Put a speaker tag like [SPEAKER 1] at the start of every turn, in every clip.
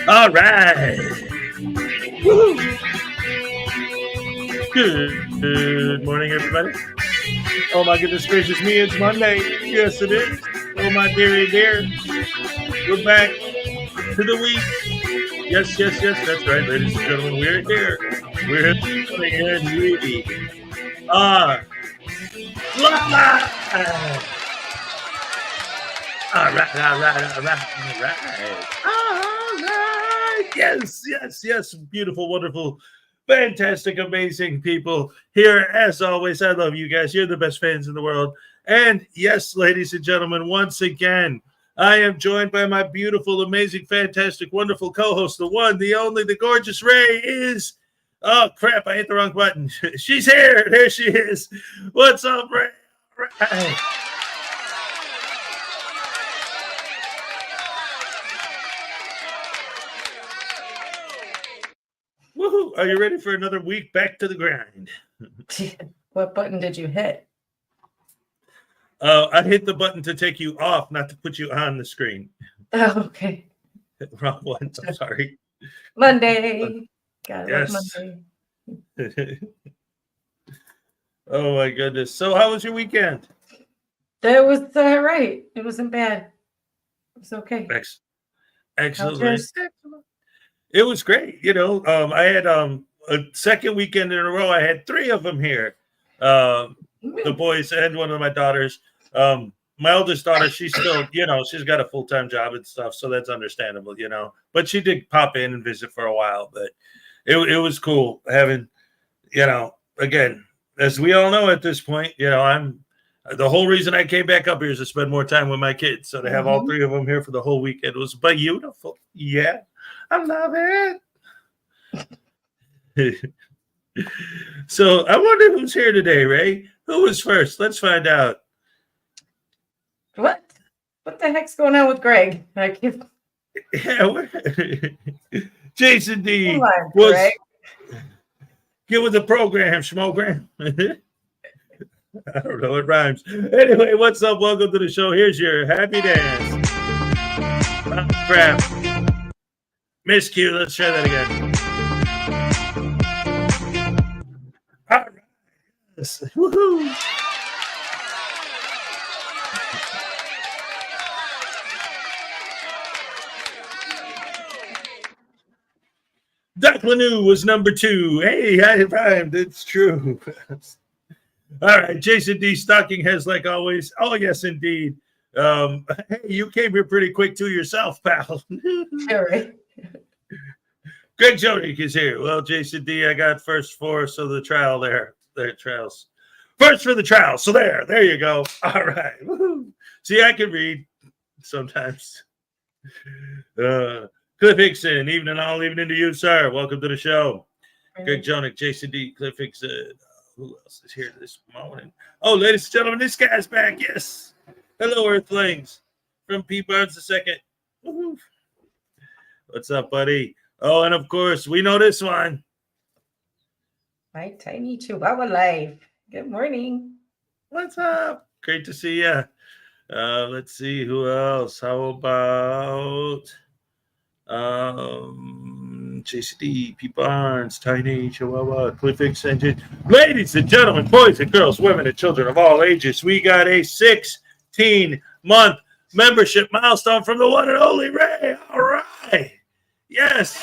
[SPEAKER 1] All right. Woo-hoo. Good morning, everybody. Oh, my goodness gracious me, it's Monday. Yes, it is. Oh, my dearie dear. We're back to the week. Yes, yes, yes, that's right, ladies and gentlemen. We're here. We're here and we are live. All right, all right, all right, all right. All right. Yes, yes, yes. Beautiful, wonderful, fantastic, amazing people here. As always, I love you guys. You're the best fans in the world. And yes, ladies and gentlemen, once again, I am joined by my beautiful, amazing, fantastic, wonderful co-host, the one, the only, the gorgeous Ray is. Oh, crap, I hit the wrong button. She's here. There she is. What's up, Ray? Ray. Woohoo! Are you ready for another week back to the grind?
[SPEAKER 2] What button did you hit?
[SPEAKER 1] I hit the button to take you off, not to put you on the screen.
[SPEAKER 2] Oh, okay.
[SPEAKER 1] Wrong one. I'm sorry.
[SPEAKER 2] Monday. Gotta
[SPEAKER 1] Yes.
[SPEAKER 2] love Monday.
[SPEAKER 1] Oh my goodness. So how was your weekend?
[SPEAKER 2] That was right. It wasn't bad. It was okay.
[SPEAKER 1] Excellent.
[SPEAKER 2] yours?
[SPEAKER 1] It was great. You know, I had a second weekend in a row. I had 3 of them here. The boys and one of my daughters. My oldest daughter, she's still, you know, she's got a full-time job and stuff, so that's understandable, you know. But she did pop in and visit for a while. But it was cool having, you know, again, as we all know at this point, you know, the whole reason I came back up here is to spend more time with my kids. So to have all 3 of them here for the whole weekend was beautiful. Yeah, I love it. So I wonder who's here today, Ray. Who was first? Let's find out.
[SPEAKER 2] What the heck's going on with Greg?
[SPEAKER 1] Yeah, Jason D
[SPEAKER 2] on,
[SPEAKER 1] was
[SPEAKER 2] Greg.
[SPEAKER 1] get with the program, schmogram. I don't know, it rhymes. Anyway, what's up? Welcome to the show. Here's your happy dance. Oh, crap. Miscue. Let's try that again. All right. Woohoo. Doc Lanou was number 2. Hey, I rhymed. It's true. All right, Jason D. Stocking has, like always. Oh, yes, indeed. Hey, you came here pretty quick to yourself, pal.
[SPEAKER 2] All right.
[SPEAKER 1] Greg Jonik is here. Well, Jason D., I got first 4, so the trial there. Trials. First for the trial. So there you go. All right. Woo-hoo. See, I can read sometimes. Cliff Hickson, evening all, evening to you, sir. Welcome to the show. Greg Jonik, Jason D., Cliff Hickson. Who else is here this morning? Oh, ladies and gentlemen, this guy's back. Yes. Hello, Earthlings. From P. Barnes II. Woo-hoo. What's up, buddy? Oh, and of course, we know this one.
[SPEAKER 2] My tiny Chihuahua life. Good morning.
[SPEAKER 1] What's up? Great to see you. Let's see who else. How about JCD, P. Barnes, Tiny Chihuahua, Cliff Extension. Ladies and gentlemen, boys and girls, women and children of all ages, we got a 16-month membership milestone from the one and only Ray. All right. Yes.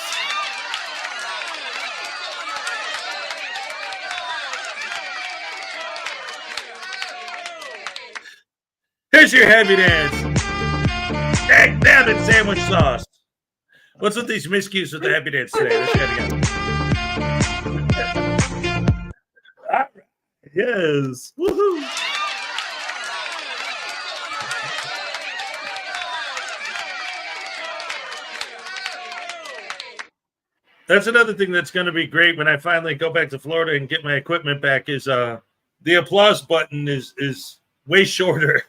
[SPEAKER 1] Here's your happy dance. Damn it, sandwich sauce. What's with these miscues with the happy dance today? Let's get it again. All right. Yes. Woohoo. That's another thing that's going to be great when I finally go back to Florida and get my equipment back is the applause button is way shorter.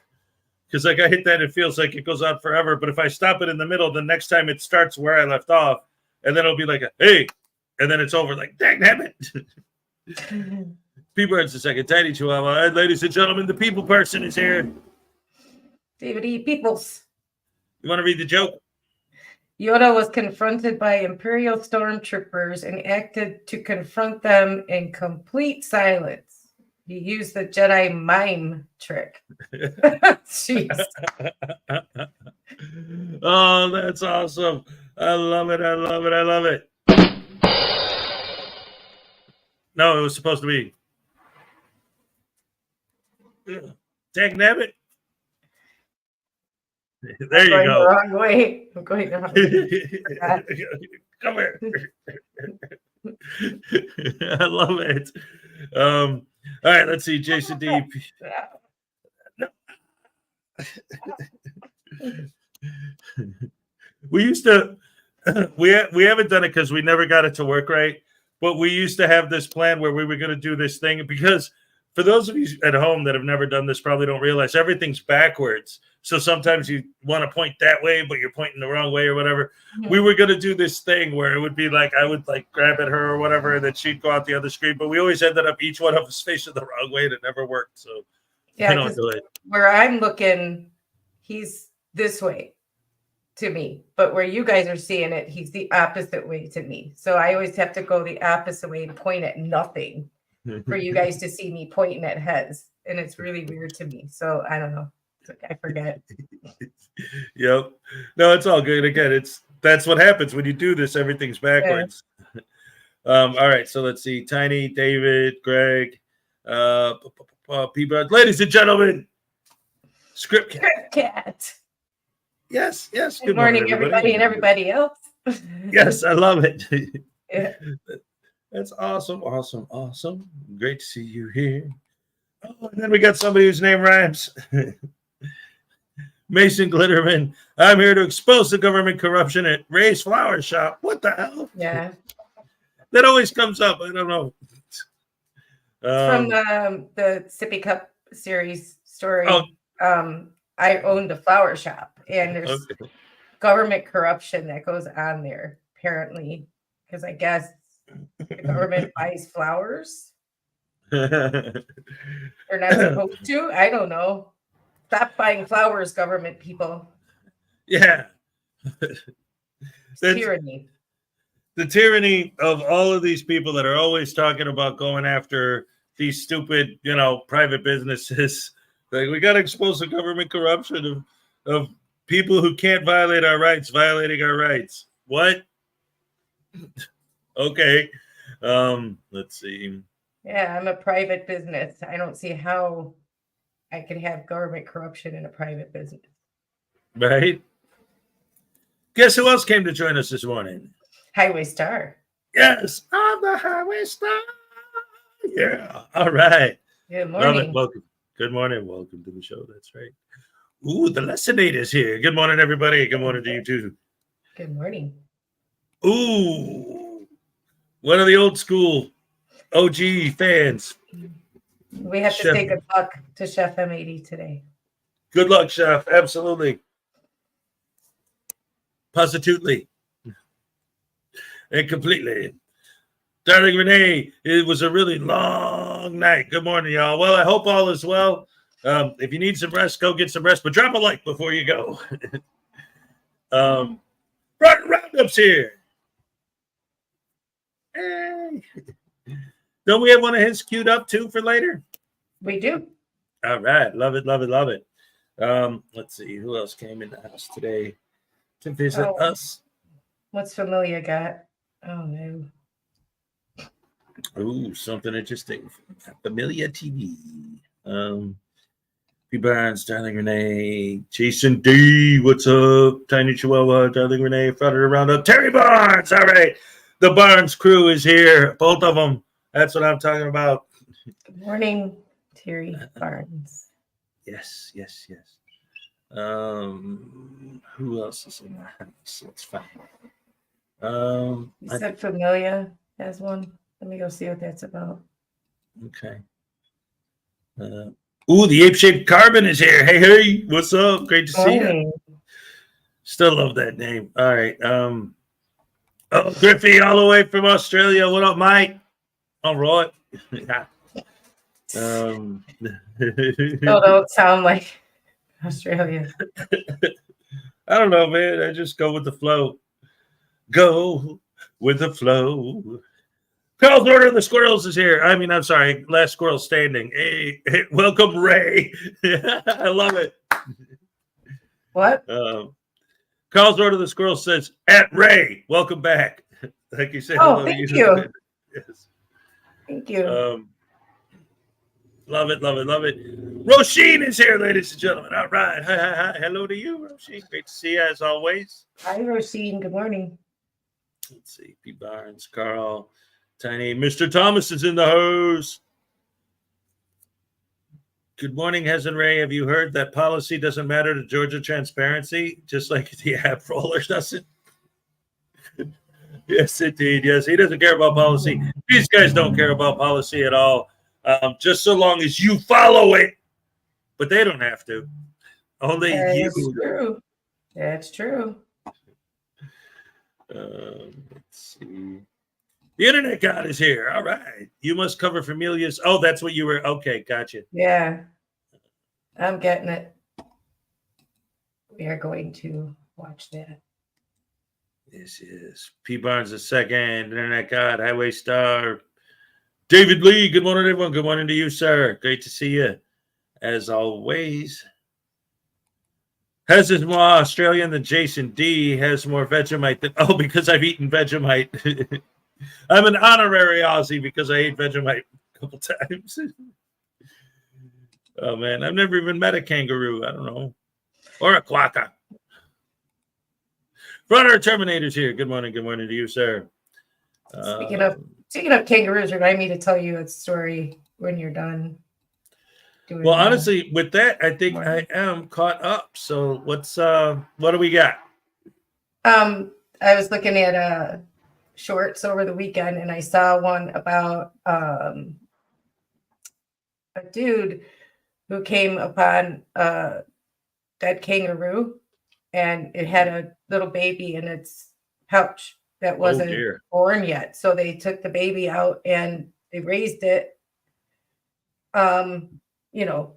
[SPEAKER 1] Because like I hit that, it feels like it goes on forever. But if I stop it in the middle, the next time it starts where I left off. And then it'll be like, hey. And then it's over like, dang, damn it. P-Bird's the second. Tiny Chihuahua. And ladies and gentlemen, the people person is here.
[SPEAKER 2] David E. Peoples.
[SPEAKER 1] You want to read the joke?
[SPEAKER 2] Yoda was confronted by Imperial stormtroopers and acted to confront them in complete silence. He used the Jedi mime trick. Jeez.
[SPEAKER 1] Oh, that's awesome. I love it. I love it. I love it. No, it was supposed to be. Dang nabbit. There you go.
[SPEAKER 2] The wrong way. I'm going the wrong way.
[SPEAKER 1] Come here. I love it. All right, let's see. Jason D. No. We used to. We haven't done it because we never got it to work right. But we used to have this plan where we were going to do this thing because for those of you at home that have never done this, probably don't realize everything's backwards. So sometimes you want to point that way, but you're pointing the wrong way or whatever.
[SPEAKER 2] Mhm.
[SPEAKER 1] We were going to do this thing where it would be like, I would like grab at her or whatever, and then she'd go out the other screen. But we always ended up each one of us facing the wrong way, and it never worked. So
[SPEAKER 2] Yeah,
[SPEAKER 1] I don't
[SPEAKER 2] 'cause
[SPEAKER 1] do it.
[SPEAKER 2] where I'm looking, he's this way to me, but where you guys are seeing it, he's the opposite way to me. So I always have to go the opposite way and point at nothing for you guys to see me pointing at heads, and it's really weird to me. So I don't know. It's like I forget.
[SPEAKER 1] Yep. No, it's all good. Again, that's what happens when you do this. Everything's backwards. All right. So let's see. Tiny, David, Greg, P-Bud. Ladies and gentlemen, Script Cat.
[SPEAKER 2] Script Cat.
[SPEAKER 1] Yes.
[SPEAKER 2] Good morning, everybody and everybody else.
[SPEAKER 1] Yes, I love it.
[SPEAKER 2] Yeah.
[SPEAKER 1] That's awesome. Great to see you here. Oh, and then we got somebody whose name rhymes. Mason Glitterman. I'm here to expose the government corruption at Ray's Flower Shop. What the hell?
[SPEAKER 2] Yeah.
[SPEAKER 1] That always comes up. I don't know.
[SPEAKER 2] From the Sippy Cup series story.
[SPEAKER 1] Oh.
[SPEAKER 2] I owned a flower shop, and there's government corruption that goes on there, apparently, because I guess the government buys flowers. They're not supposed to. I don't know. Stop buying flowers, government people.
[SPEAKER 1] Yeah.
[SPEAKER 2] Tyranny.
[SPEAKER 1] The tyranny of all of these people that are always talking about going after these stupid, private businesses. Like, we got to expose the government corruption of people who can't violate our rights, violating our rights. What? Okay. Let's see.
[SPEAKER 2] Yeah, I'm a private business. I don't see how I could have government corruption in a private business.
[SPEAKER 1] Right? Guess who else came to join us this morning?
[SPEAKER 2] Highway Star.
[SPEAKER 1] Yes, I'm the Highway Star. Yeah. All right.
[SPEAKER 2] Good
[SPEAKER 1] Love
[SPEAKER 2] morning.
[SPEAKER 1] it. Welcome. Good morning. Welcome to the show. That's right. Ooh, the Lessonator's here. Good morning, everybody. Good morning to you, too.
[SPEAKER 2] Good morning.
[SPEAKER 1] Ooh, one of the old school OG fans.
[SPEAKER 2] We have to
[SPEAKER 1] Chef.
[SPEAKER 2] say good luck to Chef M80 today.
[SPEAKER 1] Good luck, Chef. Absolutely. Positively. And completely. Darling Renee, it was a really long night. Good morning, y'all. Well, I hope all is well. If you need some rest, go get some rest, but drop a like before you go. Roundup's here. Hey. Don't we have one of his queued up too for later?
[SPEAKER 2] We do.
[SPEAKER 1] All right. Love it. Let's see. Who else came in the house today to visit us?
[SPEAKER 2] What's Familia got? Oh, no.
[SPEAKER 1] Ooh, something interesting. Familia TV. P. Barnes, Darling Renee, Jason D. What's up? Tiny Chihuahua, Darling Renee, Frauditor Roundup, Terry Barnes. All right. The Barnes crew is here. Both of them. That's what I'm talking about.
[SPEAKER 2] Good morning, Terry Barnes.
[SPEAKER 1] Yes. Who else is in the house? Let's find.
[SPEAKER 2] You said Familia has one. Let me go see what that's about.
[SPEAKER 1] Okay. The ape-shaped carbon is here. Hey, what's up? Great to see you. Still love that name. All right. Griffey, all the way from Australia. What up, Mike? All right.
[SPEAKER 2] Don't sound like Australia.
[SPEAKER 1] I don't know, man. I just go with the flow. Go with the flow. Carl's Order of the Squirrels is here. I'm sorry. Last squirrel standing. Hey, welcome, Ray. I love it.
[SPEAKER 2] What?
[SPEAKER 1] Carl's Order of the Squirrels says, at Ray, welcome back. Like you said.
[SPEAKER 2] Oh, thank you.
[SPEAKER 1] Yes.
[SPEAKER 2] Thank you.
[SPEAKER 1] Love it. Roisin is here, ladies and gentlemen. All right. Hi. Hello to you, Roisin. Great to see you as always.
[SPEAKER 2] Hi, Roisin. Good morning.
[SPEAKER 1] Let's see. P. Barnes, Carl, Tiny. Mr. Thomas is in the house. Good morning, Hez and Ray. Have you heard that policy doesn't matter to Georgia Transparency, just like the app roller doesn't? Yes, indeed. Yes, he doesn't care about policy. These guys don't care about policy at all. just so long as you follow it. But they don't have to. Only you.
[SPEAKER 2] That's true. That's true.
[SPEAKER 1] Let's see. The internet god is here. All right. You must cover familiars. Oh, that's what you were. Okay, gotcha.
[SPEAKER 2] Yeah. I'm getting it. We are going to watch that.
[SPEAKER 1] This is P. Barnes II, internet god, highway star. David Lee, good morning, everyone. Good morning to you, sir. Great to see you, as always. Has is more Australian than Jason D. Has more Vegemite than... Oh, because I've eaten Vegemite. I'm an honorary Aussie because I ate Vegemite a couple times. Oh, man. I've never even met a kangaroo. I don't know. Or a quokka. Frauditor Terminator's here. Good morning. Good morning to you, sir.
[SPEAKER 2] Speaking of kangaroos, remind me to tell you a story when you're done.
[SPEAKER 1] Well, honestly, with that, I think I am caught up. So what do we got?
[SPEAKER 2] I was looking at shorts over the weekend, and I saw one about a dude who came upon a dead kangaroo, and it had a little baby in its pouch that wasn't born yet. So they took the baby out and they raised it.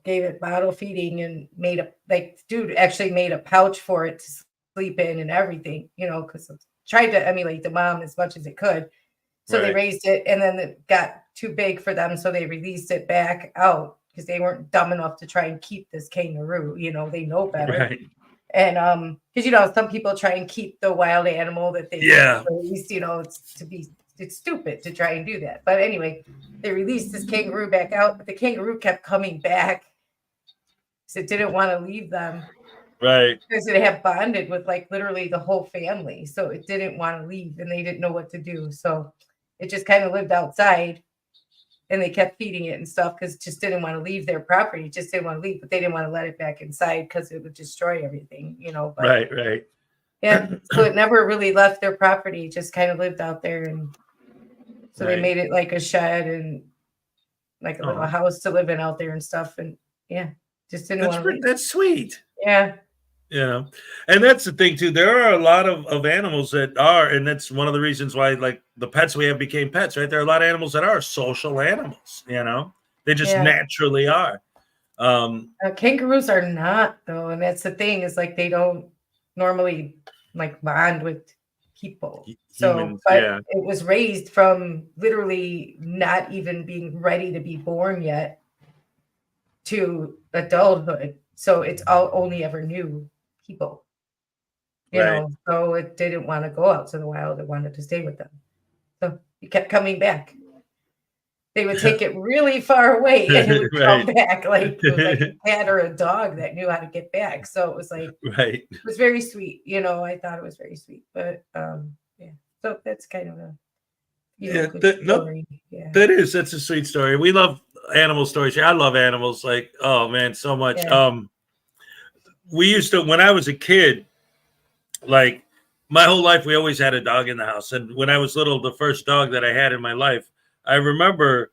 [SPEAKER 2] Gave it bottle feeding and dude actually made a pouch for it to sleep in and everything, because tried to emulate the mom as much as it could. So They raised it, and then it got too big for them. So they released it back out because they weren't dumb enough to try and keep this kangaroo. They know better.
[SPEAKER 1] Right.
[SPEAKER 2] And because, some people try and keep the wild animal that they raised, it's stupid to try and do that. But anyway, they released this kangaroo back out, but the kangaroo kept coming back because it didn't want to leave them.
[SPEAKER 1] Right.
[SPEAKER 2] Because it had bonded with literally the whole family. So it didn't want to leave and they didn't know what to do. So it just kind of lived outside and they kept feeding it and stuff because it just didn't want to leave their property. It just didn't want to leave, but they didn't want to let it back inside because it would destroy everything, But,
[SPEAKER 1] right.
[SPEAKER 2] Yeah. So it never really left their property. It just kind of lived out there. And so they made it like a shed and like a little house to live in out there and stuff. And just didn't want to leave.
[SPEAKER 1] That's sweet.
[SPEAKER 2] Yeah.
[SPEAKER 1] And that's the thing too. There are a lot of animals that are, and that's one of the reasons why the pets we have became pets, right? There are a lot of animals that are social animals, they just naturally are.
[SPEAKER 2] Kangaroos are not though. And that's the thing is they don't normally bond with people. So, but it was raised from literally not even being ready to be born yet to adulthood. So it's only ever knew people, you know, so it didn't want to go out to the wild. It wanted to stay with them. So it kept coming back. They would take it really far away and it would come back it was like a cat or a dog that knew how to get back. So it was it was very sweet. I thought it was very sweet, but so that's kind of a good story.
[SPEAKER 1] That's a sweet story. We love animal stories. I love animals. Oh man, so much. We used to, when I was a kid, my whole life, we always had a dog in the house. And when I was little, the first dog that I had in my life, I remember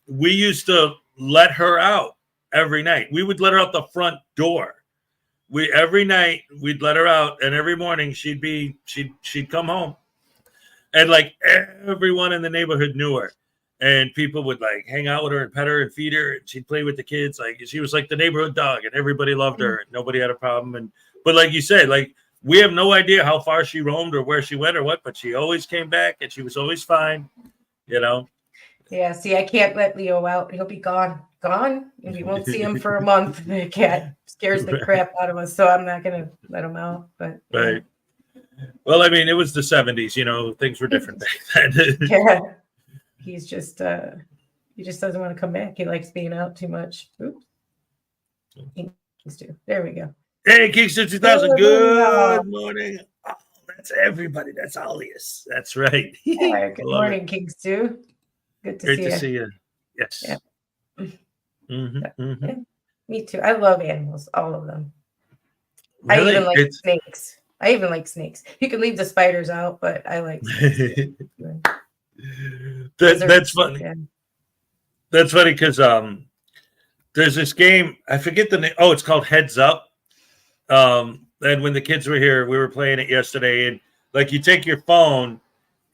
[SPEAKER 1] we used to let her out every night. We would let her out the front door. Every night we'd let her out, and every morning she'd come home. And everyone in the neighborhood knew her. And people would hang out with her and pet her and feed her, and she'd play with the kids. She was the neighborhood dog, and everybody loved her. And nobody had a problem. But like you said, we have no idea how far she roamed or where she went or what, but she always came back and she was always fine,
[SPEAKER 2] Yeah, see, I can't let Leo out. He'll be gone, and we won't see him for a month. The cat scares the crap out of us, so I'm not gonna let him out. But
[SPEAKER 1] right. Well, I mean, it was the 70s, things were different back then.
[SPEAKER 2] Yeah. He just doesn't want to come back. He likes being out too much. Oops. There we go.
[SPEAKER 1] Hey, Kingston 2000. Good morning. Oh, that's everybody. That's Alias. That's right.
[SPEAKER 2] Good morning, Kingston. Good to see you.
[SPEAKER 1] Yes.
[SPEAKER 2] Yeah. Yeah. Me too. I love animals, all of them. Really? I even like snakes. You can leave the spiders out, but I like snakes.
[SPEAKER 1] That's funny. That's funny because there's this game. I forget the name. Oh, it's called Heads Up. And when the kids were here, we were playing it yesterday. And like you take your phone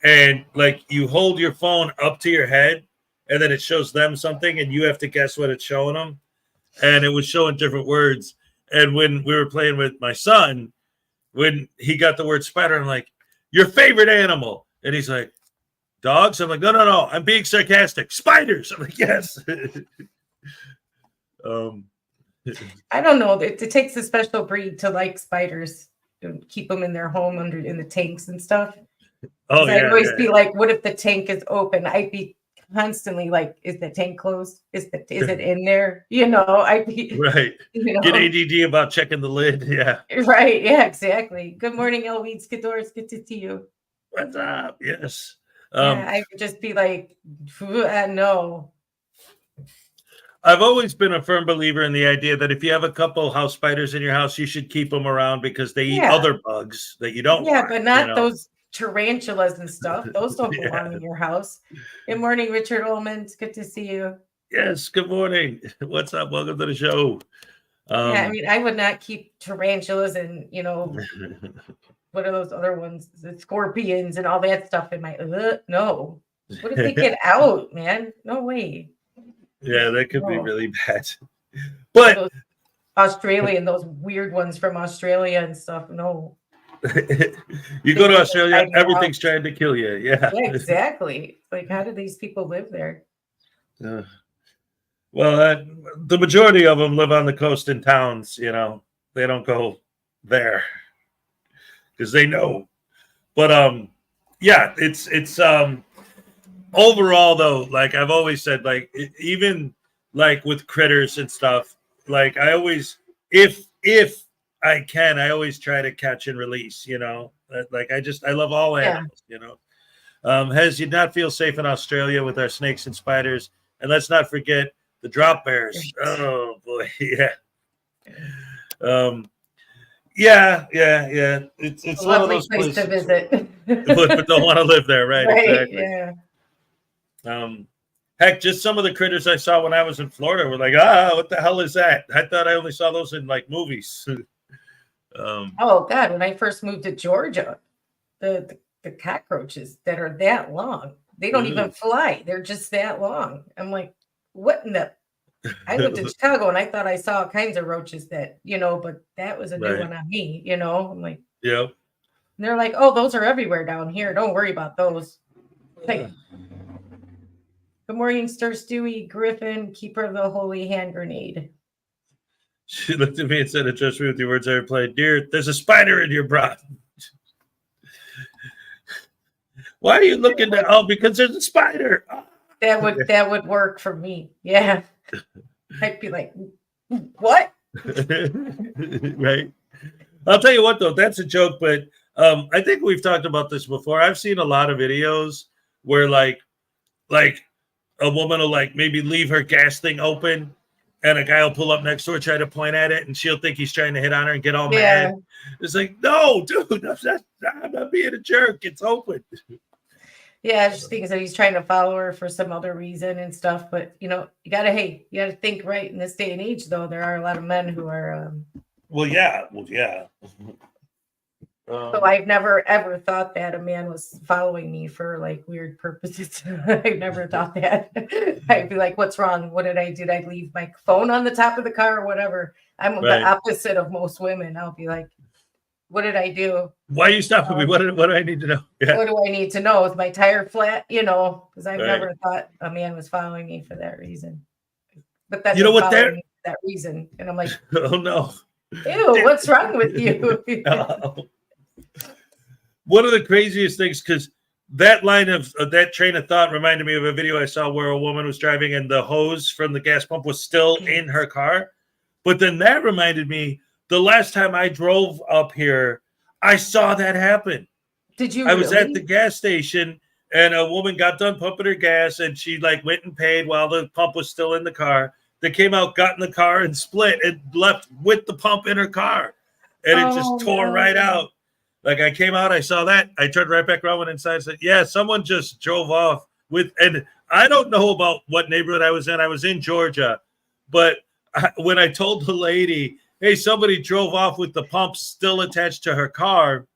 [SPEAKER 1] and like you hold your phone up to your head, and then it shows them something, and you have to guess what it's showing them. And it was showing different words. And when we were playing with my son, when he got the word spider, I'm like, your favorite animal. And he's like, dogs? I'm like, no. I'm being sarcastic. Spiders. I'm like, yes.
[SPEAKER 2] I don't know. It takes a special breed to like spiders and keep them in their home in the tanks and stuff.
[SPEAKER 1] Oh, yeah.
[SPEAKER 2] I'd always be like, what if the tank is open? I'd be constantly like, is the tank closed? Is it in there? I'd be
[SPEAKER 1] right. Get ADD about checking the lid. Yeah.
[SPEAKER 2] Right. Yeah, exactly. Good morning, Elweed Skidors. Good to see you.
[SPEAKER 1] What's up? Yes.
[SPEAKER 2] Yeah, I would just be like, no.
[SPEAKER 1] I've always been a firm believer in the idea that if you have a couple house spiders in your house, you should keep them around because they eat other bugs that you don't want.
[SPEAKER 2] But not those tarantulas and stuff. Those don't belong in your house. Good morning, Richard Ullman. It's good to see you.
[SPEAKER 1] Yes, good morning. What's up? Welcome to the show.
[SPEAKER 2] I mean, I would not keep tarantulas and, what are those other ones? The scorpions and all that stuff in my, no. What if they get out, man? No way.
[SPEAKER 1] Yeah, that could be really bad. But
[SPEAKER 2] those Australian, those weird ones from Australia and stuff, no.
[SPEAKER 1] You go to Australia, everything's trying to kill you. Yeah,
[SPEAKER 2] exactly. Like, how do these people live there?
[SPEAKER 1] Well, the majority of them live on the coast in towns. They don't go there because they know. But yeah, it's overall though. Like I've always said, like even like with critters and stuff. Like I always, if I can, I always try to catch and release. Like I love all animals. Hez, you not feel safe in Australia with our snakes and spiders, and let's not forget the drop bears. Oh boy, yeah. Yeah. It's
[SPEAKER 2] a
[SPEAKER 1] one of
[SPEAKER 2] lovely
[SPEAKER 1] those
[SPEAKER 2] place
[SPEAKER 1] places
[SPEAKER 2] to visit,
[SPEAKER 1] but don't want to live there, right? Exactly.
[SPEAKER 2] Yeah.
[SPEAKER 1] Heck, just some of the critters I saw when I was in Florida were like, what the hell is that? I thought I only saw those in like movies.
[SPEAKER 2] Oh God, when I first moved to Georgia, the cockroaches that are that long, they don't even fly. They're just that long. I'm like, what in the? I went to Chicago and I thought I saw all kinds of roaches that, but that was a new one on me, I'm like,
[SPEAKER 1] yeah.
[SPEAKER 2] And they're like, oh, those are everywhere down here. Don't worry about those. Like, good morning, Stir Stewie Griffin, keeper of the holy hand grenade.
[SPEAKER 1] She looked at me and said, "Trust me with your words." I replied, "Dear, there's a spider in your bra." Why are you looking at? Oh, because there's a spider.
[SPEAKER 2] That would work for me. Yeah. I'd be like, what?
[SPEAKER 1] Right. I'll tell you what, though, that's a joke, but I think we've talked about this before. I've seen a lot of videos where like a woman will like maybe leave her gas thing open and a guy will pull up next to her, try to point at it, and she'll think he's trying to hit on her and get all mad. It's like, no, dude, I'm not being a jerk. It's open.
[SPEAKER 2] Yeah, I just think that he's trying to follow her for some other reason and stuff. But you gotta think right in this day and age. Though there are a lot of men who are.
[SPEAKER 1] Well, yeah.
[SPEAKER 2] So I've never ever thought that a man was following me for like weird purposes. I've never thought that. I'd be like, "What's wrong? What did I do? Did I leave my phone on the top of the car or whatever?" I'm the opposite of most women. I'll be like, "What did I do?
[SPEAKER 1] Why are you stopping me? What do I need to know? Yeah.
[SPEAKER 2] What do I need to know? Is my tire flat? Because I've never thought a man was following me for that reason. But that's that reason, and I'm like,
[SPEAKER 1] oh no,
[SPEAKER 2] ew, what's wrong with you?
[SPEAKER 1] One of the craziest things, because that line of that train of thought reminded me of a video I saw where a woman was driving and the hose from the gas pump was still in her car. But then that reminded me, the last time I drove up here, I saw that happen.
[SPEAKER 2] Did you?
[SPEAKER 1] I was at the gas station and a woman got done pumping her gas and she like went and paid while the pump was still in the car. They came out, got in the car and split and left with the pump in her car. And it just tore right out. Like I came out, I saw that. I turned right back around, went inside and said, yeah, someone just drove off with, and I don't know about what neighborhood I was in. I was in Georgia, but when I told the lady, hey, somebody drove off with the pump still attached to her car,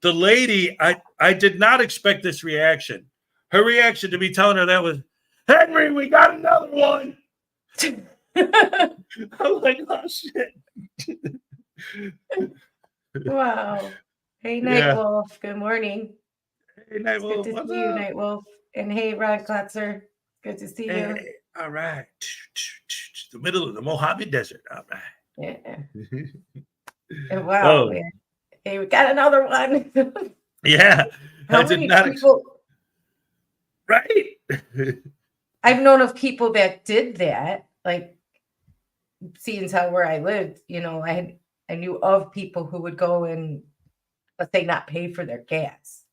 [SPEAKER 1] the lady, I did not expect this reaction. Her reaction to me telling her that was, Henry, we got another one. I'm like, oh, shit.
[SPEAKER 2] Wow. Hey,
[SPEAKER 1] Yeah.
[SPEAKER 2] Nightwolf. Good morning.
[SPEAKER 1] Hey,
[SPEAKER 2] It's good
[SPEAKER 1] Nightwolf,
[SPEAKER 2] to
[SPEAKER 1] what's
[SPEAKER 2] see you,
[SPEAKER 1] up?
[SPEAKER 2] Nightwolf. And hey, Ron Klotzer. Good to see you.
[SPEAKER 1] Hey, all right. The middle of the Mojave Desert. All right.
[SPEAKER 2] Yeah. And wow.
[SPEAKER 1] Oh,
[SPEAKER 2] Yeah. Hey, we got another one.
[SPEAKER 1] yeah.
[SPEAKER 2] How
[SPEAKER 1] I did
[SPEAKER 2] many
[SPEAKER 1] not.
[SPEAKER 2] people?
[SPEAKER 1] Right.
[SPEAKER 2] I've known of people that did that, like seeing how where I lived, I knew of people who would go and let's say not pay for their gas.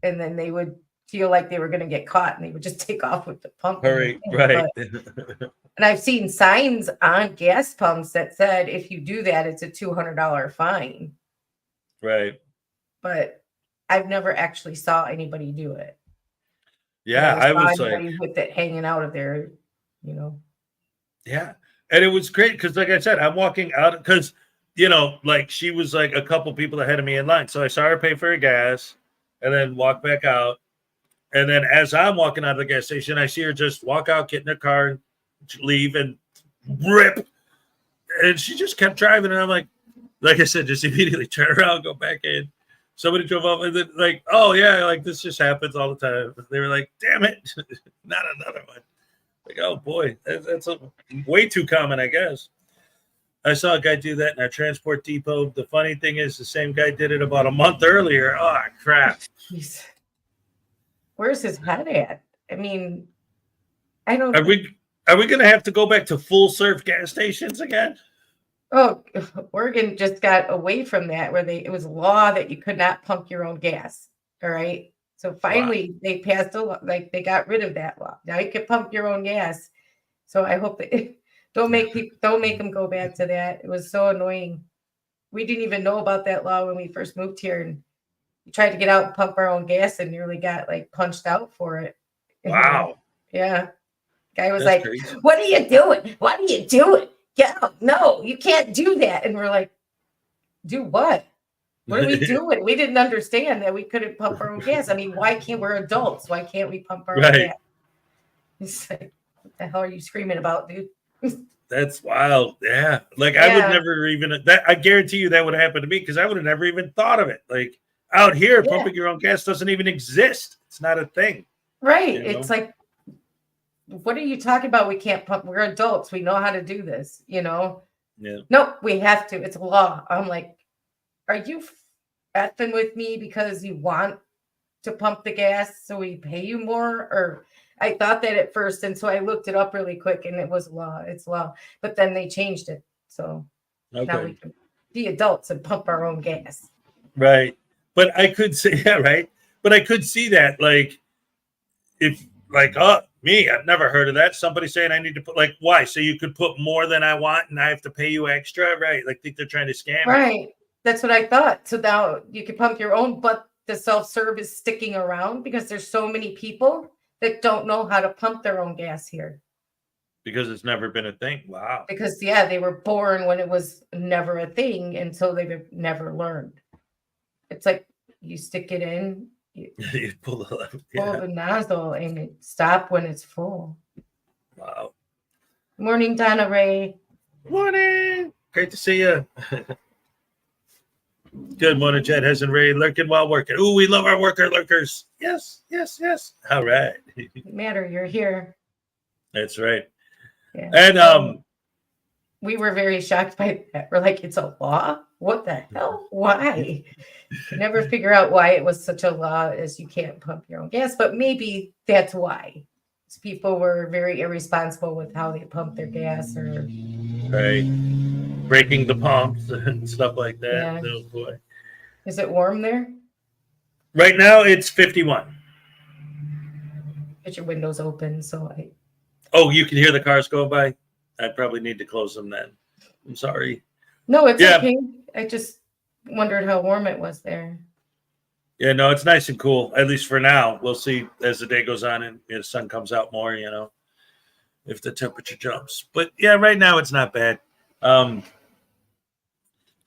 [SPEAKER 2] And then they would feel like they were going to get caught and they would just take off with the pump.
[SPEAKER 1] Hurry. Right.
[SPEAKER 2] And I've seen signs on gas pumps that said, if you do that, it's a $200 fine.
[SPEAKER 1] Right.
[SPEAKER 2] But I've never actually saw anybody do it.
[SPEAKER 1] Yeah. I was like,
[SPEAKER 2] with it hanging out of there,
[SPEAKER 1] Yeah. And it was great because, like I said, I'm walking out because, like she was like a couple people ahead of me in line. So I saw her pay for her gas and then walk back out. And then as I'm walking out of the gas station, I see her just walk out, get in her car, leave, and rip. And she just kept driving. And I'm like I said, just immediately turn around, go back in. Somebody drove up and then like, oh, yeah, like this just happens all the time. They were like, damn it, not another one. Like, oh, boy, that's way too common, I guess. I saw a guy do that in our transport depot. The funny thing is the same guy did it about a month earlier. Oh, crap.
[SPEAKER 2] Jeez. Where's his head at? I mean, I don't.
[SPEAKER 1] Are we going to have to go back to full serve gas stations again?
[SPEAKER 2] Oh, Oregon just got away from that where it was law that you could not pump your own gas. All right. So finally they passed a law, like they got rid of that law. Now you can pump your own gas. So I hope that don't make them go back to that. It was so annoying. We didn't even know about that law when we first moved here, and we tried to get out and pump our own gas and nearly got like punched out for it.
[SPEAKER 1] Wow.
[SPEAKER 2] Yeah. Guy was
[SPEAKER 1] That's
[SPEAKER 2] like,
[SPEAKER 1] crazy.
[SPEAKER 2] what are you doing? What are you doing? Yeah, no, you can't do that. And we're like, do what? What are we doing? We didn't understand that we couldn't pump our own gas. I mean, why can't we're adults? Why can't we pump our own gas? It's like, what the hell are you screaming about, dude?
[SPEAKER 1] That's wild. Yeah. Like I would never even that. I guarantee you that would happen to me because I would have never even thought of it. Like out here, pumping your own gas doesn't even exist. It's not a thing.
[SPEAKER 2] Right. It's like, what are you talking about? We can't pump. We're adults. We know how to do this,
[SPEAKER 1] Yeah.
[SPEAKER 2] Nope, we have to. It's a law. I'm like, are you effing with me because you want to pump the gas so we pay you more? Or I thought that at first. And so I looked it up really quick and it was law. It's law. But then they changed it. So now we can be adults and pump our own gas.
[SPEAKER 1] Right. But I could say, right. But I could see that like if like, me, I've never heard of that. Somebody saying I need to put like, why? So you could put more than I want and I have to pay you extra, right? Like think they're trying to scam me.
[SPEAKER 2] Right. That's what I thought. So now you can pump your own, but the self-serve is sticking around because there's so many people that don't know how to pump their own gas here.
[SPEAKER 1] Because it's never been a thing. Wow.
[SPEAKER 2] Because they were born when it was never a thing, and so they've never learned. It's like you stick it in.
[SPEAKER 1] You pull
[SPEAKER 2] the nozzle and it stop when it's full.
[SPEAKER 1] Wow.
[SPEAKER 2] Morning, Donna Ray.
[SPEAKER 1] Morning. Great to see you. Good morning, Jed Hez and Ray. Lurking while working. Ooh, we love our lurkers. Yes. All right.
[SPEAKER 2] Matter, you're here.
[SPEAKER 1] That's right.
[SPEAKER 2] Yeah.
[SPEAKER 1] And
[SPEAKER 2] we were very shocked by that. We're like, it's a law? What the hell? Why? Never figure out why it was such a law as you can't pump your own gas, but maybe that's why. People were very irresponsible with how they pump their gas or
[SPEAKER 1] breaking the pumps and stuff like that.
[SPEAKER 2] Yeah.
[SPEAKER 1] Oh boy.
[SPEAKER 2] Is it warm there?
[SPEAKER 1] Right now it's 51.
[SPEAKER 2] Get your windows open
[SPEAKER 1] Oh, you can hear the cars go by? I probably need to close them then. I'm sorry.
[SPEAKER 2] No, it's okay. I just wondered how warm it was there.
[SPEAKER 1] Yeah, no, it's nice and cool, at least for now. We'll see as the day goes on and the sun comes out more, if the temperature jumps. But yeah, right now it's not bad.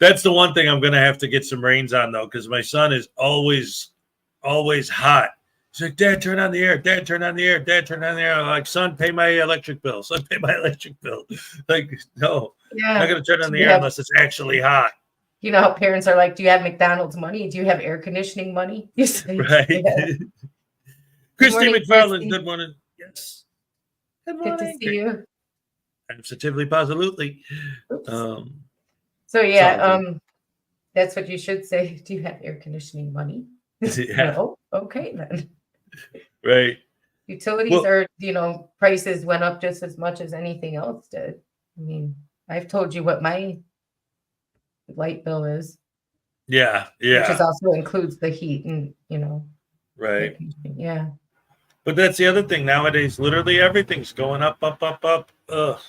[SPEAKER 1] That's the one thing I'm going to have to get some rains on, though, because my son is always hot. He's like, Dad, turn on the air. Dad, turn on the air. Dad, turn on the air. I'm like, son, pay my electric bill. Son, pay my electric bill. Like, no, I'm not going to turn on the air unless it's actually hot.
[SPEAKER 2] You know how parents are like, do you have McDonald's money? Do you have air conditioning money? You say,
[SPEAKER 1] right.
[SPEAKER 2] Yeah.
[SPEAKER 1] Christy McFarland, good morning. Yes.
[SPEAKER 2] Good morning. Good to see you.
[SPEAKER 1] Absolutely, positively.
[SPEAKER 2] So yeah, that's what you should say. Do you have air conditioning money?
[SPEAKER 1] Yeah.
[SPEAKER 2] No? Okay then.
[SPEAKER 1] Right.
[SPEAKER 2] Utilities are, prices went up just as much as anything else did. I mean, I've told you what my light bill is.
[SPEAKER 1] Yeah.
[SPEAKER 2] Which also includes the heat and,
[SPEAKER 1] Right.
[SPEAKER 2] Yeah.
[SPEAKER 1] But that's the other thing. Nowadays, literally everything's going up. Ugh.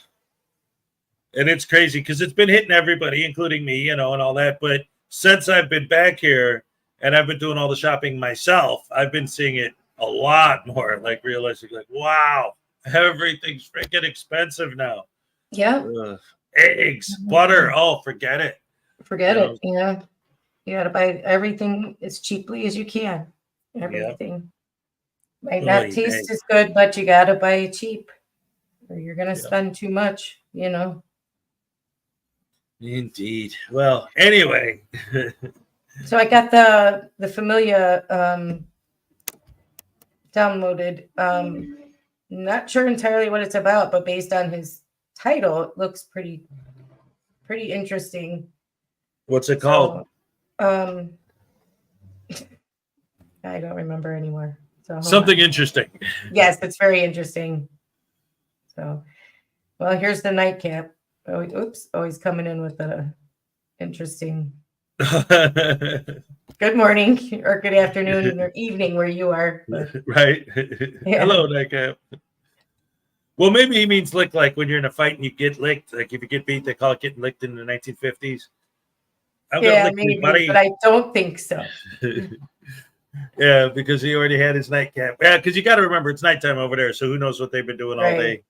[SPEAKER 1] And it's crazy because it's been hitting everybody, including me, and all that. But since I've been back here and I've been doing all the shopping myself, I've been seeing it a lot more, like realizing, like, wow, everything's freaking expensive now.
[SPEAKER 2] Yeah.
[SPEAKER 1] Eggs, butter, forget it.
[SPEAKER 2] Forget it. Yeah. You got to buy everything as cheaply as you can. Everything. Might not taste as good, but you got to buy it cheap or you're going to spend too much,
[SPEAKER 1] Indeed. Well, anyway.
[SPEAKER 2] So I got the Familia downloaded. Not sure entirely what it's about, but based on his title, it looks pretty interesting.
[SPEAKER 1] What's it called?
[SPEAKER 2] I don't remember anymore. So
[SPEAKER 1] something interesting.
[SPEAKER 2] Yes, it's very interesting. So, well, here's the nightcap. Oh, oops. Oh, he's coming in with a interesting. Good morning or good afternoon or evening where you are.
[SPEAKER 1] Right. Yeah. Hello, nightcap. Well, maybe he means lick, like when you're in a fight and you get licked. Like if you get beat, they call it getting licked in the 1950s.
[SPEAKER 2] Yeah, maybe, but I don't think so.
[SPEAKER 1] Yeah, because he already had his nightcap. Yeah, because you got to remember it's nighttime over there, so who knows what they've been doing all day.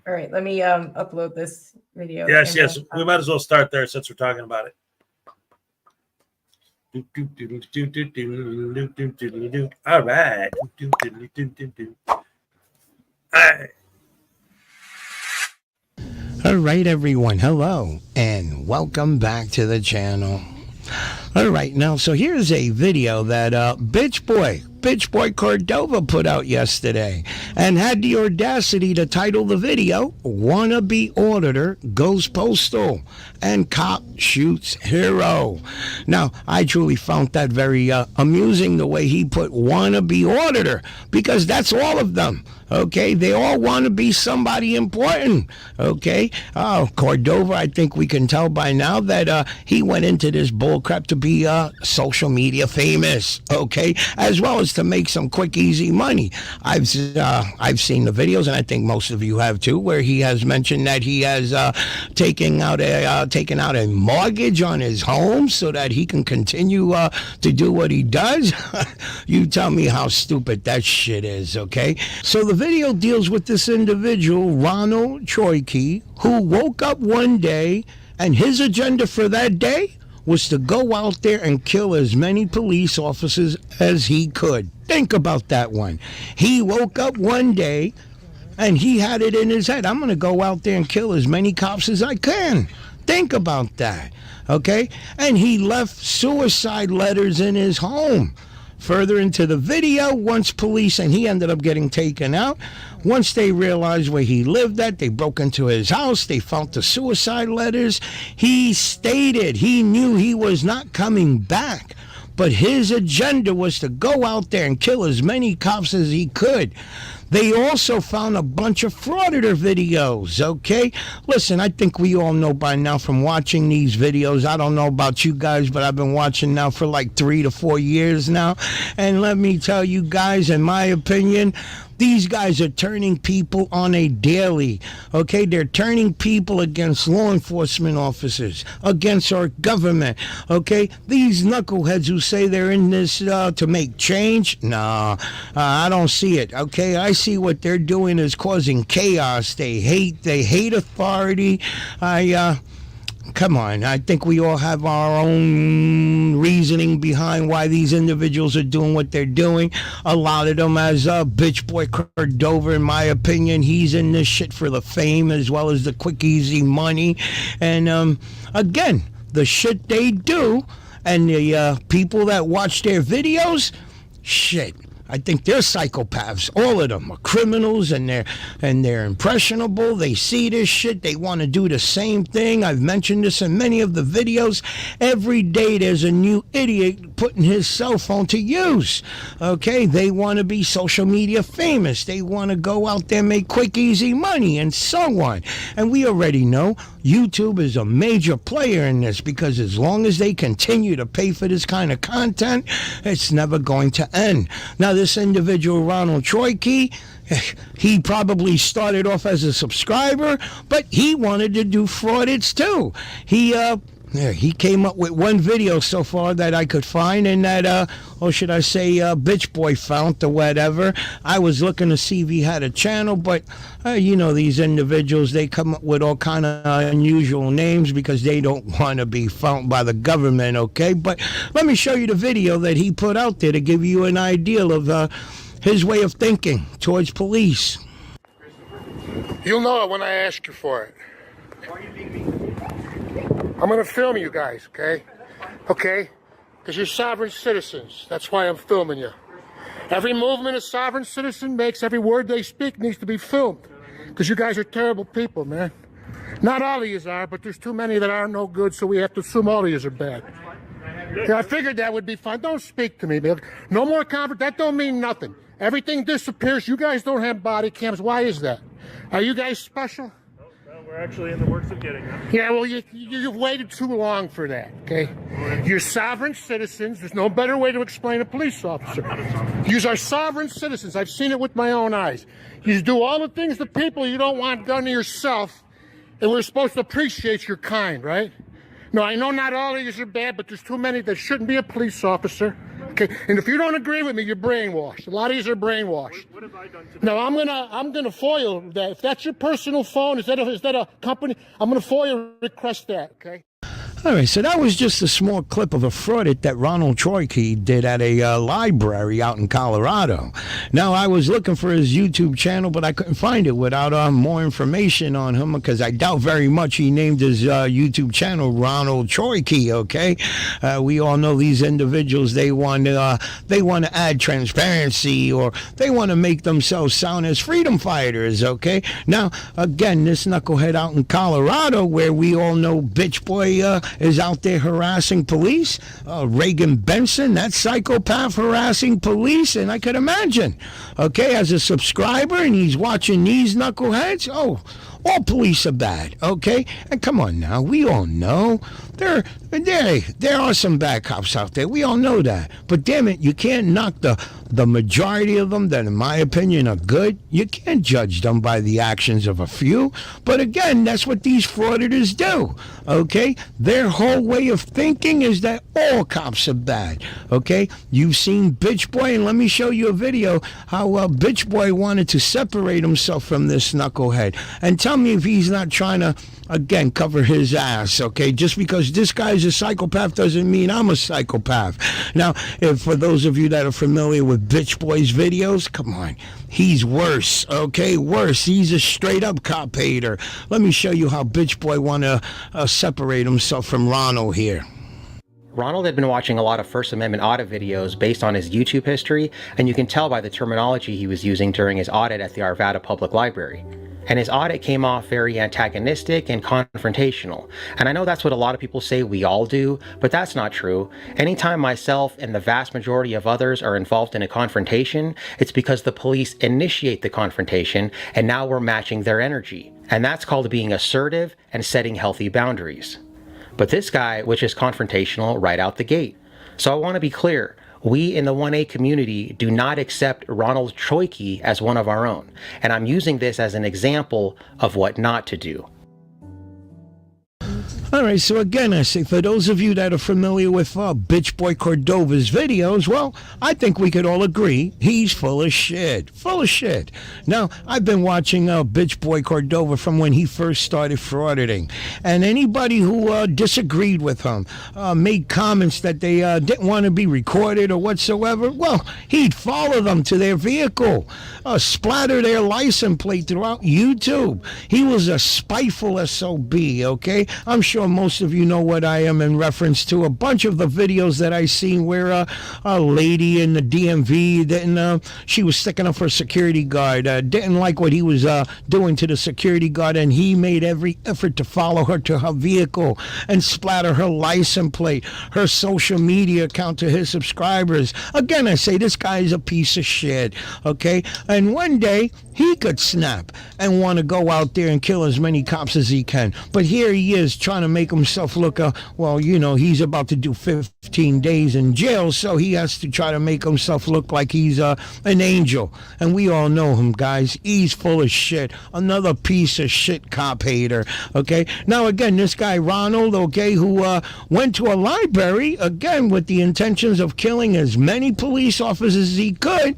[SPEAKER 2] All right, let me upload this video.
[SPEAKER 1] Yes, we might as well start there since we're talking about it. All right.
[SPEAKER 3] All right, everyone. Hello, and welcome back to the channel. All right, now, so here's a video that Bitch Boy Cordova put out yesterday and had the audacity to title the video, Wannabe Auditor Goes Postal and Cop Shoots Hero. Now, I truly found that very amusing the way he put wannabe auditor, because that's all of them. Okay, they all want to be somebody important. Okay, Cordova, I think we can tell by now that he went into this bullcrap to be social media famous. Okay, as well as to make some quick, easy money. I've seen the videos, and I think most of you have too, where he has mentioned that he has taken out a mortgage on his home so that he can continue to do what he does. You tell me how stupid that shit is. Okay, so the video deals with this individual, Ronald Troike, who woke up one day and his agenda for that day was to go out there and kill as many police officers as he could. Think about that one. He woke up one day and he had it in his head, I'm going to go out there and kill as many cops as I can. Think about that, okay? And he left suicide letters in his home. Further into the video, once police, and he ended up getting taken out, once they realized where he lived at, they broke into his house, they found the suicide letters. He stated he knew he was not coming back, but his agenda was to go out there and kill as many cops as he could. They also found a bunch of Frauditor videos, okay? Listen, I think we all know by now from watching these videos. I don't know about you guys, but I've been watching now for like 3 to 4 years now. And let me tell you guys, in my opinion, These guys are turning people on a daily, okay? They're turning people against law enforcement officers, against our government, okay? These knuckleheads who say they're in this to make change, nah, I don't see it, okay? I see what they're doing is causing chaos. They hate authority. Come on, I think we all have our own reasoning behind why these individuals are doing what they're doing. A lot of them, as bitch boy Cordova, in my opinion, he's in this shit for the fame as well as the quick, easy money. And again, the shit they do and the people that watch their videos, shit, I think they're psychopaths. All of them are criminals, and they're impressionable. They see this shit. They want to do the same thing. I've mentioned this in many of the videos. Every day there's a new idiot putting his cell phone to use. Okay, they want to be social media famous. They want to go out there, make quick, easy money, and so on. And we already know YouTube is a major player in this, because as long as they continue to pay for this kind of content, it's never going to end. Now, this individual, Ronald Troiki, he probably started off as a subscriber, but he wanted to do fraudits too. He came up with one video so far that I could find, and that, or should I say, bitch boy found or whatever. I was looking to see if he had a channel, but you know, these individuals, they come up with all kind of unusual names because they don't want to be found by the government, okay? But let me show you the video that he put out there to give you an idea of his way of thinking towards police.
[SPEAKER 4] You'll know it when I ask you for it. I'm going to film you guys, okay? Okay? Because you're sovereign citizens. That's why I'm filming you. Every movement a sovereign citizen makes, every word they speak needs to be filmed. Because you guys are terrible people, man. Not all of you are, but there's too many that aren't no good, so we have to assume all of you are bad. Yeah, I figured that would be fun. Don't speak to me, man. No more conversation. That don't mean nothing. Everything disappears. You guys don't have body cams. Why is that? Are you guys special?
[SPEAKER 5] We're actually in the works of getting them.
[SPEAKER 4] Yeah, well, you've waited too long for that, okay? You're sovereign citizens. There's no better way to explain a police officer. You are sovereign citizens. I've seen it with my own eyes. You do all the things to people you don't want done to yourself, and we're supposed to appreciate your kind, right? No, I know not all of you are bad, but there's too many that shouldn't be a police officer. Okay, and if you don't agree with me, you're brainwashed. A lot of you are brainwashed.
[SPEAKER 5] What have I done today?
[SPEAKER 4] No, I'm gonna FOIL that. If that's your personal phone, is that a company? I'm gonna FOIL request that. Okay.
[SPEAKER 3] All right, so that was just a small clip of a fraudit that Ronald Troiki did at a library out in Colorado. Now, I was looking for his YouTube channel, but I couldn't find it without more information on him, because I doubt very much he named his YouTube channel Ronald Troiki, okay? We all know these individuals, they want to add transparency, or they want to make themselves sound as freedom fighters, okay? Now, again, this knucklehead out in Colorado, where we all know bitch boy is out there harassing police. Reagan Benson, that psychopath harassing police. And I could imagine, okay, as a subscriber, and he's watching these knuckleheads. Oh, all police are bad, okay? And come on now, we all know there are some bad cops out there. We all know that. But damn it, you can't knock the majority of them that, in my opinion, are good. You can't judge them by the actions of a few. But again, that's what these frauditors do, okay? Their whole way of thinking is that all cops are bad, okay? You've seen Bitch Boy, and let me show you a video how Bitch Boy wanted to separate himself from this knucklehead. And tell me if he's not trying to, again, cover his ass, okay? Just because this guy's a psychopath doesn't mean I'm a psychopath. Now, if for those of you that are familiar with Bitch Boy's videos, come on, he's worse, okay? Worse. He's a straight-up cop hater. Let me show you how Bitch Boy want to separate himself from Ronald here.
[SPEAKER 6] Ronald had been watching a lot of First Amendment audit videos based on his YouTube history, and you can tell by the terminology he was using during his audit at the Arvada Public Library. And his audit came off very antagonistic and confrontational. And I know that's what a lot of people say we all do, but that's not true. Anytime myself and the vast majority of others are involved in a confrontation, it's because the police initiate the confrontation, and now we're matching their energy. And that's called being assertive and setting healthy boundaries. But this guy, which is confrontational right out the gate. So I want to be clear. We in the 1A community do not accept Ronald Troike as one of our own, and I'm using this as an example of what not to do.
[SPEAKER 3] All right, so again, I say, for those of you that are familiar with Bitch Boy Cordova's videos, well, I think we could all agree he's full of shit. Full of shit. Now, I've been watching Bitch Boy Cordova from when he first started frauditing. And anybody who disagreed with him, made comments that they didn't want to be recorded or whatsoever, well, he'd follow them to their vehicle, splatter their license plate throughout YouTube. He was a spiteful SOB, okay? I'm sure most of you know what I am in reference to a bunch of the videos that I seen where a lady in the DMV didn't, she was sticking up for a security guard, didn't like what he was doing to the security guard, and he made every effort to follow her to her vehicle and splatter her license plate, her social media account to his subscribers. Again, I say this guy is a piece of shit, okay? And one day he could snap and want to go out there and kill as many cops as he can, but here he is trying to make himself look, well, you know, he's about to do 15 days in jail, so he has to try to make himself look like he's an angel. And we all know him, guys. He's full of shit. Another piece of shit cop hater, okay? Now, again, this guy, Ronald, okay, who went to a library, again, with the intentions of killing as many police officers as he could.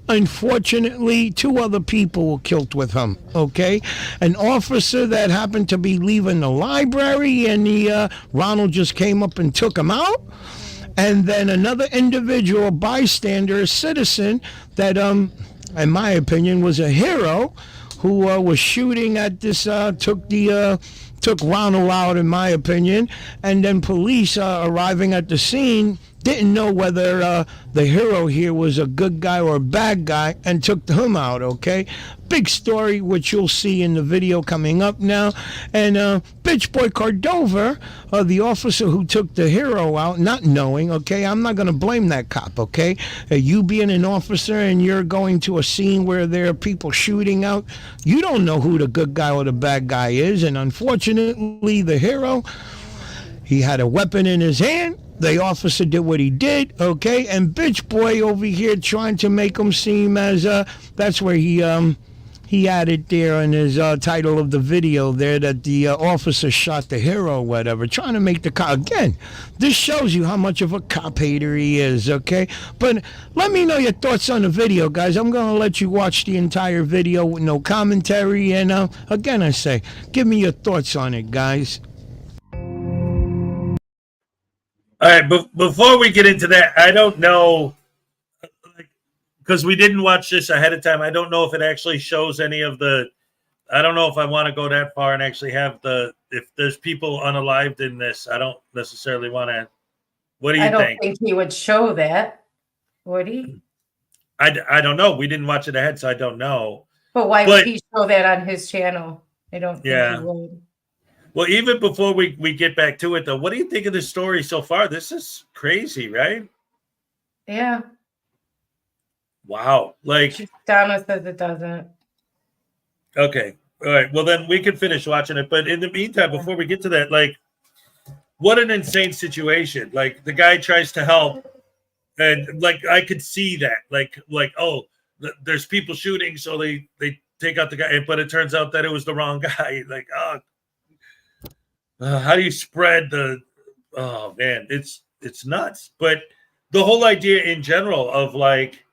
[SPEAKER 3] Unfortunately, 2 other people were killed with him, okay? An officer that happened to be leaving the library, and Ronald just came up and took him out. And then another individual, bystander, a citizen that, in my opinion, was a hero, who was shooting at this, took Ronald out, in my opinion. And then police arriving at the scene didn't know whether the hero here was a good guy or a bad guy, and took him out, okay? Big story, which you'll see in the video coming up now. And Bitch Boy Cordova, the officer who took the hero out, not knowing, okay? I'm not going to blame that cop, okay? You being an officer and you're going to a scene where there are people shooting out, you don't know who the good guy or the bad guy is. And unfortunately, the hero, he had a weapon in his hand. The officer did what he did, okay? And Bitch Boy over here trying to make him seem as, that's where he added there in his title of the video there that the officer shot the hero or whatever, trying to make the cop. Again, this shows you how much of a cop hater he is, okay? But let me know your thoughts on the video, guys. I'm going to let you watch the entire video with no commentary. And again, I say, give me your thoughts on it, guys.
[SPEAKER 1] All right, but before we get into that, I don't know, because we didn't watch this ahead of time. I don't know if it actually shows any of the, I don't know if I want to go that far and actually have if there's people unalived in this. I don't necessarily want to. What do you think?
[SPEAKER 2] I don't think he would show that, would he?
[SPEAKER 1] I don't know. We didn't watch it ahead, so I don't know.
[SPEAKER 2] But why would he show that on his channel? I don't think he would.
[SPEAKER 1] Well, even before we get back to it, though, what do you think of the story so far? This is crazy, right?
[SPEAKER 2] Yeah.
[SPEAKER 1] Wow. Like,
[SPEAKER 2] Donna says it doesn't.
[SPEAKER 1] Okay. All right. Well, then we can finish watching it. But in the meantime, before we get to that, like, what an insane situation. Like, the guy tries to help. And, like, I could see that. Like, oh, there's people shooting, so they take out the guy. But it turns out that it was the wrong guy. Like, how do you spread oh man, it's nuts. But the whole idea in general of like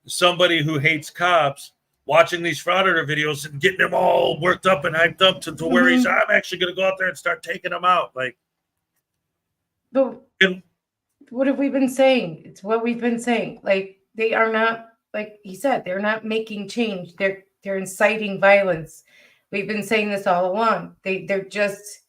[SPEAKER 1] somebody who hates cops watching these Frauditor videos and getting them all worked up and hyped up to where he's, I'm actually going to go out there and start taking them out. Like,
[SPEAKER 2] but what have we been saying? It's what we've been saying. Like, they are not, like he said, they're not making change. They're inciting violence. We've been saying this all along. They're just,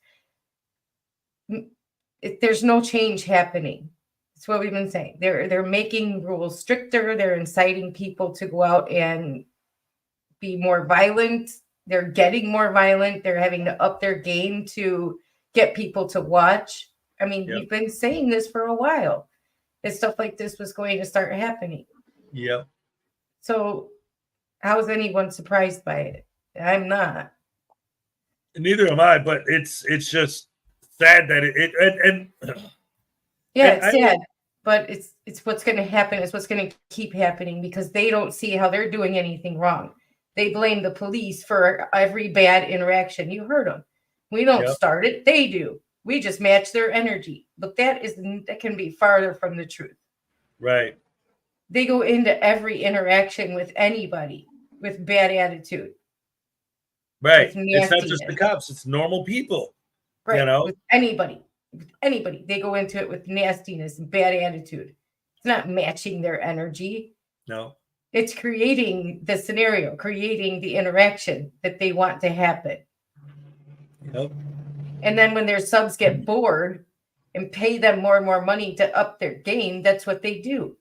[SPEAKER 2] there's no change happening. That's what we've been saying. They're making rules stricter. They're inciting people to go out and be more violent. They're getting more violent. They're having to up their game to get people to watch. I mean, we've been saying this for a while. That stuff like this was going to start happening.
[SPEAKER 1] Yeah.
[SPEAKER 2] So how is anyone surprised by it? I'm not.
[SPEAKER 1] Neither am I, but it's just sad that it's sad.
[SPEAKER 2] but it's what's going to happen. It's what's going to keep happening because they don't see how they're doing anything wrong. They blame the police for every bad interaction. You heard them. We don't start it. They do. We just match their energy. But that can be farther from the truth.
[SPEAKER 1] Right.
[SPEAKER 2] They go into every interaction with anybody with bad attitude.
[SPEAKER 1] Right. It's not just the cops. It's normal people.
[SPEAKER 2] Right.
[SPEAKER 1] You know?
[SPEAKER 2] With anybody. With anybody. They go into it with nastiness and bad attitude. It's not matching their energy.
[SPEAKER 1] No.
[SPEAKER 2] It's creating the scenario, creating the interaction that they want to happen.
[SPEAKER 1] Yep.
[SPEAKER 2] And then when their subs get bored and pay them more and more money to up their game, that's what they do.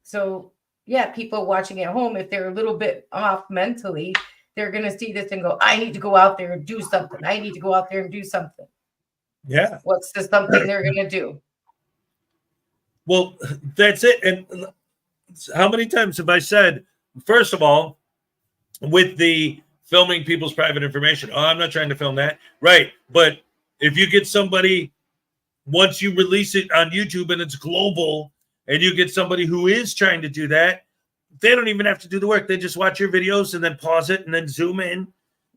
[SPEAKER 2] So, yeah, people watching at home, if they're a little bit off mentally, they're going to see this and go, I need to go out there and do something. I need to go out there and do something.
[SPEAKER 1] Yeah.
[SPEAKER 2] What's the something they're going to do?
[SPEAKER 1] Well, that's it. And how many times have I said, first of all, with the filming people's private information, oh, I'm not trying to film that. Right. But if you get somebody, once you release it on YouTube and it's global, and you get somebody who is trying to do that, they don't even have to do the work. They just watch your videos and then pause it and then zoom in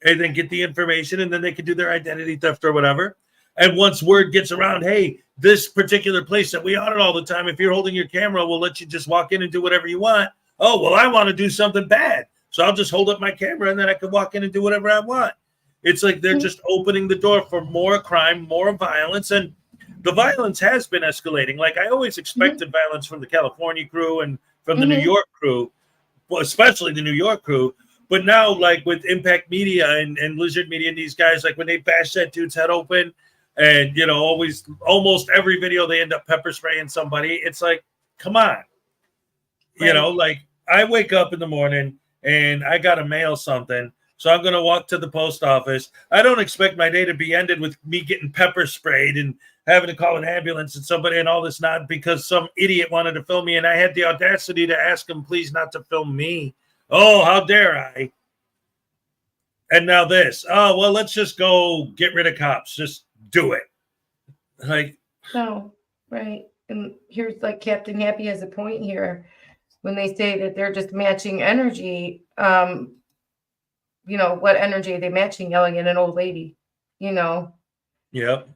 [SPEAKER 1] and then get the information, and then they can do their identity theft or whatever. And once word gets around, hey, this particular place that we audit all the time, if you're holding your camera, we'll let you just walk in and do whatever you want. Oh, well, I want to do something bad, so I'll just hold up my camera and then I can walk in and do whatever I want. It's like they're just opening the door for more crime, more violence, and the violence has been escalating. Like, I always expected violence from the California crew and from the New York crew, well, especially the New York crew. But now, like with Impact Media and Lizard Media and these guys, like when they bash that dude's head open, and you know, almost every video they end up pepper spraying somebody. It's like, come on, you know, like I wake up in the morning and I gotta mail something. So I'm going to walk to the post office. I don't expect my day to be ended with me getting pepper sprayed and having to call an ambulance and somebody and all this not because some idiot wanted to film me. And I had the audacity to ask him, please not to film me. Oh, how dare I? And now this. Oh, well, let's just go get rid of cops. Just do it. Like,
[SPEAKER 2] no, right. And here's like Captain Happy has a point here when they say that they're just matching energy. You know, what energy are they matching? Yelling at an old lady, you know?
[SPEAKER 1] Yep.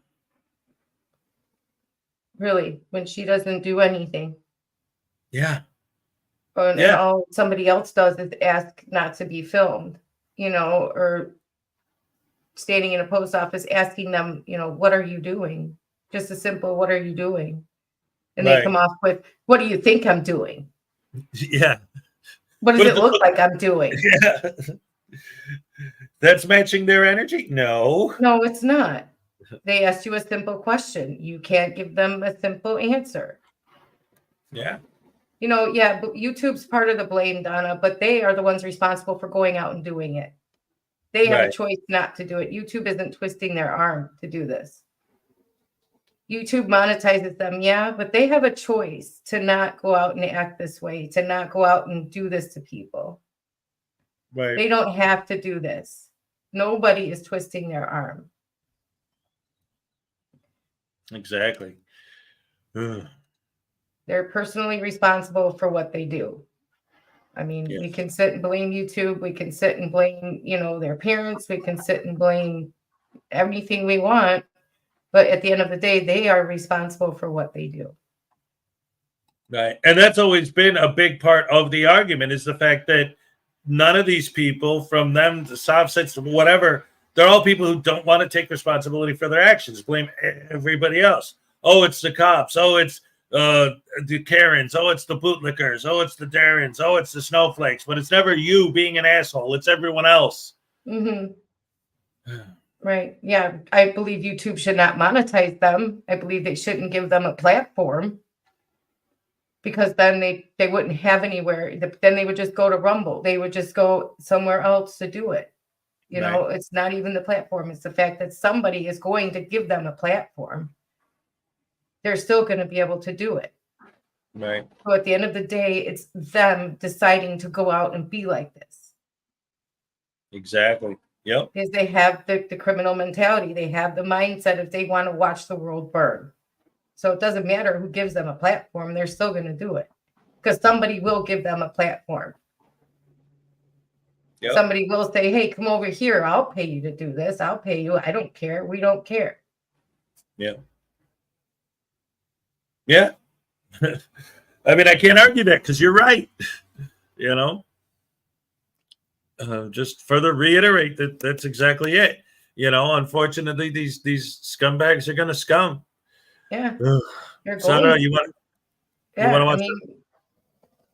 [SPEAKER 2] Really, when she doesn't do anything.
[SPEAKER 1] Yeah.
[SPEAKER 2] And all somebody else does is ask not to be filmed, you know, or standing in a post office asking them, you know, what are you doing? Just a simple, what are you doing? And they come off with, what do you think I'm doing?
[SPEAKER 1] Yeah.
[SPEAKER 2] What does it look like I'm doing?
[SPEAKER 1] Yeah. That's matching their energy? No.
[SPEAKER 2] No, it's not. They asked you a simple question. You can't give them a simple answer.
[SPEAKER 1] Yeah.
[SPEAKER 2] You know, yeah, but YouTube's part of the blame, Donna, but they are the ones responsible for going out and doing it. They have a choice not to do it. YouTube isn't twisting their arm to do this. YouTube monetizes them, yeah, but they have a choice to not go out and act this way, to not go out and do this to people.
[SPEAKER 1] Right.
[SPEAKER 2] They don't have to do this. Nobody is twisting their arm.
[SPEAKER 1] Exactly. Ugh.
[SPEAKER 2] They're personally responsible for what they do. I mean, we can sit and blame YouTube. We can sit and blame, you know, their parents. We can sit and blame everything we want. But at the end of the day, they are responsible for what they do.
[SPEAKER 1] Right. And that's always been a big part of the argument is the fact that none of these people, from them to soft sets to whatever, they're all people who don't want to take responsibility for their actions. Blame everybody else. Oh, it's the cops. Oh, it's the Karens. Oh, it's the bootlickers. Oh, it's the Darrens. Oh, it's the snowflakes. But it's never you being an asshole. It's everyone else.
[SPEAKER 2] Mm-hmm. Right. Yeah. I believe YouTube should not monetize them. I believe they shouldn't give them a platform. Because then they wouldn't have anywhere. Then they would just go to Rumble. They would just go somewhere else to do it. You know, it's not even the platform. It's the fact that somebody is going to give them a platform. They're still going to be able to do it.
[SPEAKER 1] Right.
[SPEAKER 2] So at the end of the day, it's them deciding to go out and be like this.
[SPEAKER 1] Exactly. Yep.
[SPEAKER 2] Because they have the criminal mentality. They have the mindset if they want to watch the world burn. So it doesn't matter who gives them a platform, they're still going to do it because somebody will give them a platform.
[SPEAKER 1] Yep.
[SPEAKER 2] Somebody will say, hey, come over here. I'll pay you to do this. I'll pay you. I don't care. We don't care.
[SPEAKER 1] Yeah. Yeah. I mean, I can't argue that because you're right. You know, just further reiterate that that's exactly it. You know, unfortunately, these scumbags are going to scum.
[SPEAKER 2] Yeah.
[SPEAKER 1] Sandra, you want
[SPEAKER 2] to
[SPEAKER 1] watch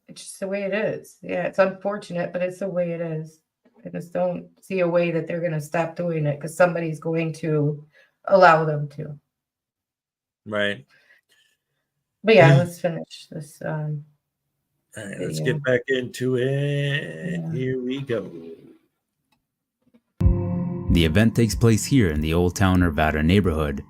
[SPEAKER 2] it's just the way it is. Yeah, it's unfortunate, but it's the way it is. I just don't see a way that they're going to stop doing it because somebody's going to allow them to.
[SPEAKER 1] Right.
[SPEAKER 2] But yeah, let's finish this.
[SPEAKER 1] All right, let's get back into it.
[SPEAKER 2] Yeah.
[SPEAKER 1] Here we go.
[SPEAKER 7] The event takes place here in the Old Town Arvada neighborhood.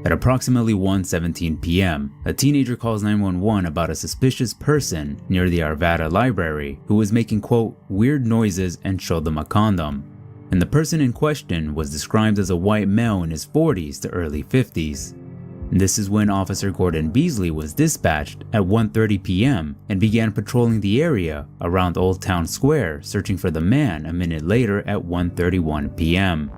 [SPEAKER 7] At approximately 1:17 p.m., a teenager calls 911 about a suspicious person near the Arvada library who was making, quote, weird noises and showed them a condom. And the person in question was described as a white male in his 40s to early 50s. This is when Officer Gordon Beasley was dispatched at 1:30 p.m. and began patrolling the area around Old Town Square, searching for the man a minute later at 1:31 p.m.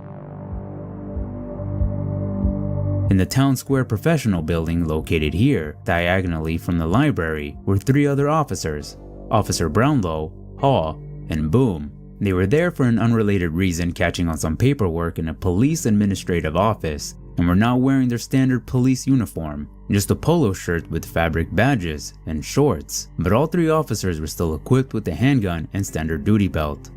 [SPEAKER 7] In the Town Square Professional Building located here, diagonally from the library, were 3 other officers, Officer Brownlow, Haw, and Boom. They were there for an unrelated reason, catching on some paperwork in a police administrative office, and were not wearing their standard police uniform, just a polo shirt with fabric badges and shorts. But all 3 officers were still equipped with a handgun and standard duty belt.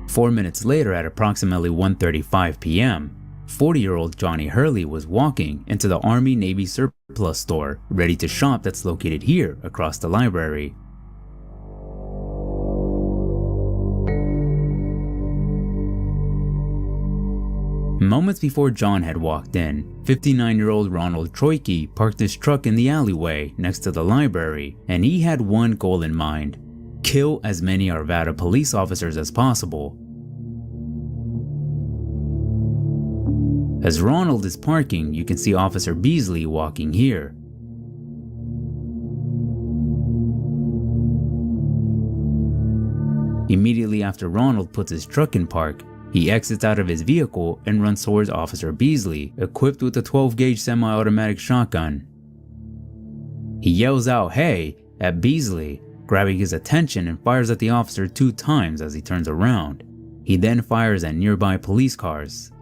[SPEAKER 7] 4 minutes later, at approximately 1:35 p.m., 40-year-old Johnny Hurley was walking into the Army-Navy surplus store, ready to shop that's located here across the library. Moments before John had walked in, 59-year-old Ronald Troike parked his truck in the alleyway next to the library, and he had one goal in mind: kill as many Arvada police officers as possible. As Ronald is parking, you can see Officer Beasley walking here. Immediately after Ronald puts his truck in park, he exits out of his vehicle and runs towards Officer Beasley, equipped with a 12-gauge semi-automatic shotgun. He yells out, "Hey!" at Beasley, grabbing his attention, and fires at the officer 2 times as he turns around. He then fires at nearby police cars.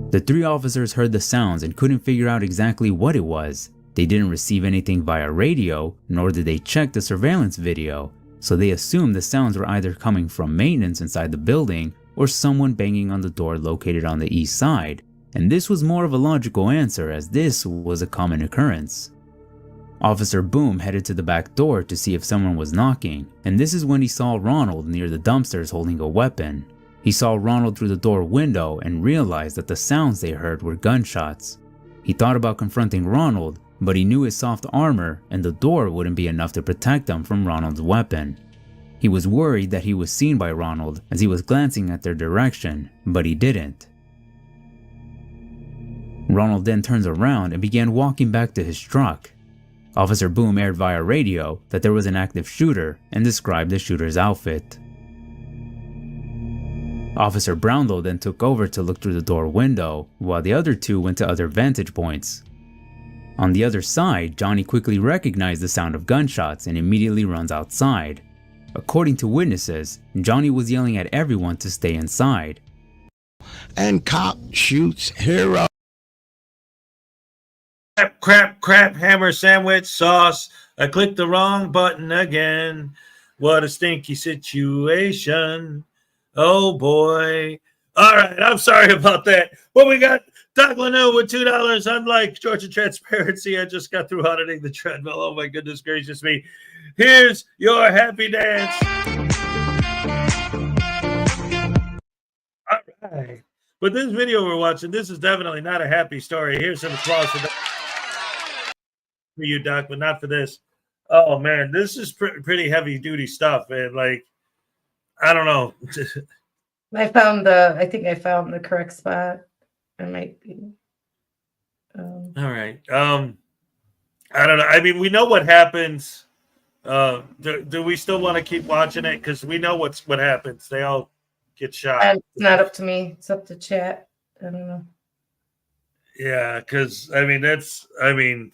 [SPEAKER 7] The 3 officers heard the sounds and couldn't figure out exactly what it was. They didn't receive anything via radio, nor did they check the surveillance video, so they assumed the sounds were either coming from maintenance inside the building or someone banging on the door located on the east side, and this was more of a logical answer as this was a common occurrence. Officer Boom headed to the back door to see if someone was knocking, and this is when he saw Ronald near the dumpsters holding a weapon. He saw Ronald through the door window and realized that the sounds they heard were gunshots. He thought about confronting Ronald, but he knew his soft armor and the door wouldn't be enough to protect him from Ronald's weapon. He was worried that he was seen by Ronald as he was glancing at their direction, but he didn't. Ronald then turns around and began walking back to his truck. Officer Boom aired via radio that there was an active shooter and described the shooter's outfit. Officer Brownlow then took over to look through the door window, while the other 2 went to other vantage points. On the other side, Johnny quickly recognized the sound of gunshots and immediately runs outside. According to witnesses, Johnny was yelling at everyone to stay inside.
[SPEAKER 3] And cop shoots hero.
[SPEAKER 1] Crap, hammer sandwich sauce. I clicked the wrong button again. What a stinky situation. Oh boy. All right, I'm sorry about that. Well, we got Doug Lanu with $2. Unlike Georgia Transparency, I just got through auditing the treadmill. Oh my goodness gracious me. Here's your happy dance. All right. But this video we're watching, this is definitely not a happy story. Here's some applause for you, Doc, but not for this. Oh man, this is pretty heavy duty stuff, man. Like, I don't know.
[SPEAKER 2] I think I found the correct spot. It might be.
[SPEAKER 1] All right. I don't know. I mean, we know what happens. Do we still want to keep watching it? Because we know what happens. They all get shot.
[SPEAKER 2] It's not up to me. It's up to chat. I don't know.
[SPEAKER 1] Yeah, because I mean,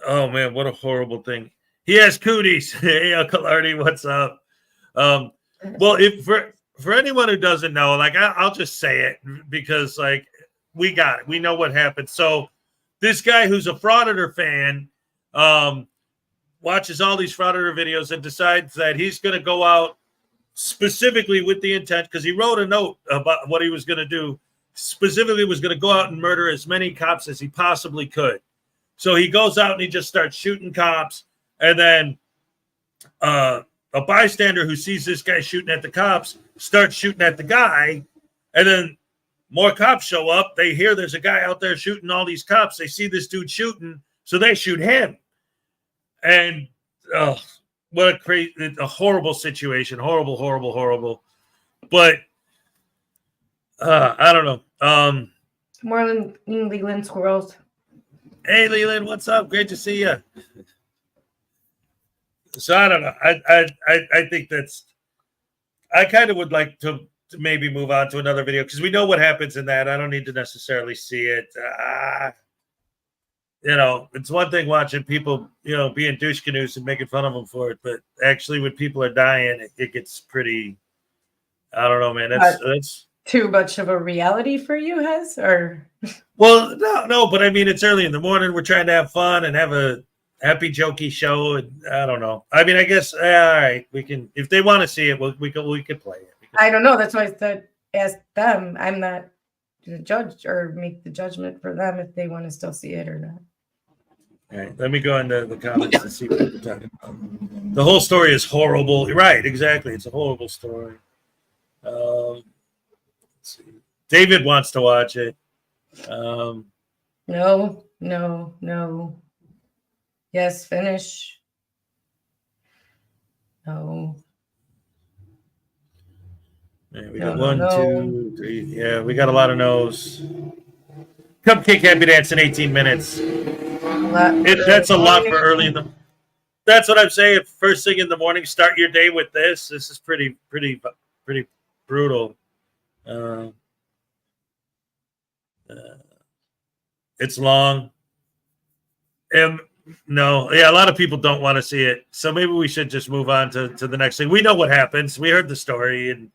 [SPEAKER 1] oh man, what a horrible thing. He has cooties. Hey, Uncle Artie, what's up? Well, if for anyone who doesn't know, like I'll just say it because like we got it. We know what happened. So this guy who's a Frauditor fan watches all these Frauditor videos and decides that he's going to go out specifically with the intent, because he wrote a note about what he was going to do, specifically was going to go out and murder as many cops as he possibly could. So he goes out and he just starts shooting cops, and then a bystander who sees this guy shooting at the cops starts shooting at the guy, and then more cops show up. They hear there's a guy out there shooting all these cops. They see this dude shooting, so they shoot him. And what a horrible situation. Horrible. But I don't know.
[SPEAKER 2] More than Leland squirrels.
[SPEAKER 1] Hey, Leland, what's up? Great to see you. So I don't know. I think I kind of would like to maybe move on to another video, because we know what happens in that. I don't need to necessarily see it. It's one thing watching people, being douche canoes and making fun of them for it, but actually when people are dying, it gets pretty, I don't know, man. That's
[SPEAKER 2] too much of a reality for you, Hez? Or
[SPEAKER 1] well, no, but I mean, it's early in the morning. We're trying to have fun and have a happy, jokey show, and I don't know. I mean, I guess all right, we can, if they want to see it, we could play it.
[SPEAKER 2] I don't know. That's why I said ask them. I'm not the judge or make the judgment for them if they want to still see it or not.
[SPEAKER 1] All right, let me go into the comments and see what we're talking about. The whole story is horrible. Right, exactly. It's a horrible story. Let's see. David wants to watch it.
[SPEAKER 2] No. Yes, finish. No.
[SPEAKER 1] Yeah, we got 1, 2, 3. Yeah, we got a lot of no's. Cupcake Happy Dance in 18 minutes. That's a lot for early in the. That's what I'm saying. First thing in the morning, start your day with this. This is pretty brutal. It's long. No, yeah, a lot of people don't want to see it, so maybe we should just move on to the next thing. We know what happens. We heard the story, and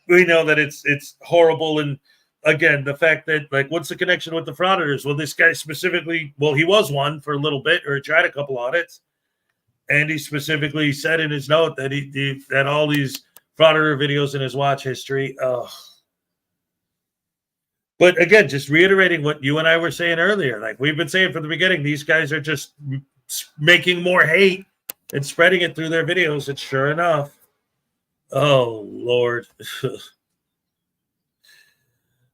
[SPEAKER 1] we know that it's horrible. And again, the fact that, like, what's the connection with the Frauditors? Well, this guy specifically, he was one for a little bit, or tried a couple audits, and he specifically said in his note that he had all these Frauditor videos in his watch history. But again, just reiterating what you and I were saying earlier, like we've been saying from the beginning, these guys are just making more hate and spreading it through their videos. And sure enough, oh Lord.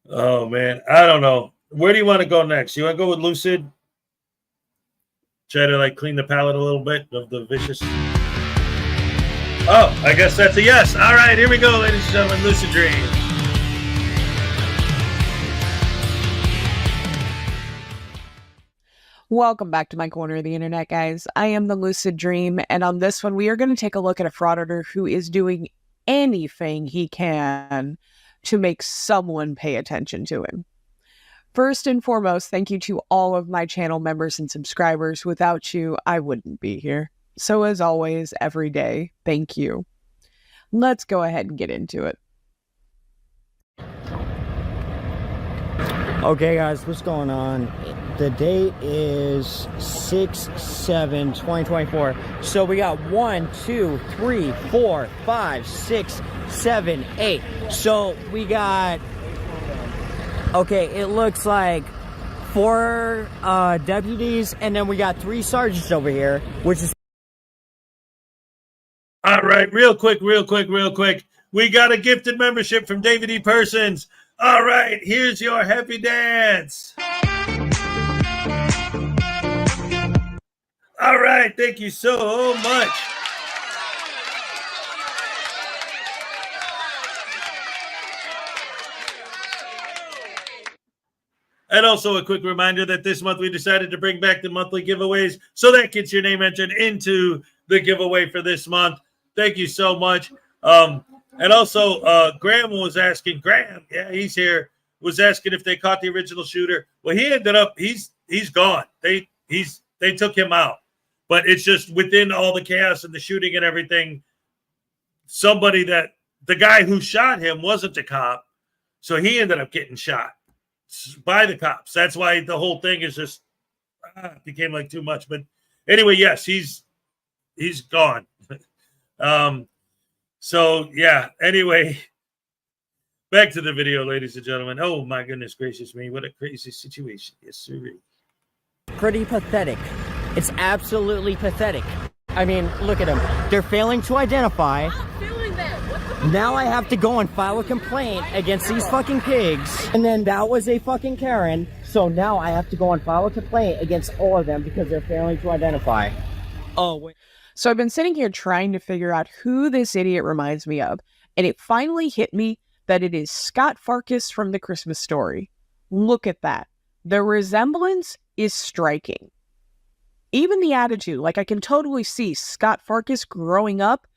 [SPEAKER 1] Oh man, I don't know. Where do you want to go next? You want to go with Lucid? Try to like clean the palate a little bit of the vicious. Oh, I guess that's a yes. All right, here we go, ladies and gentlemen. Lucid Dream.
[SPEAKER 8] Welcome back to my corner of the internet, guys. I am the Lucid Dream, and on this one, we are going to take a look at a frauditor who is doing anything he can to make someone pay attention to him. First and foremost, thank you to all of my channel members and subscribers. Without you, I wouldn't be here. So as always, every day, thank you. Let's go ahead and get into it.
[SPEAKER 9] Okay guys, what's going on? The date is 6/7/2024. So we got 1, 2, 3, 4, 5, 6, 7, 8. So we got, okay, it looks like 4 deputies, and then we got 3 sergeants over here, which is.
[SPEAKER 1] All right, real quick. We got a gifted membership from David E. Persons. All right, here's your happy dance. All right, thank you so much. And also a quick reminder that this month we decided to bring back the monthly giveaways. So that gets your name entered into the giveaway for this month. Thank you so much. And also Graham was asking, yeah, he's here, was asking if they caught the original shooter. Well, he ended up, he's gone. They took him out. But it's just within all the chaos and the shooting and everything, the guy who shot him wasn't a cop. So he ended up getting shot by the cops. That's why the whole thing is just became like too much. But anyway, yes, he's gone. So yeah, anyway, back to the video, ladies and gentlemen. Oh my goodness gracious me, what a crazy situation. Yes, sir.
[SPEAKER 9] Pretty pathetic. It's absolutely pathetic. I mean, look at them. They're failing to identify. Now I have to go and file a complaint against these fucking pigs. And then that was a fucking Karen. So now I have to go and file a complaint against all of them because they're failing to identify. Oh, wait.
[SPEAKER 8] So I've been sitting here trying to figure out who this idiot reminds me of. And it finally hit me that it is Scott Farkas from The Christmas Story. Look at that. The resemblance is striking. Even the attitude, like I can totally see Scott Farkas growing up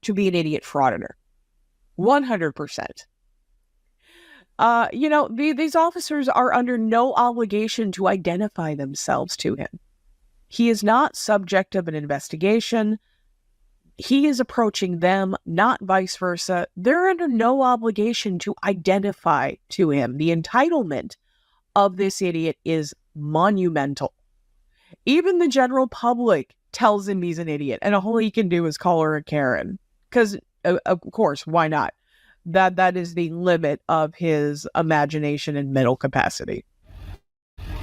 [SPEAKER 8] to be an idiot frauditor. 100%. These officers are under no obligation to identify themselves to him. He is not subject of an investigation. He is approaching them, not vice versa. They're under no obligation to identify to him. The entitlement of this idiot is monumental. Even the general public tells him he's an idiot, and all he can do is call her a Karen. Because, of course, why not? That is the limit of his imagination and mental capacity.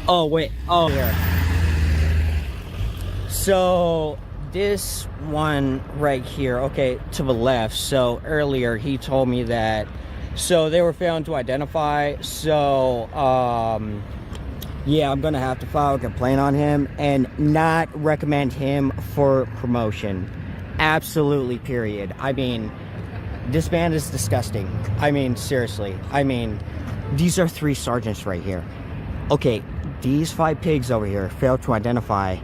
[SPEAKER 9] Oh, wait. Oh, here. So, this one right here, okay, to the left. So, earlier he told me that, so they were failing to identify. So, yeah, I'm going to have to file a complaint on him and not recommend him for promotion. Absolutely, period. I mean, this man is disgusting. I mean, seriously. I mean, these are 3 sergeants right here. Okay, these 5 pigs over here failed to identify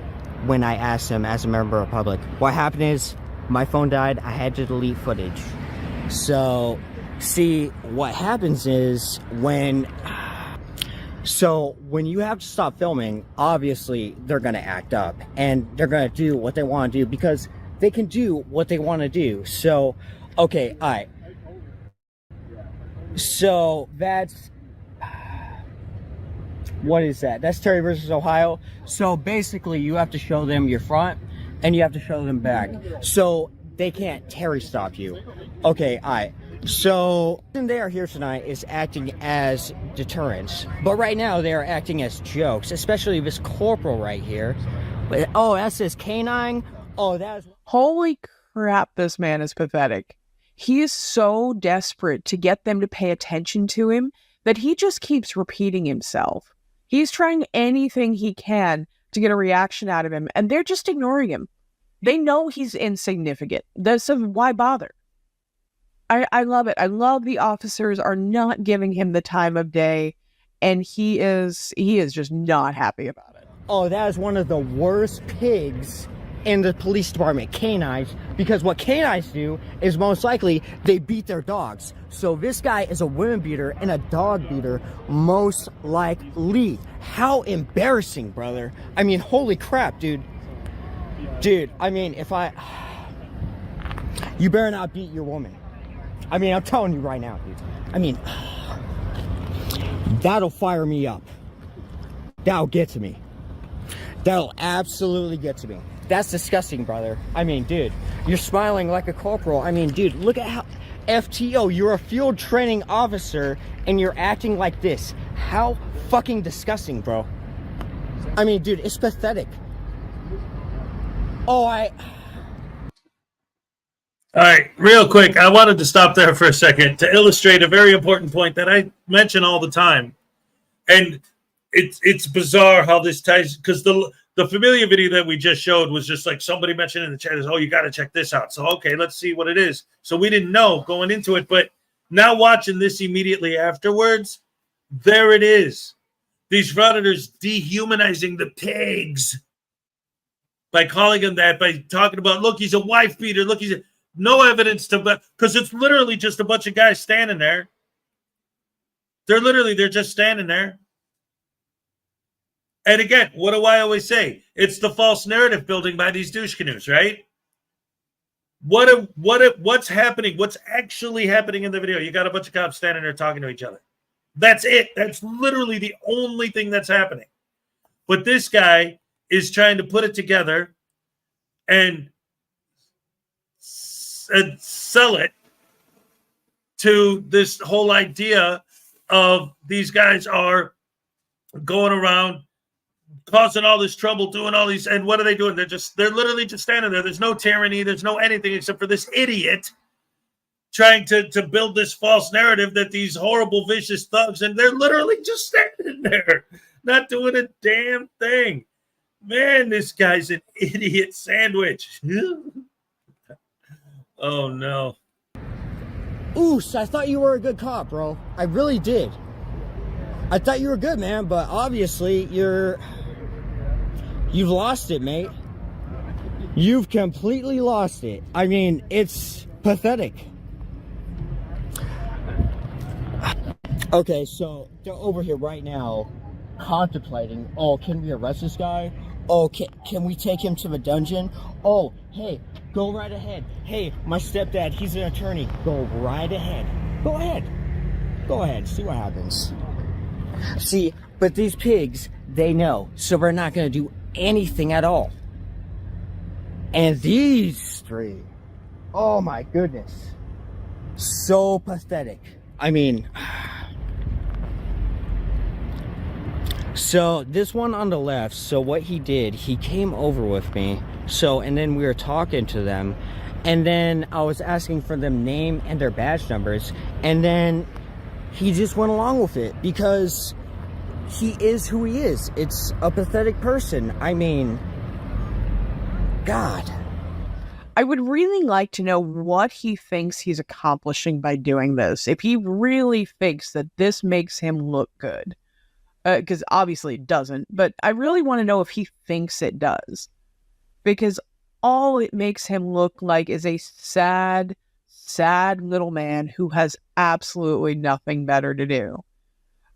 [SPEAKER 9] when I asked them as a member of the public. What happened is, my phone died, I had to delete footage. So, see, what happens is when you have to stop filming, obviously they're going to act up and they're going to do what they want to do because they can do what they want to do. So, okay, all right. So that's, what is that? That's Terry versus Ohio. So basically you have to show them your front and you have to show them back. So they can't Terry stop you. Okay, all right. So, they are here tonight is acting as deterrents. But right now, they are acting as jokes, especially this corporal right here. But, oh, that says canine? Oh, that is...
[SPEAKER 8] Holy crap, this man is pathetic. He is so desperate to get them to pay attention to him that he just keeps repeating himself. He's trying anything he can to get a reaction out of him, and they're just ignoring him. They know he's insignificant. So why bother? I love it. I love the officers are not giving him the time of day, and he is just not happy about it.
[SPEAKER 9] Oh, that is one of the worst pigs in the police department, canines, because what canines do is most likely they beat their dogs. So this guy is a women beater and a dog beater, most likely. How embarrassing, brother. I mean, holy crap, dude. Dude, I mean, you better not beat your woman. I mean, I'm telling you right now, dude. I mean, that'll fire me up. That'll get to me. That'll absolutely get to me. That's disgusting, brother. I mean, dude, you're smiling like a corporal. I mean, dude, look at how... FTO, you're a field training officer, and you're acting like this. How fucking disgusting, bro. I mean, dude, it's pathetic. Oh,
[SPEAKER 1] All right, real quick, I wanted to stop there for a second to illustrate a very important point that I mention all the time. And it's bizarre how this ties, because the familiar video that we just showed was just like somebody mentioned in the chat is, oh, you got to check this out. So, okay, let's see what it is. So we didn't know going into it, but now watching this immediately afterwards, there it is. These frauditors dehumanizing the pigs by calling him that, by talking about, look, he's a wife beater. Look, no evidence to, because it's literally just a bunch of guys standing there. They're just standing there. And again, what do I always say? It's the false narrative building by these douche canoes, right? What's happening? What's actually happening in the video? You got a bunch of cops standing there talking to each other. That's it. That's literally the only thing that's happening. But this guy is trying to put it together and sell it to this whole idea of these guys are going around causing all this trouble, doing all these, and what are they doing? They're literally just standing there. There's no tyranny, there's no anything except for this idiot trying to build this false narrative that these horrible, vicious thugs, and they're literally just standing there, not doing a damn thing. Man, this guy's an idiot sandwich. Oh, no.
[SPEAKER 9] Oos, I thought you were a good cop, bro. I really did. I thought you were good, man, but obviously you've lost it, mate. You've completely lost it. I mean, it's pathetic. Okay, so they're over here right now contemplating, oh, can we arrest this guy? Oh, can we take him to the dungeon? Oh, hey, go right ahead. Hey, my stepdad, he's an attorney. Go right ahead. Go ahead. Go ahead, see what happens. See, but these pigs, they know, so we're not going to do anything at all. And these three, oh my goodness, so pathetic. I mean, so this one on the left, so what he did, he came over with me, so, and then we were talking to them, and then I was asking for them name and their badge numbers, and then he just went along with it because he is who he is. It's a pathetic person. I mean, God.
[SPEAKER 8] I would really like to know what he thinks he's accomplishing by doing this. If he really thinks that this makes him look good. Because obviously it doesn't. But I really want to know if he thinks it does. Because all it makes him look like is a sad, sad little man who has absolutely nothing better to do.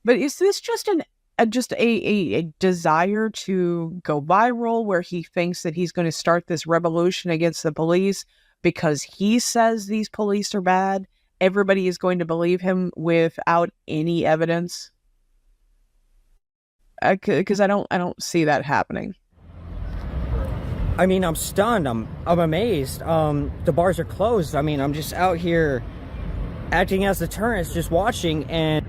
[SPEAKER 8] But is this just a desire to go viral, where he thinks that he's going to start this revolution against the police because he says these police are bad? Everybody is going to believe him without any evidence? Because I don't see that happening.
[SPEAKER 9] I mean, I'm stunned. I'm amazed. The bars are closed. I mean, I'm just out here acting as the tourist, just watching. And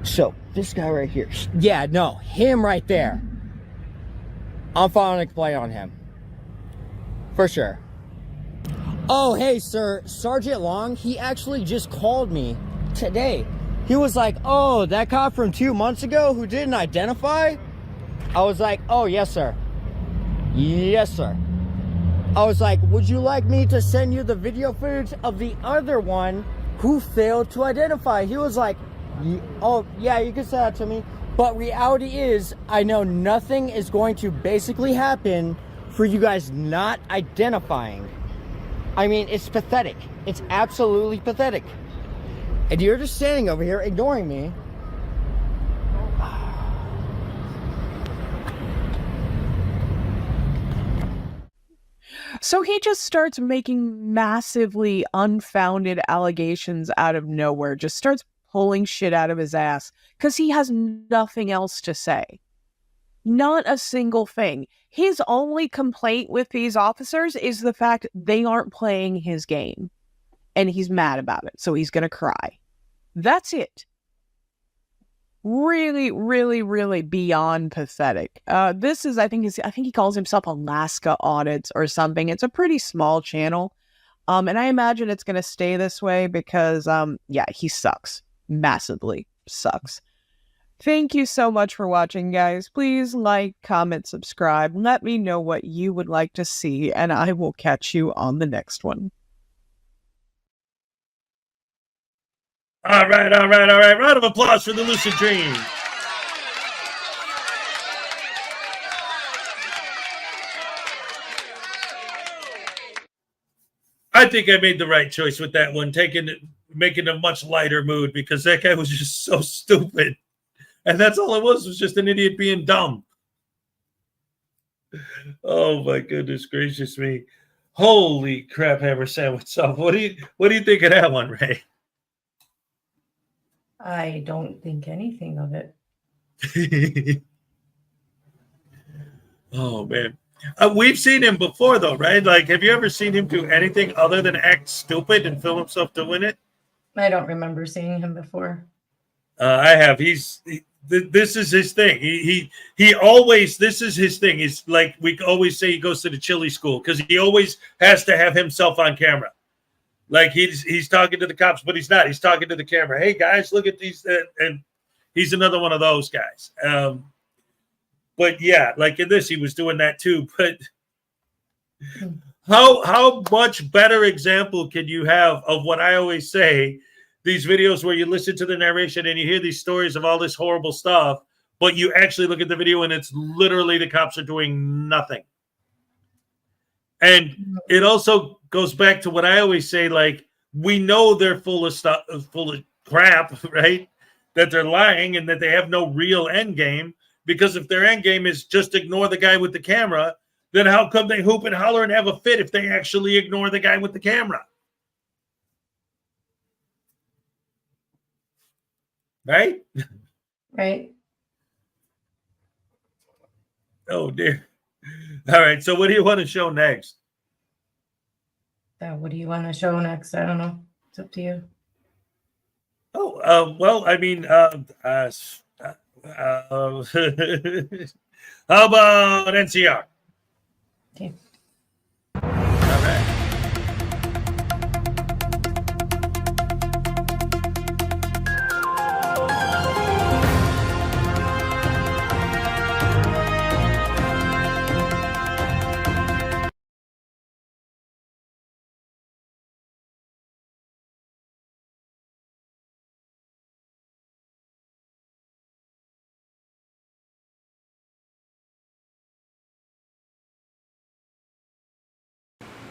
[SPEAKER 9] so this guy right here, yeah, no, him right there, I'm filing a complaint on him for sure. Oh, hey sir, Sergeant Long, he actually just called me today. He was like, oh, that cop from 2 months ago who didn't identify? I was like, oh, yes, sir. Yes, sir. I was like, would you like me to send you the video footage of the other one who failed to identify? He was like, oh, yeah, you can send that to me. But reality is, I know nothing is going to basically happen for you guys not identifying. I mean, it's pathetic. It's absolutely pathetic. And you're just standing over here ignoring me.
[SPEAKER 8] So he just starts making massively unfounded allegations out of nowhere, just starts pulling shit out of his ass because he has nothing else to say. Not a single thing. His only complaint with these officers is the fact they aren't playing his game. And he's mad about it, so he's gonna cry. That's it. Really, really, really beyond pathetic. This is, I think he calls himself Alaska Audit or something. It's a pretty small channel. And I imagine it's gonna stay this way because, yeah, he sucks. Massively sucks. Thank you so much for watching, guys. Please like, comment, subscribe. Let me know what you would like to see, and I will catch you on the next one.
[SPEAKER 1] All right. Round of applause for the Lucid Dream. I think I made the right choice with that one, making a much lighter mood, because that guy was just so stupid. And that's all it was just an idiot being dumb. Oh my goodness gracious me. Holy crap, hammer sandwich stuff. What do you think of that one, Ray?
[SPEAKER 2] I don't think anything of it.
[SPEAKER 1] Oh man. We've seen him before though, right? Like, have you ever seen him do anything other than act stupid and film himself doing it?
[SPEAKER 2] I don't remember seeing him before.
[SPEAKER 1] I have. This is his thing. He always, this is his thing. He's like, we always say he goes to the chili school, because he always has to have himself on camera. Like he's talking to the cops, but he's not. He's talking to the camera. Hey guys, look at these. And he's another one of those guys. But yeah, like in this, he was doing that too. But how much better example can you have of what I always say? These videos where you listen to the narration and you hear these stories of all this horrible stuff, but you actually look at the video and it's literally the cops are doing nothing. And it also goes back to what I always say, like, we know they're full of stuff, full of crap, right? That they're lying and that they have no real end game, because if their end game is just ignore the guy with the camera, then how come they hoop and holler and have a fit if they actually ignore the guy with the camera? Right?
[SPEAKER 2] Right.
[SPEAKER 1] Oh, dear. All right. So what do you want to show next?
[SPEAKER 2] What do you want to show next? I don't know. It's up to you.
[SPEAKER 1] Oh, well, I mean, how about NCR?
[SPEAKER 2] Okay.
[SPEAKER 1] All right.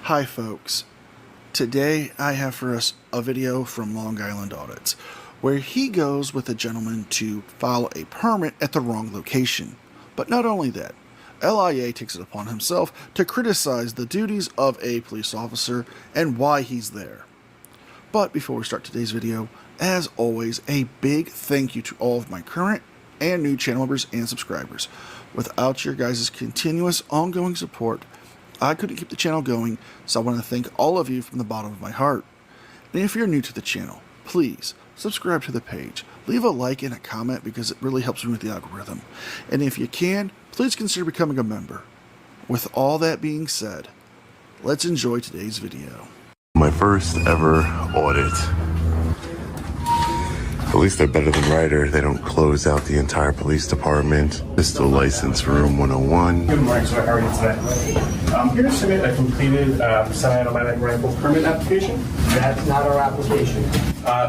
[SPEAKER 10] Hi folks, today I have for us a video from Long Island Audits where he goes with a gentleman to file a permit at the wrong location. But not only that, LIA takes it upon himself to criticize the duties of a police officer and why he's there. But before we start today's video, as always, a big thank you to all of my current and new channel members and subscribers. Without your guys' continuous ongoing support, I couldn't keep the channel going, so I want to thank all of you from the bottom of my heart. And if you're new to the channel, please subscribe to the page, leave a like and a comment because it really helps me with the algorithm. And if you can, please consider becoming a member. With all that being said, let's enjoy today's video.
[SPEAKER 11] My first ever audit. At least they're better than Ryder. They don't close out the entire police department. Pistol license room 101.
[SPEAKER 12] Good morning, sir. How are you today? I'm here to submit a completed semi-automatic rifle permit application.
[SPEAKER 13] That's not our application.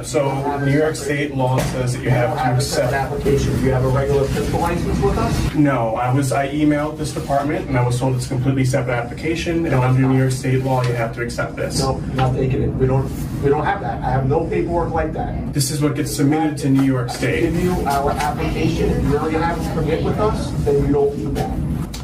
[SPEAKER 12] So New York State law says that you have to accept
[SPEAKER 13] an application. Do you have a regular pistol license with us?
[SPEAKER 12] No, I emailed this department and I was told it's a completely separate application, and under New York State law you have to accept this.
[SPEAKER 13] No, not taking it. We don't have that. I have no paperwork like that.
[SPEAKER 12] This is what gets submitted to New York State.
[SPEAKER 13] Give you our application. If you're gonna have a permit with us, then you don't need that.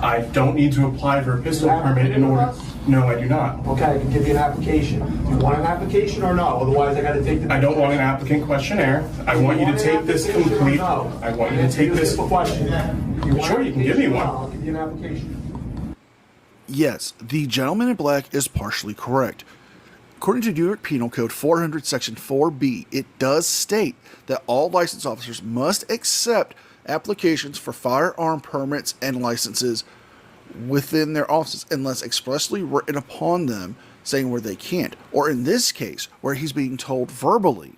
[SPEAKER 12] I don't need to apply for a pistol permit in order. No, I do not.
[SPEAKER 13] Okay, I can give you an application. Do you want an application or no? Otherwise, I got to take the.
[SPEAKER 12] I don't want an applicant questionnaire. I want you to take this complete.
[SPEAKER 13] No?
[SPEAKER 12] I want you to take this.
[SPEAKER 13] Question.
[SPEAKER 12] Sure, you can give me one.
[SPEAKER 13] I'll give you an application.
[SPEAKER 10] Yes, the gentleman in black is partially correct. According to New York Penal Code 400 Section 4B, it does state that all license officers must accept applications for firearm permits and licenses within their offices unless expressly written upon them saying where they can't, or in this case where he's being told verbally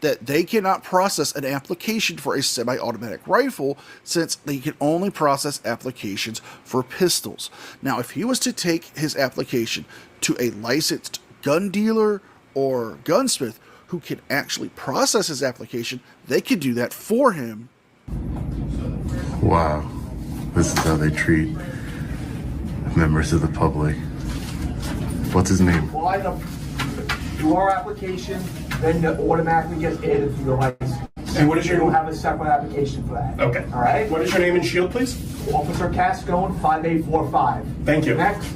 [SPEAKER 10] that they cannot process an application for a semi-automatic rifle since they can only process applications for pistols. Now if he was to take his application to a licensed gun dealer or gunsmith who can actually process his application, they could do that for him.
[SPEAKER 11] Wow, this is how they treat members of the public. What's his name?
[SPEAKER 13] Well, do our application, then it automatically gets added to your license.
[SPEAKER 12] And what is your...
[SPEAKER 13] You don't have a separate application for that.
[SPEAKER 12] Okay.
[SPEAKER 13] All right?
[SPEAKER 12] What is your name and shield, please?
[SPEAKER 13] Officer Cascone, 5845.
[SPEAKER 12] Thank you.
[SPEAKER 13] Next.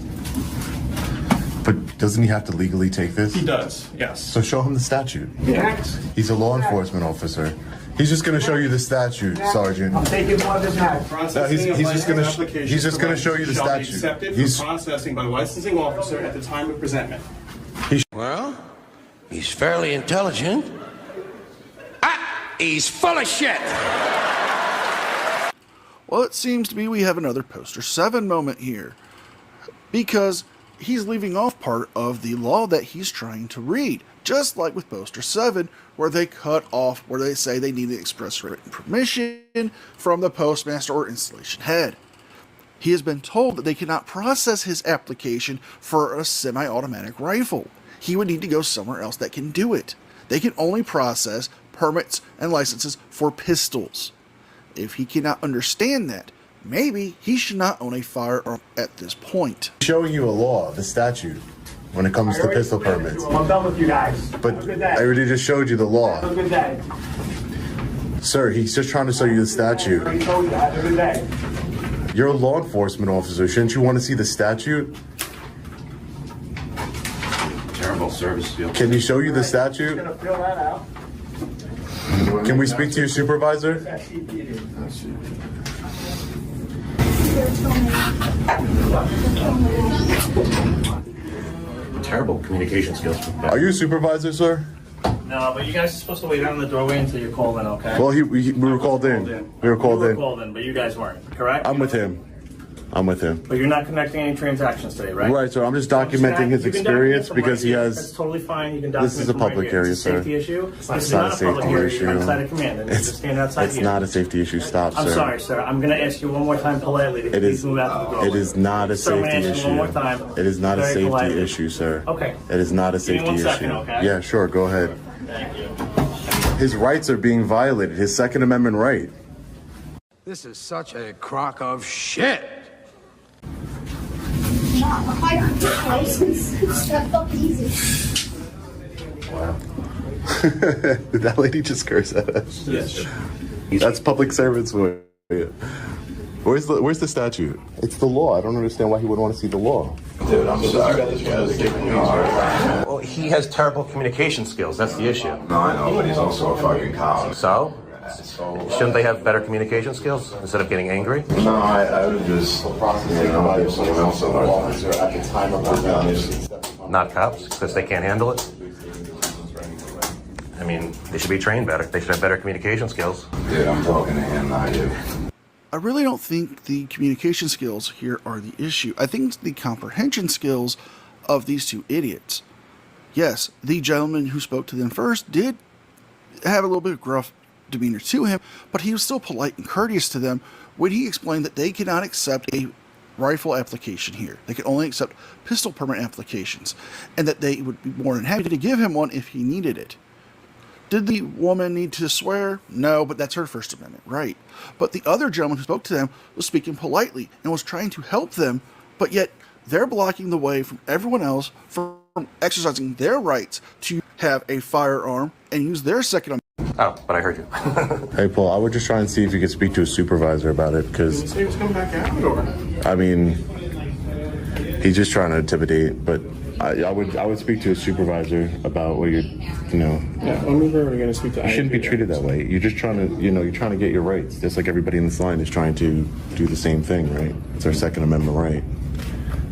[SPEAKER 11] But doesn't he have to legally take this?
[SPEAKER 12] He does, yes.
[SPEAKER 11] So show him the statute.
[SPEAKER 13] Next.
[SPEAKER 11] He's a law enforcement officer. He's just going to show you the statute, Sergeant.
[SPEAKER 13] I'm taking one of his hats.
[SPEAKER 11] No, he's just going to show you the
[SPEAKER 12] shall be
[SPEAKER 11] statute.
[SPEAKER 12] accepted for processing by the licensing officer at the time of presentment.
[SPEAKER 14] Well, he's fairly intelligent. He's full of shit.
[SPEAKER 10] Well, it seems to be we have another Poster 7 moment here, because he's leaving off part of the law that he's trying to read, just like with Poster 7, where they cut off where they say they need to express written permission from the postmaster or installation head. He has been told that they cannot process his application for a semi-automatic rifle. He would need to go somewhere else that can do it. They can only process permits and licenses for pistols. If he cannot understand that, maybe he should not own a firearm at this point.
[SPEAKER 11] Showing you a law, the statute, when it comes to pistol permits.
[SPEAKER 13] I'm done with you guys.
[SPEAKER 11] But I already just showed you the law.
[SPEAKER 13] Have a good day.
[SPEAKER 11] Sir, he's just trying to show you the statute.
[SPEAKER 13] I told you that. Have a good day.
[SPEAKER 11] You're a law enforcement officer. Shouldn't you want to see the statute?
[SPEAKER 14] Terrible service field.
[SPEAKER 11] Can you show you the statute?
[SPEAKER 13] Gonna fill that out.
[SPEAKER 11] Can we speak to your supervisor?
[SPEAKER 14] Terrible communication skills.
[SPEAKER 11] Are you a supervisor, sir?
[SPEAKER 15] No, but you guys are supposed to wait out in the doorway until you're called in, okay?
[SPEAKER 11] Well, we were called in. We were called
[SPEAKER 15] You were
[SPEAKER 11] in.
[SPEAKER 15] called in, but you guys weren't, correct?
[SPEAKER 11] I'm with him.
[SPEAKER 15] But you're not connecting any transactions today, right?
[SPEAKER 11] Right, so I'm just documenting his
[SPEAKER 15] You can
[SPEAKER 11] experience
[SPEAKER 15] document from
[SPEAKER 11] because
[SPEAKER 15] right
[SPEAKER 11] he
[SPEAKER 15] here.
[SPEAKER 11] has.
[SPEAKER 15] That's totally fine. You can document
[SPEAKER 11] This is a
[SPEAKER 15] from right
[SPEAKER 11] public
[SPEAKER 15] here.
[SPEAKER 11] area,
[SPEAKER 15] It's a
[SPEAKER 11] sir.
[SPEAKER 15] safety issue.
[SPEAKER 11] It's
[SPEAKER 15] This is
[SPEAKER 11] not
[SPEAKER 15] not
[SPEAKER 11] a
[SPEAKER 15] a public
[SPEAKER 11] safety
[SPEAKER 15] area.
[SPEAKER 11] issue.
[SPEAKER 15] You're outside of command. And you just stand outside
[SPEAKER 11] It's
[SPEAKER 15] here.
[SPEAKER 11] not a safety issue. Stop, sir.
[SPEAKER 15] I'm sorry, sir. I'm going to ask you one more time politely to please move out to the doorway.
[SPEAKER 11] It is not a
[SPEAKER 15] Sir, I'm gonna
[SPEAKER 11] safety
[SPEAKER 15] ask you one more
[SPEAKER 11] issue.
[SPEAKER 15] time.
[SPEAKER 11] It is not a
[SPEAKER 15] Very
[SPEAKER 11] safety
[SPEAKER 15] politely.
[SPEAKER 11] issue, sir.
[SPEAKER 15] Okay.
[SPEAKER 11] It is not a
[SPEAKER 15] Give me
[SPEAKER 11] safety
[SPEAKER 15] 1
[SPEAKER 11] issue.
[SPEAKER 15] second, okay?
[SPEAKER 11] Yeah, sure. Go ahead.
[SPEAKER 15] Thank you.
[SPEAKER 11] His rights are being violated. His Second Amendment right.
[SPEAKER 14] This is such a crock of shit.
[SPEAKER 11] Wow. Did that lady just curse at us?
[SPEAKER 15] Yes.
[SPEAKER 11] That's public servants. Where's the statute? It's the law. I don't understand why he would want to see the law.
[SPEAKER 16] Dude, I'm sorry. Well, he has terrible communication skills. That's the issue.
[SPEAKER 17] No, I know, but he's also a fucking cop.
[SPEAKER 16] So? Shouldn't they have better communication skills instead of getting angry?
[SPEAKER 17] No, I would just, if someone else officer at the time of
[SPEAKER 16] Not cops, because they can't handle it? I mean, they should be trained better. They should have better communication skills.
[SPEAKER 17] Dude, I'm talking to him, not you.
[SPEAKER 10] I really don't think the communication skills here are the issue. I think it's the comprehension skills of these two idiots. Yes, the gentleman who spoke to them first did have a little bit of gruff demeanor to him, but he was still polite and courteous to them when he explained that they cannot accept a rifle application here. They can only accept pistol permit applications, and that they would be more than happy to give him one if he needed it. Did the woman need to swear? No, but that's her First Amendment right. But the other gentleman who spoke to them was speaking politely and was trying to help them, but yet they're blocking the way from everyone else from exercising their rights to have a firearm and use their Second Amendment.
[SPEAKER 16] Oh, but I heard you.
[SPEAKER 11] Hey, Paul, I would just try and see if you could speak to a supervisor about it, because,
[SPEAKER 12] Didn't say he was coming back out, or?
[SPEAKER 11] I mean, he's just trying to intimidate, but I would speak to a supervisor about what
[SPEAKER 12] Yeah, I'm never going to speak to.
[SPEAKER 11] You shouldn't be treated that way. You're just trying to, you're trying to get your rights, just like everybody in this line is trying to do the same thing, right? It's our Second Amendment right.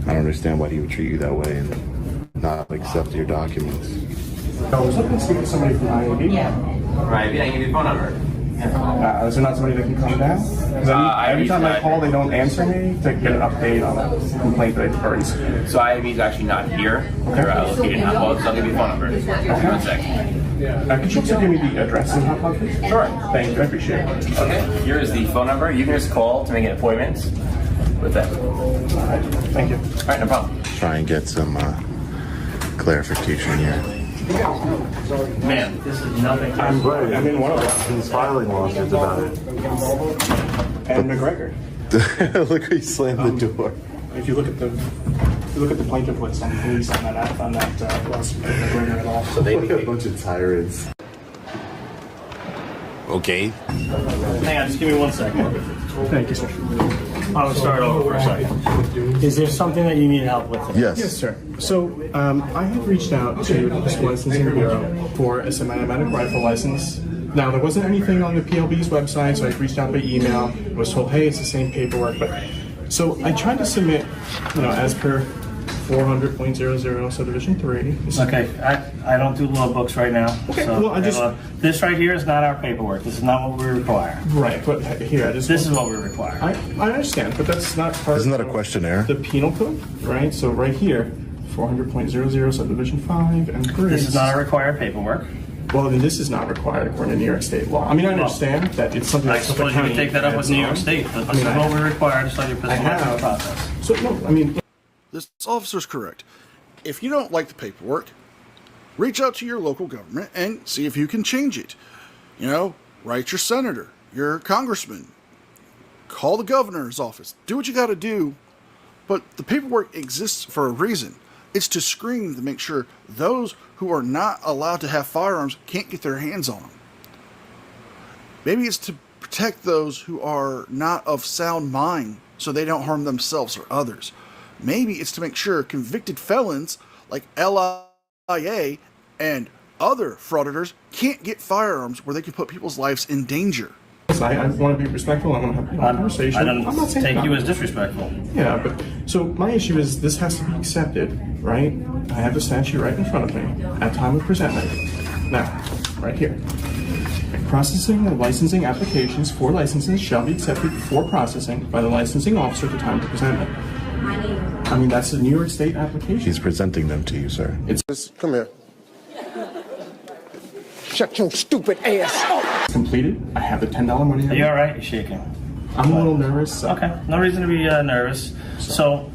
[SPEAKER 11] I don't understand why he would treat you that way and not accept your documents.
[SPEAKER 12] I was looking to speak to somebody from IAB.
[SPEAKER 18] Right, yeah, give me a phone number.
[SPEAKER 12] Is there not somebody that can come down? 'Cause every time I call, they don't answer me to get an update on a complaint that I've already submitted.
[SPEAKER 18] So IAB is actually not here. They're located in Handbook, so I'll give you a phone number. One second.
[SPEAKER 12] Could you also give me the address in Handbook?
[SPEAKER 18] Sure.
[SPEAKER 12] Thank you, I appreciate it.
[SPEAKER 18] Okay, here is the phone number. You can just call to make an appointment with them.
[SPEAKER 12] All right, thank you.
[SPEAKER 18] All right, no problem.
[SPEAKER 11] Try and get some clarification here.
[SPEAKER 15] Man, this is nothing.
[SPEAKER 12] I'm right. I'm in one of them.
[SPEAKER 11] He's filing lawsuits about it.
[SPEAKER 12] And McGregor.
[SPEAKER 11] Look, he slammed the door.
[SPEAKER 12] If you look at the you look at the plaintiff list on the police on that lawsuit, they bring her at all.
[SPEAKER 11] So they became a bunch of tyrants.
[SPEAKER 3] Okay.
[SPEAKER 15] Hang on, just give me 1 second.
[SPEAKER 12] Thank you, sir.
[SPEAKER 15] I will start over for a second. Is there something that you need help with?
[SPEAKER 11] Yes.
[SPEAKER 12] Yes, sir. So I have reached out to the Licensing Bureau for a semi-automatic rifle license. Now, there wasn't anything on the PLB's website, so I reached out by email. I was told, hey, it's the same paperwork. But so I tried to submit, as per 400.00 subdivision 3.
[SPEAKER 15] Okay, I don't do law books right now.
[SPEAKER 12] Okay,
[SPEAKER 15] so,
[SPEAKER 12] well,
[SPEAKER 15] this right here is not our paperwork. This is not what we require.
[SPEAKER 12] Right, but here,
[SPEAKER 15] this is what we require.
[SPEAKER 12] I understand, but that's not part
[SPEAKER 11] Isn't that a questionnaire?
[SPEAKER 12] The penal code, right? So right here, 400.00 subdivision 5 and 3.
[SPEAKER 15] This is not a required paperwork.
[SPEAKER 12] Well, then this is not required according to New York State law. I mean, I understand that it's something
[SPEAKER 15] I
[SPEAKER 12] that's
[SPEAKER 15] suppose you would take that up with New York State, but this is what we require to start your business process.
[SPEAKER 12] So, no, I mean...
[SPEAKER 10] This officer's correct. If you don't like the paperwork, reach out to your local government and see if you can change it. Write your senator, your congressman, call the governor's office, do what you got to do. But the paperwork exists for a reason. It's to screen to make sure those who are not allowed to have firearms can't get their hands on them. Maybe it's to protect those who are not of sound mind so they don't harm themselves or others. Maybe it's to make sure convicted felons like LIA and other frauditors can't get firearms where they can put people's lives in danger.
[SPEAKER 12] I want to be respectful. I want to have a conversation.
[SPEAKER 15] I don't
[SPEAKER 12] I'm not saying
[SPEAKER 15] take you as disrespectful.
[SPEAKER 12] Yeah, but so my issue is this has to be accepted, right? I have the statute right in front of me at time of presentment. Now, right here. Processing and licensing applications for licenses shall be accepted for processing by the licensing officer at the time of presentment. I mean, that's a New York State application.
[SPEAKER 11] He's presenting them to you, sir.
[SPEAKER 4] Come here. Shut your stupid ass.
[SPEAKER 12] Completed. I have the $10 money.
[SPEAKER 15] Are you all right? You're shaking.
[SPEAKER 12] I'm a little nervous.
[SPEAKER 15] Okay, no reason to be nervous. So,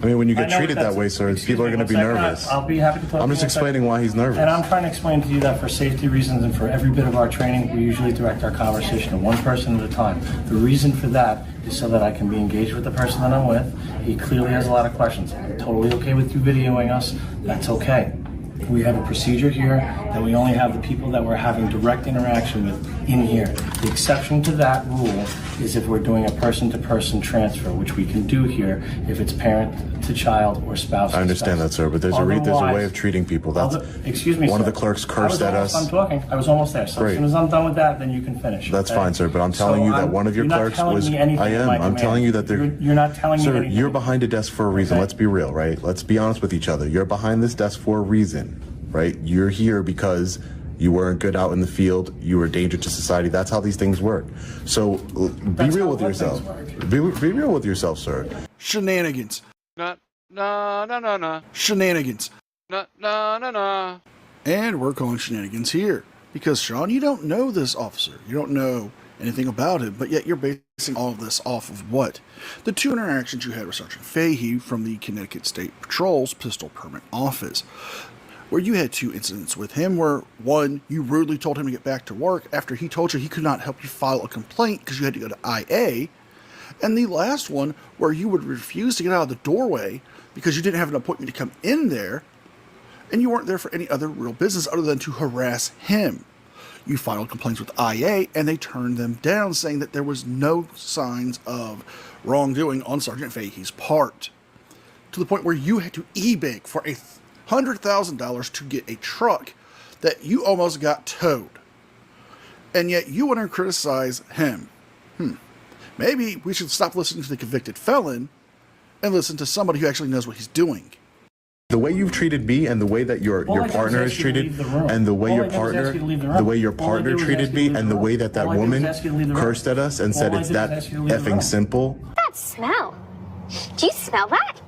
[SPEAKER 11] I mean, when you get treated that way, sir, people are going to be nervous.
[SPEAKER 15] I'll be happy to talk.
[SPEAKER 11] I'm just explaining why he's nervous.
[SPEAKER 15] And I'm trying to explain to you that for safety reasons and for every bit of our training, we usually direct our conversation to one person at a time. The reason for that is so that I can be engaged with the person that I'm with. He clearly has a lot of questions. I'm totally okay with you videoing us. That's okay. We have a procedure here that we only have the people that we're having direct interaction with in here. The exception to that rule is if we're doing a person-to-person transfer, which we can do here if it's parent to child or spouse.
[SPEAKER 11] I understand that, sir, but there's a way of treating people. That's
[SPEAKER 15] excuse me,
[SPEAKER 11] one
[SPEAKER 15] sir.
[SPEAKER 11] of the clerks cursed at us.
[SPEAKER 15] I'm talking. I was almost there. So
[SPEAKER 11] Great.
[SPEAKER 15] as soon as I'm done with that, then you can finish.
[SPEAKER 11] That's
[SPEAKER 15] okay?
[SPEAKER 11] fine, sir, but I'm telling you that one of your clerks was... I am. I'm telling you that they're...
[SPEAKER 15] You're not telling me
[SPEAKER 11] Sir,
[SPEAKER 15] anything.
[SPEAKER 11] you're behind a desk for a reason. Okay. Let's be real, right? Let's be honest with each other. You're behind this desk for a reason, right? You're here because you weren't good out in the field. You were a danger to society. That's how these things work. So be real with yourself. Be real with yourself, sir.
[SPEAKER 10] Shenanigans.
[SPEAKER 19] No.
[SPEAKER 10] Shenanigans.
[SPEAKER 19] No.
[SPEAKER 10] And we're calling shenanigans here. Because, Sean, you don't know this officer. You don't know anything about him, but yet you're basing all of this off of what? The two interactions you had with Sergeant Fahey from the Connecticut State Patrol's Pistol Permit Office, where you had two incidents with him where, one, you rudely told him to get back to work after he told you he could not help you file a complaint because you had to go to IA, and the last one where you would refuse to get out of the doorway because you didn't have an appointment to come in there, and you weren't there for any other real business other than to harass him. You filed complaints with IA, and they turned them down, saying that there was no signs of wrongdoing on Sergeant Fahey's part, to the point where you had to e-beg for $100,000 to get a truck that you almost got towed. And yet you want to criticize him. Maybe we should stop listening to the convicted felon and listen to somebody who actually knows what he's doing.
[SPEAKER 11] The way you've treated me and the way that your partner is treated and the way your partner treated me and the way that woman cursed at us and said it's that effing simple.
[SPEAKER 20] That smell. Do you smell that?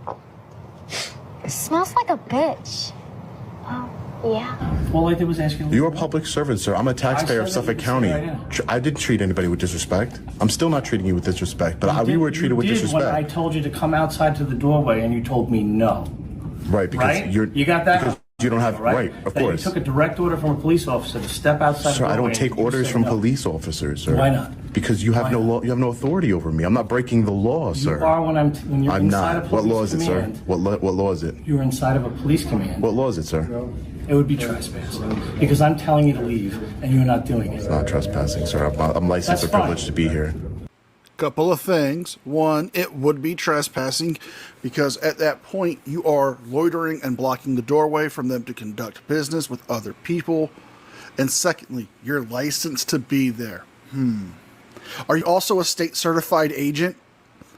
[SPEAKER 20] It smells like a bitch. Oh, yeah.
[SPEAKER 15] All I did was ask you to leave.
[SPEAKER 11] You're a public servant, sir. I'm a taxpayer of Suffolk County. I didn't treat anybody with disrespect. I'm still not treating you with disrespect, but we were treated with disrespect.
[SPEAKER 15] When I told you to come outside to the doorway and you told me no.
[SPEAKER 11] Right, because
[SPEAKER 15] you got that?
[SPEAKER 11] You don't have,
[SPEAKER 15] right?
[SPEAKER 11] right, of
[SPEAKER 15] That
[SPEAKER 11] course.
[SPEAKER 15] You took a direct order from a police officer to step outside.
[SPEAKER 11] Sir,
[SPEAKER 15] the
[SPEAKER 11] I don't
[SPEAKER 15] doorway
[SPEAKER 11] take
[SPEAKER 15] and you
[SPEAKER 11] orders
[SPEAKER 15] said
[SPEAKER 11] from
[SPEAKER 15] no.
[SPEAKER 11] police officers, sir.
[SPEAKER 15] Why not?
[SPEAKER 11] Because you have no law. You have no authority over me. I'm not breaking the law, sir.
[SPEAKER 15] You are when you're
[SPEAKER 11] I'm
[SPEAKER 15] inside
[SPEAKER 11] not.
[SPEAKER 15] a
[SPEAKER 11] What
[SPEAKER 15] police
[SPEAKER 11] law is it, sir?
[SPEAKER 15] command.
[SPEAKER 11] What law is it?
[SPEAKER 15] You're inside of a police command.
[SPEAKER 11] What law is it, sir?
[SPEAKER 15] It would be trespassing because I'm telling you to leave and you're not doing it.
[SPEAKER 11] It's not trespassing, sir. I'm licensed
[SPEAKER 15] That's
[SPEAKER 11] or privileged to be here.
[SPEAKER 10] Couple of things. One, it would be trespassing because at that point you are loitering and blocking the doorway from them to conduct business with other people. And secondly, you're licensed to be there. Are you also a state certified agent?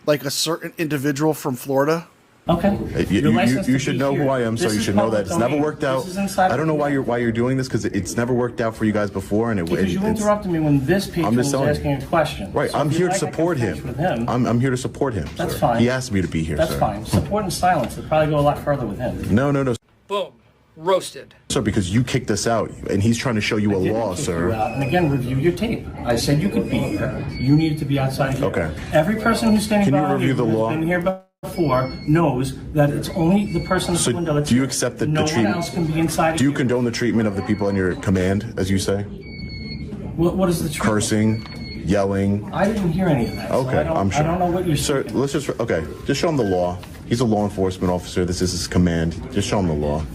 [SPEAKER 10] Like a certain individual from Florida?
[SPEAKER 15] Okay.
[SPEAKER 11] You should know who I am, so you should know that it's never worked out. I don't know why you're doing this because it's never worked out for you guys before, and
[SPEAKER 15] Because you interrupted me when this patron was asking a question.
[SPEAKER 11] Right,
[SPEAKER 15] So
[SPEAKER 11] I'm
[SPEAKER 15] if you
[SPEAKER 11] here to
[SPEAKER 15] like, I can
[SPEAKER 11] support
[SPEAKER 15] finish
[SPEAKER 11] him.
[SPEAKER 15] with him.
[SPEAKER 11] I'm here to support him.
[SPEAKER 15] That's
[SPEAKER 11] sir.
[SPEAKER 15] fine.
[SPEAKER 11] He asked me to be here,
[SPEAKER 15] That's
[SPEAKER 11] sir.
[SPEAKER 15] fine. Support and silence. It'll probably go a lot further with him.
[SPEAKER 11] No.
[SPEAKER 21] Boom. Roasted.
[SPEAKER 11] Sir, because you kicked us out, and he's trying to show you a law, sir.
[SPEAKER 15] And again, review your tape. I said you could be here. You needed to be outside here.
[SPEAKER 11] Okay.
[SPEAKER 15] Every person who's standing
[SPEAKER 11] Can you
[SPEAKER 15] behind
[SPEAKER 11] review the
[SPEAKER 15] who's
[SPEAKER 11] law?
[SPEAKER 15] been here before knows that it's only the person at the window that's
[SPEAKER 11] Do you accept the
[SPEAKER 15] no one
[SPEAKER 11] treatment?
[SPEAKER 15] else can be inside.
[SPEAKER 11] Do you condone the treatment of the people in your command, as you say?
[SPEAKER 15] What is the treatment?
[SPEAKER 11] Cursing, yelling.
[SPEAKER 15] I didn't hear any of that. so
[SPEAKER 11] Okay, I'm sure.
[SPEAKER 15] I don't know what you're
[SPEAKER 11] Sir, let's just show him the law. He's a law enforcement officer. This is his command. Just show him the law.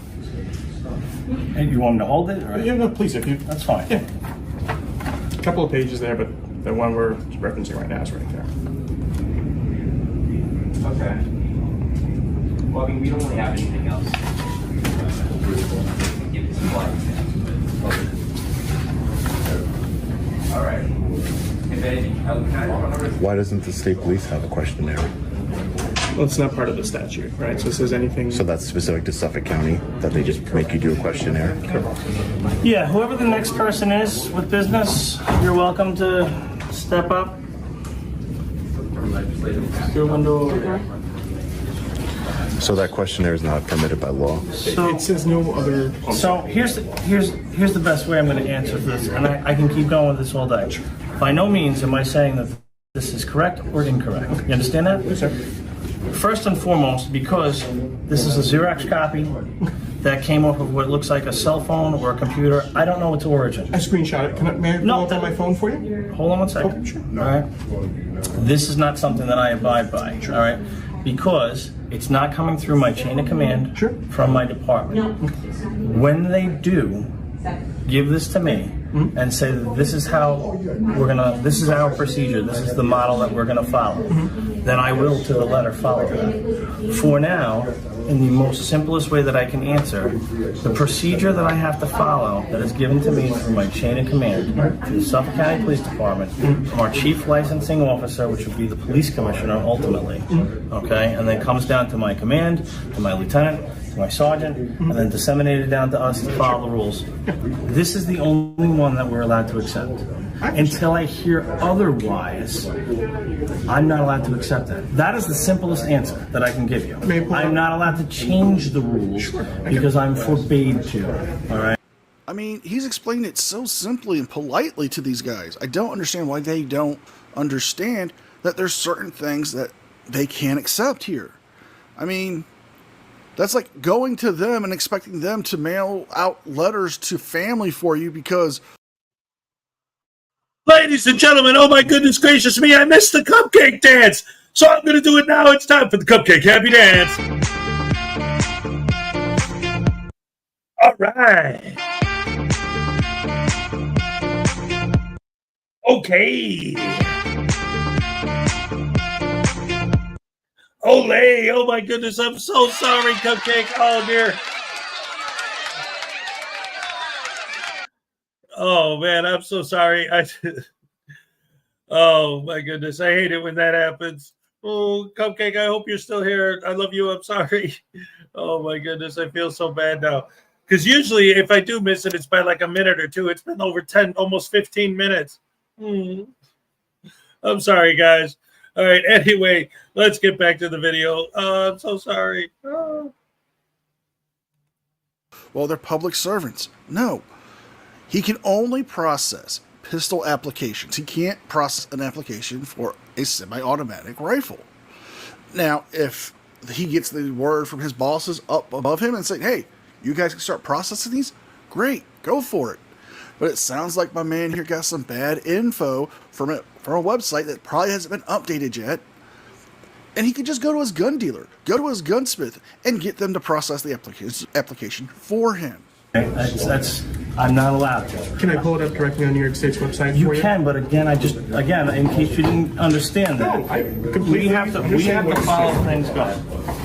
[SPEAKER 15] And you want him to hold it? Or?
[SPEAKER 12] Yeah, no, please, if you.
[SPEAKER 15] That's fine.
[SPEAKER 12] Yeah. A couple of pages there, but the one we're referencing right now is right there.
[SPEAKER 18] Okay. Well, I mean, we don't really have anything else. Give it some light. All right. If anything,
[SPEAKER 11] Why doesn't the state police have a questionnaire?
[SPEAKER 12] Well, it's not part of the statute, right? So it says anything.
[SPEAKER 11] So that's specific to Suffolk County, that they just make you do a questionnaire?
[SPEAKER 15] Yeah, whoever the next person is with business, you're welcome to step up. Your window over there.
[SPEAKER 11] So that questionnaire is not permitted by law?
[SPEAKER 12] It says no other.
[SPEAKER 15] So here's the best way I'm going to answer this, and I can keep going with this all day. By no means am I saying that this is correct or incorrect. You understand that?
[SPEAKER 12] Yes, sir.
[SPEAKER 15] First and foremost, because this is a Xerox copy that came off of what looks like a cell phone or a computer. I don't know its origin.
[SPEAKER 12] I screenshot it. May I pull up on my phone for you?
[SPEAKER 15] Hold on one second.
[SPEAKER 12] Oh, sure.
[SPEAKER 15] All right. This is not something that I abide by. All right. Because it's not coming through my chain of command from my department. When they do give this to me and say that this is how this is our procedure, this is the model that we're gonna follow, then I will to the letter follow that. For now, in the most simplest way that I can answer, the procedure that I have to follow that is given to me from my chain of command to the Suffolk County Police Department, from our chief licensing officer, which would be the police commissioner ultimately, okay, and then comes down to my command, to my lieutenant, to my sergeant, and then disseminated down to us to follow the rules. This is the only one that we're allowed to accept. Until I hear otherwise, I'm not allowed to accept it. That is the simplest answer that I can give you. I'm not allowed to change the rules because I'm forbade to. All right.
[SPEAKER 10] I mean, he's explained it so simply and politely to these guys. I don't understand why they don't understand that there's certain things that they can't accept here. I mean, that's like going to them and expecting them to mail out letters to family for you because...
[SPEAKER 1] Ladies and gentlemen, oh my goodness gracious me, I missed the cupcake dance. So I'm going to do it now. It's time for the cupcake happy dance. All right. Okay. Olay. Oh my goodness, I'm so sorry, cupcake. Oh dear. Oh man, I'm so sorry. Oh my goodness, I hate it when that happens. Oh, Cupcake, I hope you're still here. I love you. I'm sorry. Oh my goodness, I feel so bad now. Because usually, if I do miss it, it's by like a minute or two. It's been over 10, almost 15 minutes. I'm sorry, guys. All right. Anyway, let's get back to the video. I'm so sorry.
[SPEAKER 10] Well, they're public servants. No. He can only process pistol applications. He can't process an application for a semi-automatic rifle. Now, if he gets the word from his bosses up above him and saying, hey, you guys can start processing these, great, go for it. But it sounds like my man here got some bad info from a website that probably hasn't been updated yet. And he could just go to his gun dealer, go to his gunsmith, and get them to process the application for him.
[SPEAKER 15] I'm not allowed to.
[SPEAKER 12] Can I pull it up directly on New York State's website for you?
[SPEAKER 15] You can, but again, in case you didn't understand that, we have to follow things.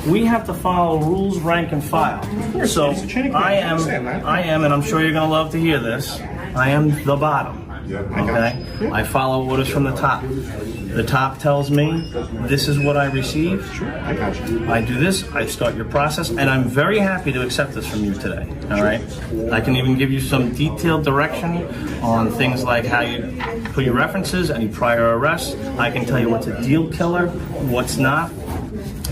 [SPEAKER 15] We have to follow rules, rank, and file. So I am, and I'm sure you're going to love to hear this, I am the bottom. Okay? I follow orders from the top. The top tells me this is what I receive. I do this, I start your process, and I'm very happy to accept this from you today. All right? I can even give you some detailed direction on things like how you put your references, any prior arrests. I can tell you what's a deal killer, what's not.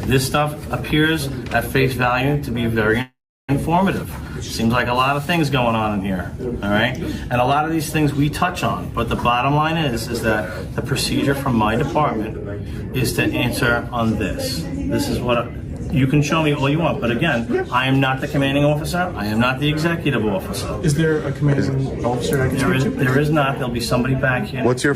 [SPEAKER 15] This stuff appears at face value to be very informative. Seems like a lot of things going on in here, all right? And a lot of these things we touch on, but the bottom line is that the procedure from my department is to answer on this. This is what you can show me all you want, but again, I am not the commanding officer. I am not the executive officer.
[SPEAKER 12] Is there a commanding officer I can speak to?
[SPEAKER 15] There is not. There'll be somebody back here.
[SPEAKER 11] What's your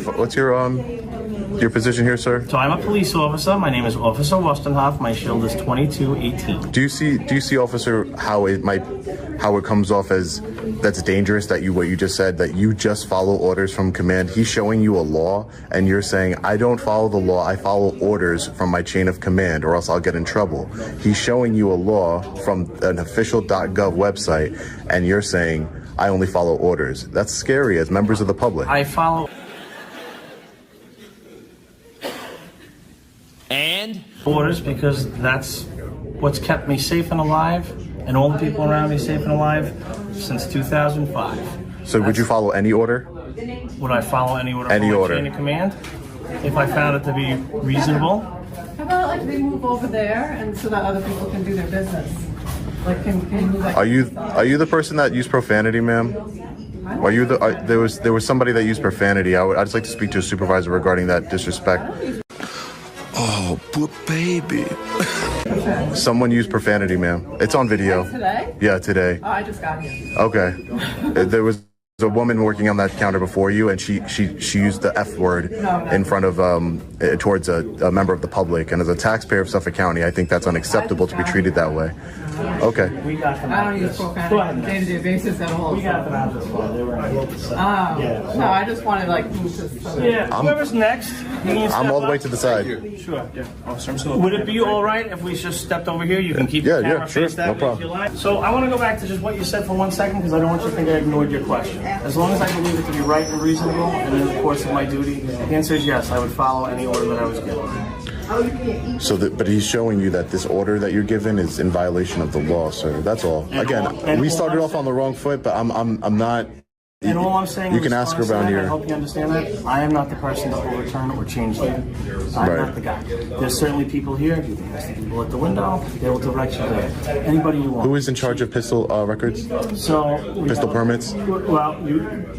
[SPEAKER 11] position here, sir?
[SPEAKER 15] So I'm a police officer. My name is Officer Wostenhoff. My shield is 2218.
[SPEAKER 11] Do you see, officer, how it comes off as that's dangerous, that what you just said, that you just follow orders from command? He's showing you a law and you're saying, I don't follow the law, I follow orders from my chain of command or else I'll get in trouble. He's showing you a law from an official.gov website and you're saying, I only follow orders. That's scary as members of the public.
[SPEAKER 15] I follow orders because that's what's kept me safe and alive, and all the people around me safe and alive since 2005.
[SPEAKER 11] So would you follow any order?
[SPEAKER 15] Would I follow any order?
[SPEAKER 11] Any
[SPEAKER 15] from
[SPEAKER 11] order.
[SPEAKER 15] Chain of command, if I found it to be reasonable.
[SPEAKER 5] How about like they move over there and so that other people can do their business? Like can you move that?
[SPEAKER 11] Are you the person that used profanity, ma'am? Are you there was somebody that used profanity? I'd just like to speak to a supervisor regarding that disrespect. Oh, but baby. Someone used profanity, ma'am. It's on video.
[SPEAKER 5] Today?
[SPEAKER 11] Yeah, today.
[SPEAKER 5] Oh, I just got here.
[SPEAKER 11] Okay. There was a woman working on that counter before you, and she used the F word in front of towards a member of the public. And as a taxpayer of Suffolk County, I think that's unacceptable to be treated that way. Okay.
[SPEAKER 5] I don't use profanity on a day-to-day basis at all. No, I just wanted like move to.
[SPEAKER 15] Whoever's next.
[SPEAKER 11] I'm all the way to the side.
[SPEAKER 15] Sure. Would it be all right if we just stepped over here? You can keep the camera face that way if you like. So I want to go back to just what you said for 1 second because I don't want you to think I ignored your question. As long as I believe it to be right and reasonable, and in the course of my duty, the answer is yes. I would follow any order that I was given.
[SPEAKER 11] So, but he's showing you that this order that you're given is in violation of the law, sir. That's all. Again, we started off on the wrong foot, but I'm not.
[SPEAKER 15] And all I'm saying,
[SPEAKER 11] you can ask around here.
[SPEAKER 15] I hope you understand that. I am not the person to overturn or change that. I'm not the guy. There's certainly people here. You can ask the people at the window. They will direct you there. Anybody you want.
[SPEAKER 11] Who is in charge of pistol records?
[SPEAKER 15] So
[SPEAKER 11] pistol permits.
[SPEAKER 15] Well,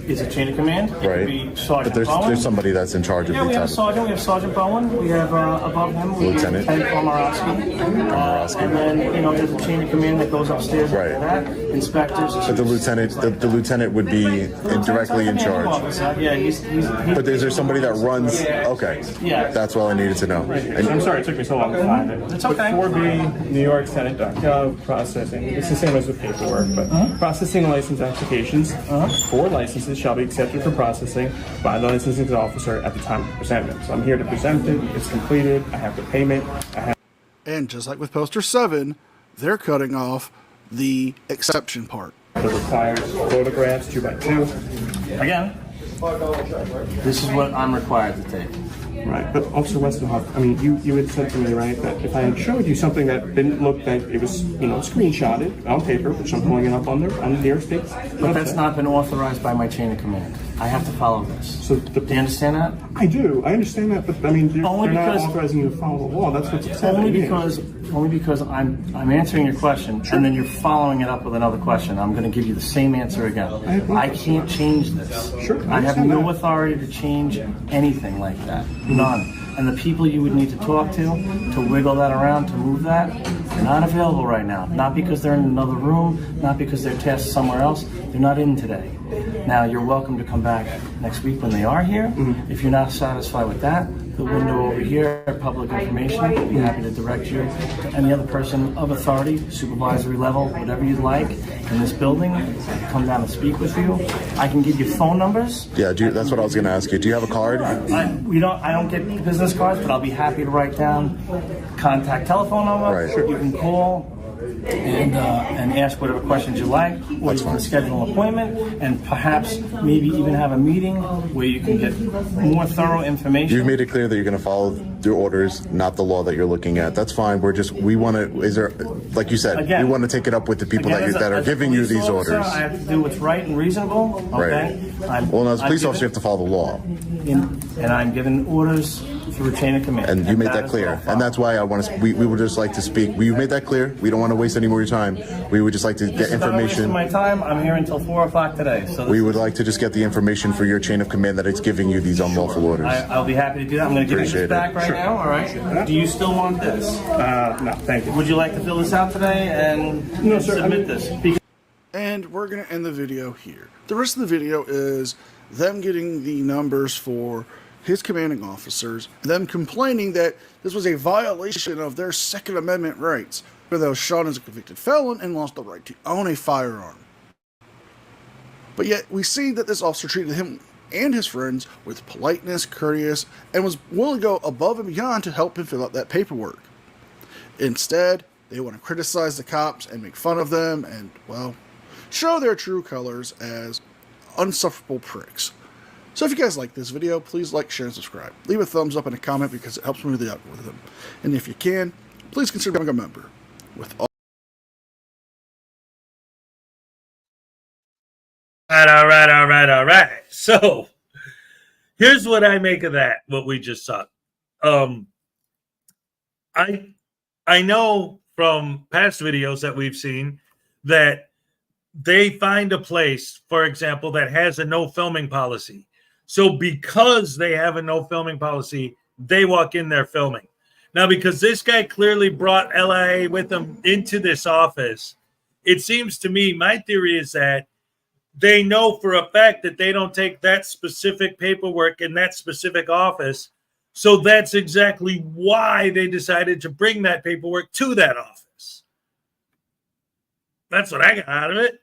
[SPEAKER 15] it's a chain of command. It
[SPEAKER 11] right.
[SPEAKER 15] Could be Sergeant
[SPEAKER 11] but
[SPEAKER 15] Bowen.
[SPEAKER 11] There's somebody that's in charge of.
[SPEAKER 15] Yeah, we have a sergeant. We have Sergeant Bowen. We have above him.
[SPEAKER 11] Lieutenant.
[SPEAKER 15] Pomerowski. And then there's a chain of command that goes upstairs.
[SPEAKER 11] Right.
[SPEAKER 15] After that. Inspectors.
[SPEAKER 11] But the lieutenant would be directly in charge.
[SPEAKER 15] Yeah, he's
[SPEAKER 11] but is there somebody that runs? Okay.
[SPEAKER 15] Yeah.
[SPEAKER 11] That's all I needed to know.
[SPEAKER 12] And I'm sorry it took me so long to find it.
[SPEAKER 15] It's okay.
[SPEAKER 12] 4B, New York Senate.gov, processing. It's the same as with paperwork, but processing license applications. 4 licenses shall be accepted for processing by the licensing officer at the time of presentment. So I'm here to present it. It's completed. I have the payment.
[SPEAKER 10] And just like with poster 7, they're cutting off the exception part.
[SPEAKER 12] It requires photographs 2x2.
[SPEAKER 15] Again, this is what I'm required to take.
[SPEAKER 12] Right, but Officer Westenhoff, I mean, you had said to me, right, that if I had showed you something that didn't look like it was, screenshotted on paper, which I'm pulling it up on the New York State.
[SPEAKER 15] But that's not been authorized by my chain of command. I have to follow this. So do you understand that?
[SPEAKER 12] I do. I understand that, but I mean, they're not authorizing you to follow the law. That's what's upsetting me.
[SPEAKER 15] Only because I'm answering your question, and then you're following it up with another question. I'm going to give you the same answer again. I can't change this.
[SPEAKER 12] Sure.
[SPEAKER 15] I have no authority to change anything like that. None. And the people you would need to talk to wiggle that around, to move that, They're not available right now. Not because they're in another room, not because they're tasked somewhere else. They're not in today. Now, you're welcome to come back next week when they are here. If you're not satisfied with that, the window over here, public information, I'll be happy to direct you to any other person of authority, supervisory level, whatever you'd like in this building, come down and speak with you. I can give you phone numbers.
[SPEAKER 11] Yeah, that's what I was going to ask you. Do you have a card?
[SPEAKER 15] I don't get business cards, but I'll be happy to write down contact telephone number.
[SPEAKER 11] Right.
[SPEAKER 15] You can call and ask whatever questions you like, or you can schedule an appointment and perhaps maybe even have a meeting where you can get more thorough information.
[SPEAKER 11] You've made it clear that you're going to follow your orders, not the law that you're looking at. That's fine. We want to, like you said,
[SPEAKER 15] Again,
[SPEAKER 11] we want to take it up with the people
[SPEAKER 15] Again,
[SPEAKER 11] that are giving you these orders.
[SPEAKER 15] I have to do what's right and reasonable. Okay.
[SPEAKER 11] Right. Well, as a police officer, you have to follow the law.
[SPEAKER 15] And I'm giving orders through a chain of command.
[SPEAKER 11] And you made that clear. And that's why I want to. We would just like to speak. You made that clear. We don't want to waste any more of your time. We would just like to get information.
[SPEAKER 15] My time. I'm here until 4 o'clock today. So
[SPEAKER 11] we would like to just get the information for your chain of command that it's giving you these unlawful orders.
[SPEAKER 15] I'll be happy to do that. I'm going to give you this back right now. All right. Do you still want this?
[SPEAKER 12] No, thank you.
[SPEAKER 15] Would you like to fill this out today and submit this?
[SPEAKER 10] And we're going to end the video here. The rest of the video is them getting the numbers for his commanding officers, them complaining that this was a violation of their Second Amendment rights, where they was shot as a convicted felon and lost the right to own a firearm. But yet, we see that this officer treated him and his friends with politeness, courteous, and was willing to go above and beyond to help him fill out that paperwork. Instead, they want to criticize the cops and make fun of them and, well, show their true colors as unsufferable pricks. So if you guys like this video, please like, share, and subscribe. Leave a thumbs up and a comment because it helps me with the algorithm. And if you can, please consider becoming a member. With all
[SPEAKER 1] All right. So here's what I make of that, what we just saw. I know from past videos that we've seen that they find a place, for example, that has a no filming policy. So because they have a no filming policy, they walk in there filming. Now, because this guy clearly brought LIA with him into this office, it seems to me, my theory is that they know for a fact that they don't take that specific paperwork in that specific office. So that's exactly why they decided to bring that paperwork to that office. That's what I got out of it.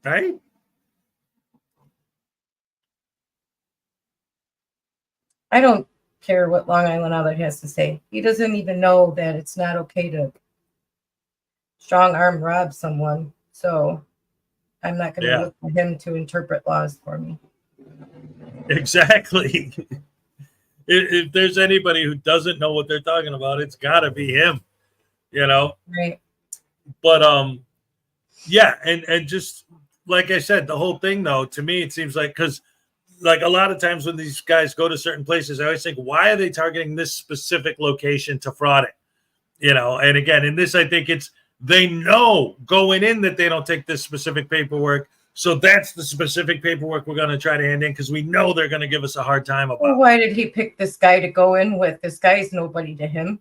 [SPEAKER 1] Right?
[SPEAKER 2] I don't care what Long Island Audit has to say. He doesn't even know that it's not okay to strong arm rob someone. So I'm not going to look for him to interpret laws for me.
[SPEAKER 1] Exactly. If there's anybody who doesn't know what they're talking about, it's got to be him, you know?
[SPEAKER 2] Right.
[SPEAKER 1] But, yeah, and just like I said, the whole thing, though, to me, it seems like, because like a lot of times when these guys go to certain places, I always think, why are they targeting this specific location to fraud it? You know, and again, in this, I think it's, they know going in that they don't take this specific paperwork. So that's the specific paperwork we're going to try to hand in because we know they're going to give us a hard time about.
[SPEAKER 2] Well, why did he pick this guy to go in with? This guy's nobody to him.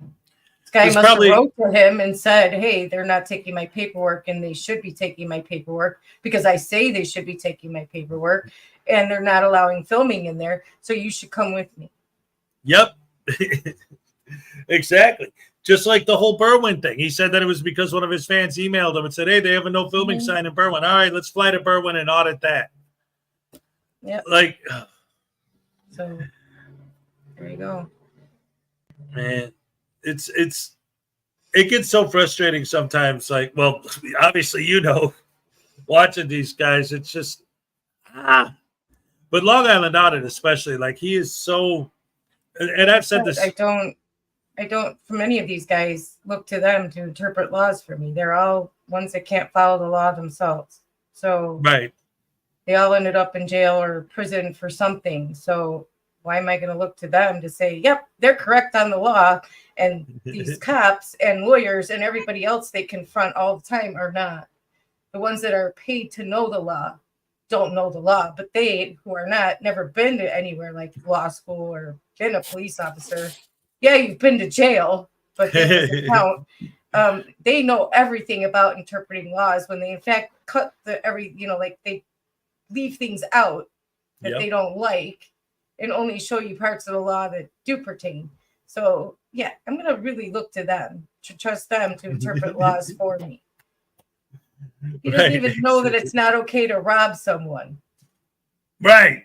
[SPEAKER 2] This guy must have wrote to him and said, hey, they're not taking my paperwork and they should be taking my paperwork because I say they should be taking my paperwork and they're not allowing filming in there. So you should come with me.
[SPEAKER 1] Yep. Exactly. Just like the whole Berwyn thing. He said that it was because one of his fans emailed him and said, hey, they have a no filming sign in Berwyn. All right, let's fly to Berwyn and audit that.
[SPEAKER 2] Yeah.
[SPEAKER 1] Like,
[SPEAKER 2] so there you go.
[SPEAKER 1] Man, it gets so frustrating sometimes. Like, well, obviously, you know, watching these guys, it's just, but Long Island Audit, especially, like he is so, and I've said this.
[SPEAKER 2] I don't, from any of these guys, look to them to interpret laws for me. They're all ones that can't follow the law themselves. So
[SPEAKER 1] right.
[SPEAKER 2] They all ended up in jail or prison for something. So why am I going to look to them to say, yep, they're correct on the law, and these cops and lawyers and everybody else they confront all the time are not? The ones that are paid to know the law don't know the law, but they who are not, never been to anywhere like law school or been a police officer, Yeah, you've been to jail, but that doesn't count. They know everything about interpreting laws when they in fact cut like they leave things out that they don't like and only show you parts of the law that do pertain. So yeah, I'm gonna really look to them, to trust them to interpret laws for me. He doesn't even know that it's not okay to rob someone.
[SPEAKER 1] Right.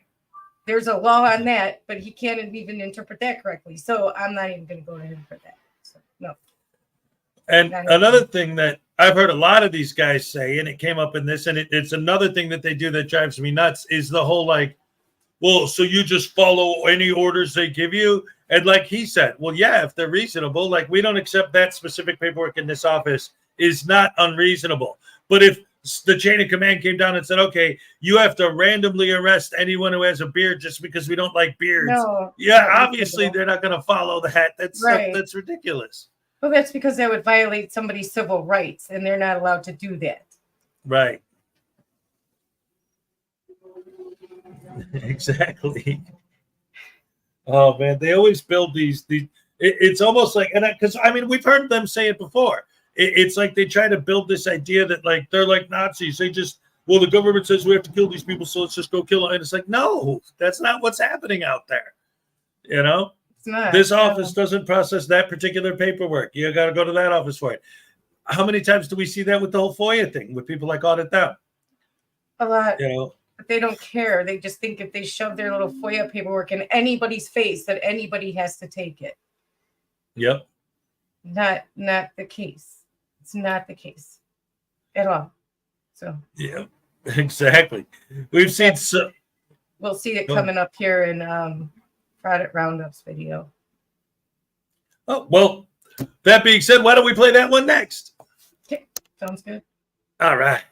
[SPEAKER 2] There's a law on that, but he can't even interpret that correctly. So I'm not even going to go to him for that. So, no.
[SPEAKER 1] And another thing that I've heard a lot of these guys say, and it came up in this, and it's another thing that they do that drives me nuts, is the whole like, well, so you just follow any orders they give you? And like he said, well, yeah, if they're reasonable, like we don't accept that specific paperwork in this office is not unreasonable. But if the chain of command came down and said, okay, you have to randomly arrest anyone who has a beard just because we don't like beards.
[SPEAKER 2] No,
[SPEAKER 1] yeah, obviously they're not going to follow that. That's ridiculous.
[SPEAKER 2] Well, that's because that would violate somebody's civil rights, and they're not allowed to do that.
[SPEAKER 1] Right. Exactly. Oh man, they always build these. It's almost like, and because I mean, we've heard them say it before. It's like they try to build this idea that like they're like Nazis. They just, well, the government says we have to kill these people, so let's just go kill them. And it's like, no, that's not what's happening out there. You know,
[SPEAKER 2] it's not.
[SPEAKER 1] This office doesn't process that particular paperwork. You got to go to that office for it. How many times do we see that with the whole FOIA thing, with people like audit them?
[SPEAKER 2] A lot.
[SPEAKER 1] You know,
[SPEAKER 2] but they don't care. They just think if they shove their little FOIA paperwork in anybody's face, that anybody has to take it.
[SPEAKER 1] Yep.
[SPEAKER 2] Not the case. It's not the case at all. So
[SPEAKER 1] yeah, exactly. We've seen
[SPEAKER 2] we'll see it coming up here in Fraud Roundups video.
[SPEAKER 1] Oh well. That being said, why don't we play that one next?
[SPEAKER 2] Okay, sounds good.
[SPEAKER 1] All right.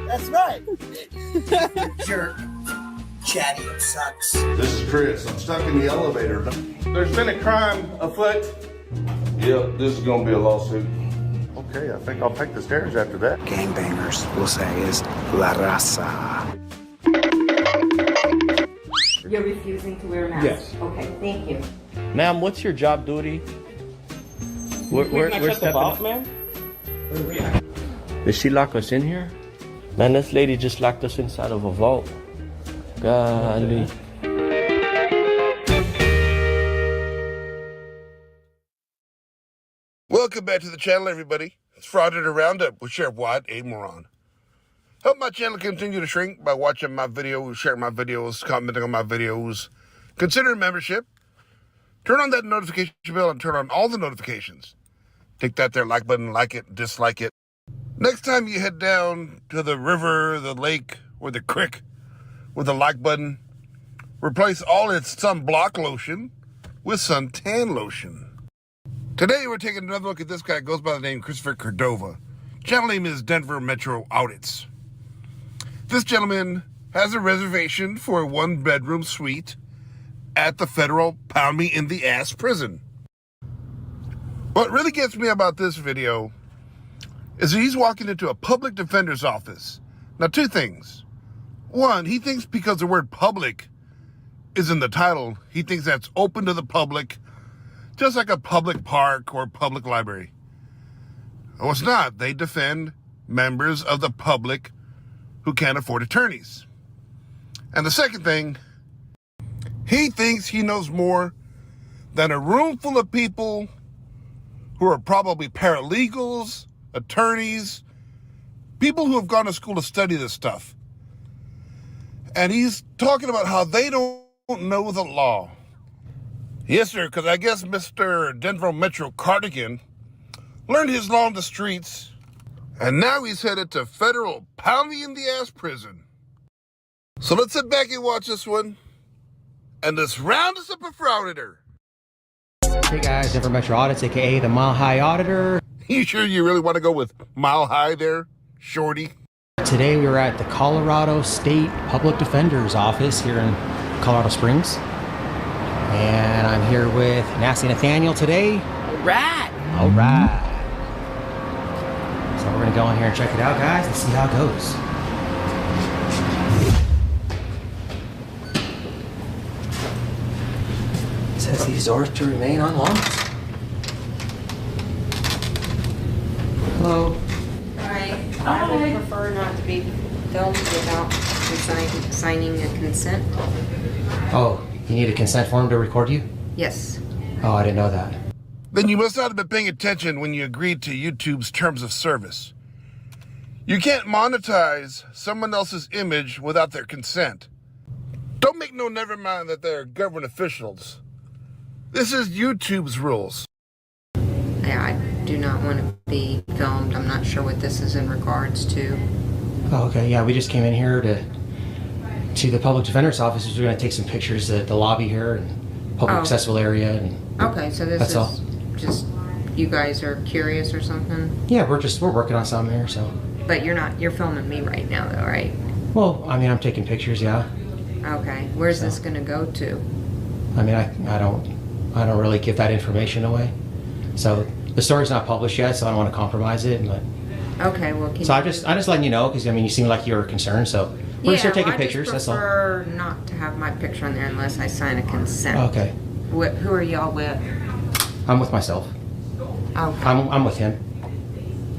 [SPEAKER 6] That's right. Jerk. Chatty, it sucks.
[SPEAKER 17] This is Chris. I'm stuck in the elevator. There's been a crime afoot. Yep, this is gonna be a lawsuit. Okay, I think I'll take the stairs after that.
[SPEAKER 6] Gangbangers, we'll say, is La Raza.
[SPEAKER 22] You're refusing to wear a mask?
[SPEAKER 23] Yes.
[SPEAKER 22] Okay, thank you.
[SPEAKER 23] Ma'am, what's your job duty? We're stepping up,
[SPEAKER 22] man?
[SPEAKER 23] Did she lock us in here? Man, this lady just locked us inside of a vault. Golly.
[SPEAKER 4] Welcome back to the channel, everybody. It's Frauditor Roundup with Sheriff Wyatt A. Moron. Help my channel continue to shrink by watching my videos, sharing my videos, commenting on my videos. Consider a membership. Turn on that notification bell and turn on all the notifications. Take that there like button, like it, dislike it. Next time you head down to the river, the lake, or the creek with a like button, replace all its sunblock lotion with suntan lotion. Today we're taking another look at this guy. Goes by the name Christopher Cordova. Channel name is Denver Metro Audits. This gentleman has a reservation for a one-bedroom suite at the federal pound me in the ass prison. What really gets me about this video is that he's walking into a public defender's office. Now, two things. One, he thinks because the word public is in the title, he thinks that's open to the public, just like a public park or public library. Oh, it's not. They defend members of the public who can't afford attorneys. And the second thing, he thinks he knows more than a room full of people who are probably paralegals, attorneys, people who have gone to school to study this stuff. And he's talking about how they don't know the law. Yes, sir, because I guess Mr. Denver Metro Cardigan learned his law on the streets, and now he's headed to federal pound-me-in-the-ass prison. So let's sit back and watch this one, and let's round us up a Frauditor.
[SPEAKER 24] Hey guys, Denver Metro Audits, aka the Mile High Auditor.
[SPEAKER 4] You sure you really want to go with Mile High there, shorty?
[SPEAKER 24] Today we were at the Colorado State Public Defender's office here in Colorado Springs. And I'm here with Nasty Nathaniel today.
[SPEAKER 22] Right.
[SPEAKER 24] All right. So we're gonna go in here and check it out, guys, and see how it goes. It says these doors to remain unlocked. Hello.
[SPEAKER 22] Hi. I would prefer not to be filmed without signing a consent.
[SPEAKER 24] Oh, you need a consent form to record you?
[SPEAKER 22] Yes.
[SPEAKER 24] Oh, I didn't know that.
[SPEAKER 17] Then you must not have been paying attention when you agreed to YouTube's terms of service. You can't monetize someone else's image without their consent. Don't make no never mind that they're government officials. This is YouTube's rules.
[SPEAKER 22] Yeah, I do not want to be filmed. I'm not sure what this is in regards to.
[SPEAKER 24] Oh, okay. Yeah, we just came in here to the public defender's office. We're going to take some pictures at the lobby here and public accessible area. And
[SPEAKER 22] Okay, so this is
[SPEAKER 24] all.
[SPEAKER 22] just you guys are curious or something?
[SPEAKER 24] Yeah, we're working on something here, so.
[SPEAKER 22] But you're filming me right now though, right?
[SPEAKER 24] Well, I mean, I'm taking pictures, yeah.
[SPEAKER 22] Okay, where's this gonna go to?
[SPEAKER 24] I mean, I don't really give that information away. So the story's not published yet, so I don't want to compromise it. But
[SPEAKER 22] Okay, well, can
[SPEAKER 24] so
[SPEAKER 22] you...
[SPEAKER 24] I'm just letting you know, because I mean, you seem like you're concerned, so we're just here taking pictures. That's all.
[SPEAKER 22] I prefer not to have my picture on there unless I sign a consent.
[SPEAKER 24] Okay.
[SPEAKER 22] Who are y'all with?
[SPEAKER 24] I'm with myself.
[SPEAKER 22] Okay.
[SPEAKER 24] I'm with him.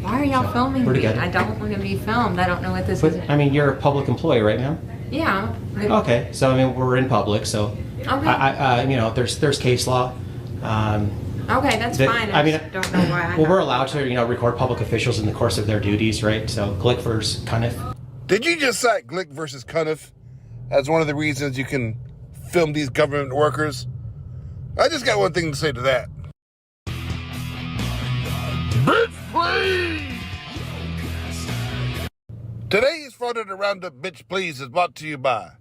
[SPEAKER 22] Why are y'all filming
[SPEAKER 24] we're
[SPEAKER 22] me?
[SPEAKER 24] together.
[SPEAKER 22] I don't want to be filmed. I don't know what this
[SPEAKER 24] But
[SPEAKER 22] is.
[SPEAKER 24] I mean, you're a public employee, right, ma'am?
[SPEAKER 22] Yeah.
[SPEAKER 24] Okay, so I mean, we're in public, so
[SPEAKER 22] Okay.
[SPEAKER 24] I you know, there's case law.
[SPEAKER 22] Okay, that's fine.
[SPEAKER 24] I mean,
[SPEAKER 22] don't know why.
[SPEAKER 24] Well, we're allowed to, record public officials in the course of their duties, right? So, Glick versus Cuniff.
[SPEAKER 17] Did you just cite Glick versus Cuniff as one of the reasons you can film these government workers? I just got one thing to say to that. Bitch, please! Today's Frauditor Roundup Bitch Please is brought to you by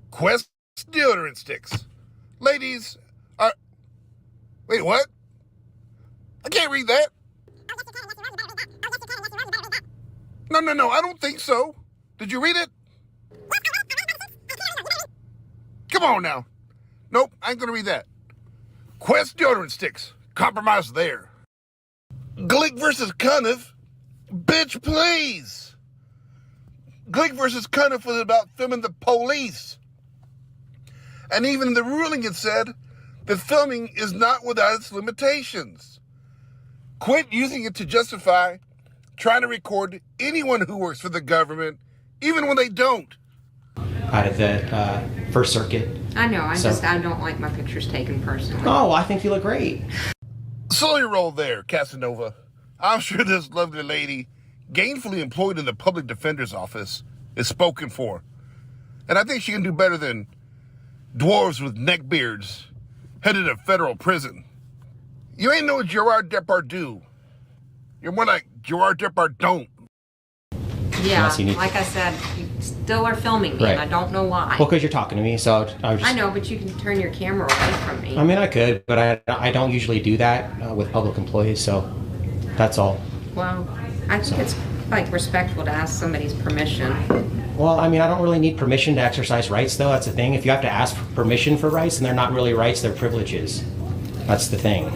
[SPEAKER 17] Quest Deodorant Sticks. Ladies are... Wait, what? I can't read that. No, I don't think so. Did you read it? Come on now. Nope, I ain't gonna read that. Quest Deodorant Sticks. Compromise there. Glick versus Cuniff. Bitch, please. Glick versus Cuniff was about filming the police. And even in the ruling it said that filming is not without its limitations. Quit using it to justify trying to record anyone who works for the government, even when they don't.
[SPEAKER 24] Out of the First Circuit.
[SPEAKER 22] I know. I don't like my pictures taken personally.
[SPEAKER 24] Oh, I think you look great.
[SPEAKER 17] Slow your roll there, Casanova. I'm sure this lovely lady, gainfully employed in the public defender's office, is spoken for. And I think she can do better than dwarves with neckbeards headed to federal prison. You ain't no Gerard Depardieu. You're more like Gerard Depardieu.
[SPEAKER 22] Yeah, like I said, you still are filming me,
[SPEAKER 24] Right.
[SPEAKER 22] and I don't know why.
[SPEAKER 24] Well, because you're talking to me, so I was just...
[SPEAKER 22] I know, but you can turn your camera away from me.
[SPEAKER 24] I mean, I could, but I don't usually do that with public employees, so that's all.
[SPEAKER 22] Well, I think it's like respectful to ask somebody's permission.
[SPEAKER 24] Well, I mean, I don't really need permission to exercise rights, though. That's the thing. If you have to ask for permission for rights, then they're not really rights, they're privileges. That's the thing.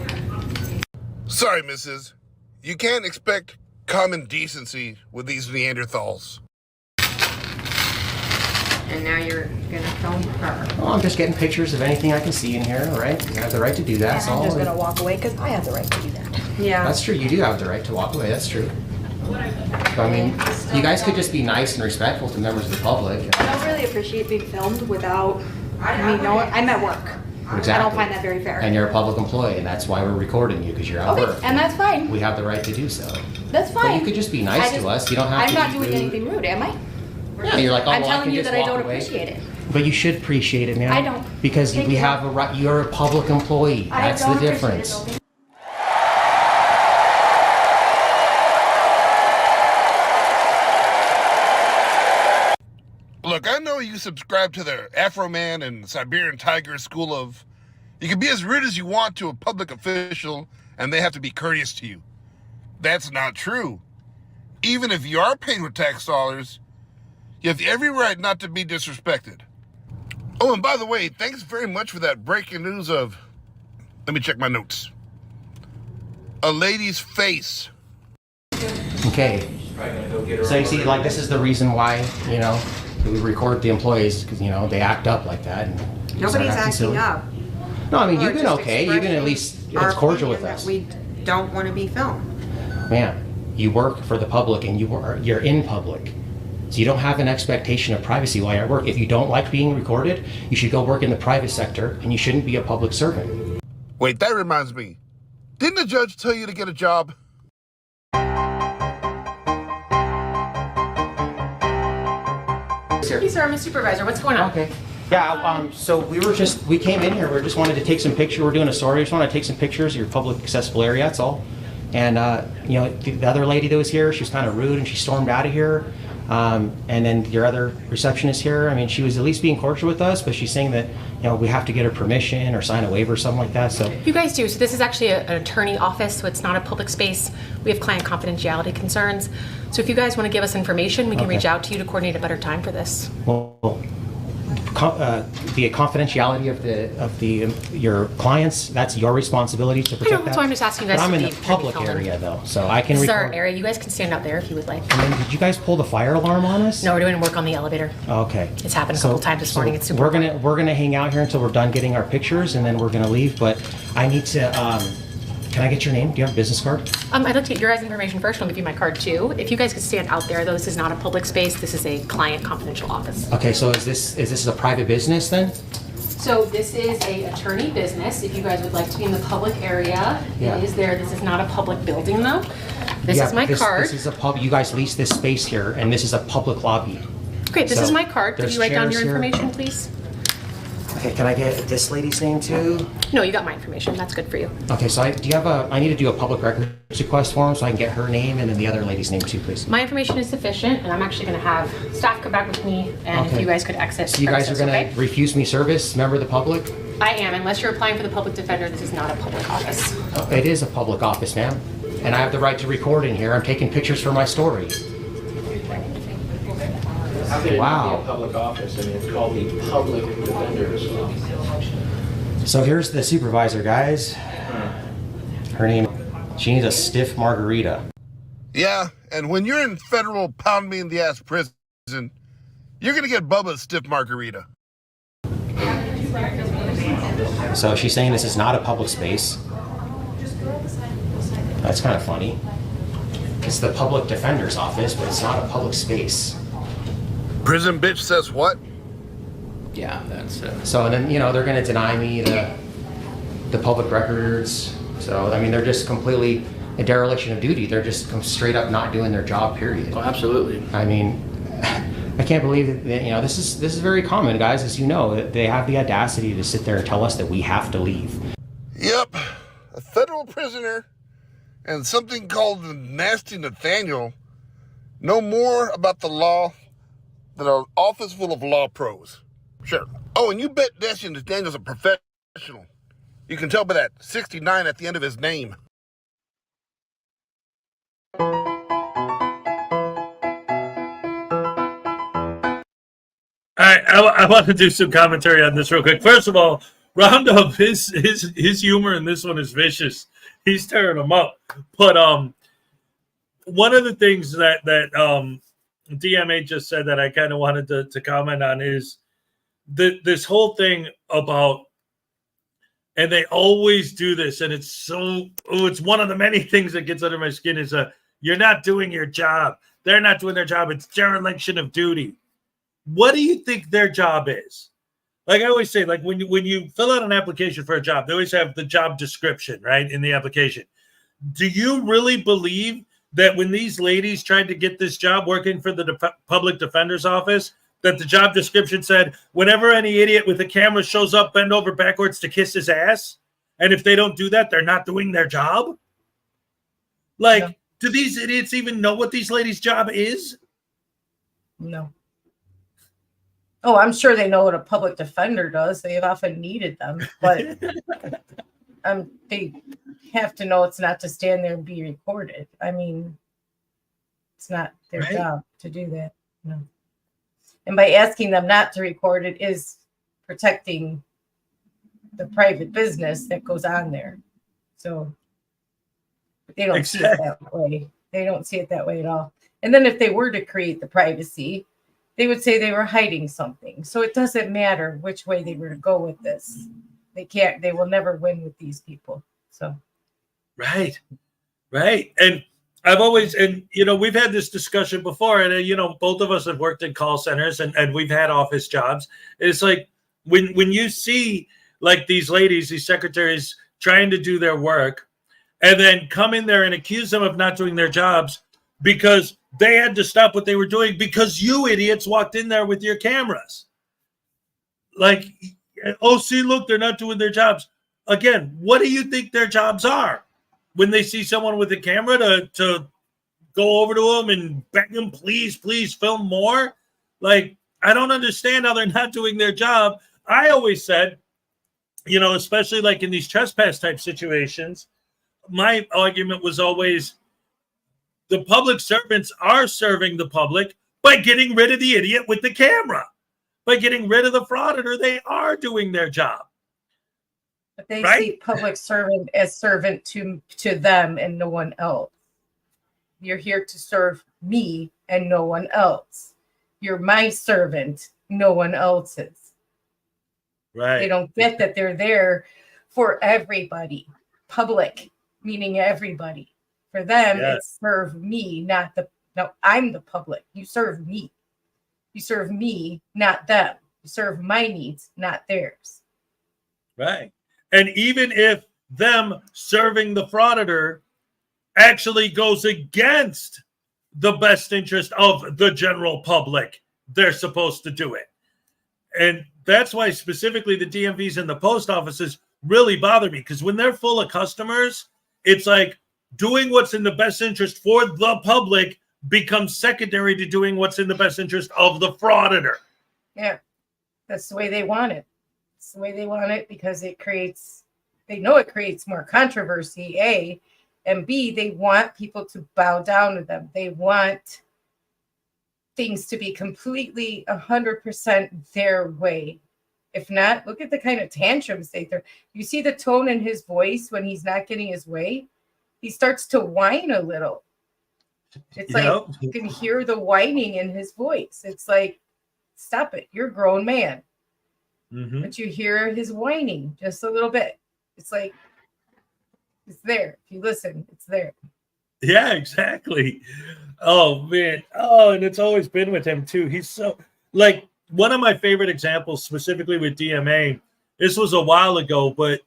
[SPEAKER 17] Sorry, missus. You can't expect common decency with these Neanderthals.
[SPEAKER 22] And now you're gonna film her.
[SPEAKER 24] Well, I'm just getting pictures of anything I can see in here, all right? You have the right to do that.
[SPEAKER 22] And I'm just
[SPEAKER 24] gonna
[SPEAKER 22] walk away because I have the right to do that. Yeah.
[SPEAKER 24] That's true. You do have the right to walk away. That's true. So, I mean, you guys could just be nice and respectful to members of the public.
[SPEAKER 7] I don't really appreciate being filmed without, I'm at work.
[SPEAKER 24] Exactly.
[SPEAKER 7] I don't find that very fair.
[SPEAKER 24] And you're a public employee, and that's why we're recording you, because you're at work.
[SPEAKER 7] And that's fine.
[SPEAKER 24] We have the right to do so.
[SPEAKER 7] That's fine.
[SPEAKER 24] But you could just be nice to us. You don't have
[SPEAKER 7] I'm
[SPEAKER 24] to
[SPEAKER 7] not
[SPEAKER 24] be
[SPEAKER 7] doing
[SPEAKER 24] rude.
[SPEAKER 7] anything rude, am I?
[SPEAKER 24] Yeah, you're like, oh,
[SPEAKER 7] I'm
[SPEAKER 24] well, I
[SPEAKER 7] telling
[SPEAKER 24] can
[SPEAKER 7] you
[SPEAKER 24] just
[SPEAKER 7] that I
[SPEAKER 24] walk
[SPEAKER 7] don't
[SPEAKER 24] away.
[SPEAKER 7] appreciate it.
[SPEAKER 24] But you should appreciate it, man.
[SPEAKER 7] I don't.
[SPEAKER 24] Because
[SPEAKER 7] Thank
[SPEAKER 24] we
[SPEAKER 7] you.
[SPEAKER 24] have a right. You're a public employee.
[SPEAKER 7] I
[SPEAKER 24] That's
[SPEAKER 7] don't
[SPEAKER 24] the
[SPEAKER 7] appreciate
[SPEAKER 24] difference.
[SPEAKER 7] it, though.
[SPEAKER 17] Look, I know you subscribe to the Afro Man and Siberian Tiger school of you can be as rude as you want to a public official and they have to be courteous to you. That's not true. Even if you are paying with tax dollars, you have every right not to be disrespected. Oh, and by the way, thanks very much for that breaking news of Let me check my notes. A lady's face.
[SPEAKER 24] Okay. So you see, like, this is the reason why, you know, we record the employees, because, you know, they act up like that. And
[SPEAKER 22] Nobody's acting
[SPEAKER 24] silly.
[SPEAKER 22] up.
[SPEAKER 24] No, I mean,
[SPEAKER 22] People
[SPEAKER 24] you've
[SPEAKER 22] are
[SPEAKER 24] been
[SPEAKER 22] just
[SPEAKER 24] okay. You've been at least,
[SPEAKER 22] our
[SPEAKER 24] it's cordial with
[SPEAKER 22] opinion
[SPEAKER 24] us.
[SPEAKER 22] that we don't want to be filmed.
[SPEAKER 24] Ma'am, you work for the public and you're in public. So you don't have an expectation of privacy while you're at work. If you don't like being recorded, you should go work in the private sector and you shouldn't be a public servant.
[SPEAKER 17] Wait, that reminds me. Didn't the judge tell you to get a job?
[SPEAKER 8] Hey, sir, I'm a supervisor. What's going on?
[SPEAKER 24] Okay. Yeah, so we came in here, we just wanted to take some pictures. We're doing a story. We just want to take some pictures of your public accessible area, that's all. And, you know, the other lady that was here, she was kind of rude and she stormed out of here. And then your other receptionist here, I mean, she was at least being cordial with us, but she's saying that, you know, we have to get her permission or sign a waiver or something like that, so.
[SPEAKER 8] You guys do. So this is actually an attorney office, so it's not a public space. We have client confidentiality concerns. So if you guys want to give us information, we can reach out to you to coordinate a better time for this.
[SPEAKER 24] Well, the confidentiality of your clients, that's your responsibility to protect
[SPEAKER 8] I know, that's why I'm just asking you guys
[SPEAKER 24] But I'm
[SPEAKER 8] to
[SPEAKER 24] in
[SPEAKER 8] be
[SPEAKER 24] the public area though, so I can
[SPEAKER 8] This is our
[SPEAKER 24] record.
[SPEAKER 8] area. You guys can stand out there if you would like.
[SPEAKER 24] And then did you guys pull the fire alarm on us?
[SPEAKER 8] No, we're doing work on the elevator.
[SPEAKER 24] Okay.
[SPEAKER 8] It's happened a couple times this morning. It's super
[SPEAKER 24] we're gonna hang out here until we're done getting our pictures, and then we're gonna leave. But I need to. Can I get your name? Do you have a business card?
[SPEAKER 8] I'd like to get your guys' information first. I'll give you my card too. If you guys could stand out there, though, this is not a public space. This is a client confidential office.
[SPEAKER 24] Okay, so is this a private business then?
[SPEAKER 8] So this is a attorney business. If you guys would like to be in the public area,
[SPEAKER 24] Yeah.
[SPEAKER 8] it is there. This is not a public building though. This
[SPEAKER 24] Yeah,
[SPEAKER 8] is my card.
[SPEAKER 24] This is a pub. You guys lease this space here, and this is a public lobby.
[SPEAKER 8] Great, this
[SPEAKER 24] So
[SPEAKER 8] is my card. Could
[SPEAKER 24] there's
[SPEAKER 8] you write down
[SPEAKER 24] chairs
[SPEAKER 8] your
[SPEAKER 24] here.
[SPEAKER 8] information, please?
[SPEAKER 24] Okay, can I get this lady's name too?
[SPEAKER 8] No, you got my information. That's good for you.
[SPEAKER 24] Okay, so I need to do a public records request form so I can get her name and then the other lady's name too, please.
[SPEAKER 8] My information is sufficient, and I'm actually going to have staff come back with me, and if
[SPEAKER 24] Okay.
[SPEAKER 8] you guys could exit.
[SPEAKER 24] So you guys are
[SPEAKER 8] premises,
[SPEAKER 24] gonna
[SPEAKER 8] okay?
[SPEAKER 24] refuse me service, member of the public?
[SPEAKER 8] I am, unless you're applying for the public defender. This is not a public office.
[SPEAKER 24] It is a public office, ma'am. And I have the right to record in here. I'm taking pictures for my story.
[SPEAKER 23] How could it not
[SPEAKER 24] Wow.
[SPEAKER 23] be a public office? I mean, it's called the Public Defender's Office.
[SPEAKER 24] So here's the supervisor, guys. Her name, she needs a stiff margarita.
[SPEAKER 17] Yeah, and when you're in federal pound me in the ass prison, you're gonna get Bubba's stiff margarita.
[SPEAKER 24] So she's saying this is not a public space. That's kind of funny. It's the public defender's office, but it's not a public space.
[SPEAKER 17] Prison bitch says what?
[SPEAKER 23] Yeah, that's
[SPEAKER 24] So then, you know, they're going to deny me the public records. So, I mean, they're just completely a dereliction of duty. They're just straight up not doing their job, period.
[SPEAKER 23] Oh, absolutely.
[SPEAKER 24] I mean, I can't believe that, you know, this is very common, guys, as you know. They have the audacity to sit there and tell us that we have to leave.
[SPEAKER 17] Yep, a federal prisoner and something called the Nasty Nathaniel know more about the law than an office full of law pros. Sure. Oh, and you bet Nasty Nathaniel's a professional. You can tell by that 69 at the end of his name.
[SPEAKER 1] I want to do some commentary on this real quick. First of all, Roundup, his humor in this one is vicious. He's tearing them up. But one of the things that DMA just said that I kind of wanted to comment on is this whole thing about, and they always do this, and it's it's one of the many things that gets under my skin is you're not doing your job. They're not doing their job. It's dereliction of duty. What do you think their job is? Like I always say, like when you fill out an application for a job, they always have the job description, right, in the application. Do you really believe that when these ladies tried to get this job working for the public defender's office, that the job description said, whenever any idiot with a camera shows up, bend over backwards to kiss his ass, and if they don't do that, they're not doing their job? Like, do these idiots even know what these ladies' job is?
[SPEAKER 2] No. Oh, I'm sure they know what a public defender does. They have often needed them, but they have to know it's not to stand there and be recorded. I mean, it's not their job to do that. No. And by asking them not to record it is protecting the private business that goes on there. So they don't see it that way. They don't see it that way at all. And then if they were to create the privacy, they would say they were hiding something. So it doesn't matter which way they were to go with this. They will never win with these people. So
[SPEAKER 1] Right. And I've always, and we've had this discussion before, and both of us have worked in call centers and we've had office jobs. It's like when you see like these ladies, these secretaries trying to do their work and then come in there and accuse them of not doing their jobs because they had to stop what they were doing because you idiots walked in there with your cameras. Like, oh, see, look, they're not doing their jobs. Again, what do you think their jobs are? When they see someone with a camera to go over to them and beg them, please film more. Like, I don't understand how they're not doing their job. I always said, especially like in these trespass type situations, my argument was always the public servants are serving the public by getting rid of the idiot with the camera. By getting rid of the frauditor, they are doing their job.
[SPEAKER 2] but they see public servant as servant to them and no one else. You're here to serve me and no one else. You're my servant, no one else's.
[SPEAKER 1] Right.
[SPEAKER 2] They don't get that they're there for everybody. Public, meaning everybody. For them, it's serve me, I'm the public. You serve me. You serve me, not them. You serve my needs, not theirs.
[SPEAKER 1] Right. And even if them serving the frauditor actually goes against the best interest of the general public, they're supposed to do it. And that's why specifically the DMVs and the post offices really bother me, because when they're full of customers, it's like doing what's in the best interest for the public becomes secondary to doing what's in the best interest of the frauditor.
[SPEAKER 2] Yeah, that's the way they want it. It's the way they want it because they know it creates more controversy, A, and B, they want people to bow down to them. They want things to be completely 100% their way. If not, look at the kind of tantrums they throw. You see the tone in his voice when he's not getting his way? He starts to whine a little. It's like you can hear the whining in his voice. It's like, stop it. You're a grown man. Mm-hmm. But you hear his whining just a little bit. It's like, it's there. If you listen, it's there.
[SPEAKER 1] Yeah, exactly. Oh, man. Oh, and it's always been with him, too. He's so, like, one of my favorite examples, specifically with DMA, this was a while ago, but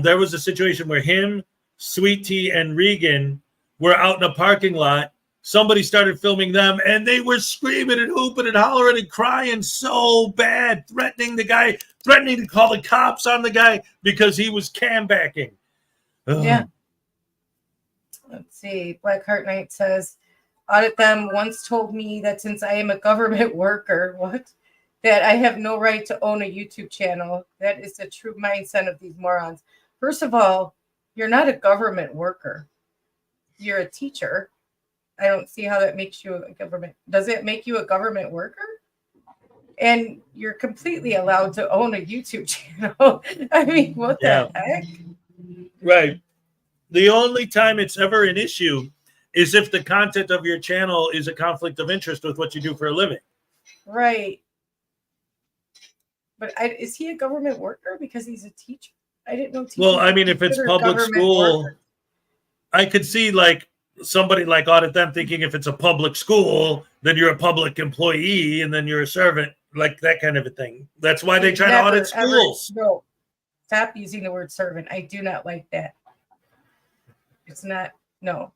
[SPEAKER 1] there was a situation where him, Sweet Tea, and Regan were out in a parking lot. Somebody started filming them, and they were screaming and hooping and hollering and crying so bad, threatening to call the cops on the guy because he was cam backing.
[SPEAKER 2] Yeah. Let's see. Blackheart Knight says, audit them once told me that since I am a government worker, that I have no right to own a YouTube channel. That is the true mindset of these morons. First of all, you're not a government worker. You're a teacher. I don't see how that makes you a government. Does it make you a government worker? And you're completely allowed to own a YouTube channel. I mean, what the heck?
[SPEAKER 1] Right. The only time it's ever an issue is if the content of your channel is a conflict of interest with what you do for a living.
[SPEAKER 2] Right. But is he a government worker because he's a teacher? I didn't know.
[SPEAKER 1] Well, I mean, if it's public school, I could see like somebody like audit them thinking if it's a public school, then you're a public employee and then you're a servant, like that kind of a thing. That's why they try to audit schools.
[SPEAKER 2] No, stop using the word servant. I do not like that. It's not, no.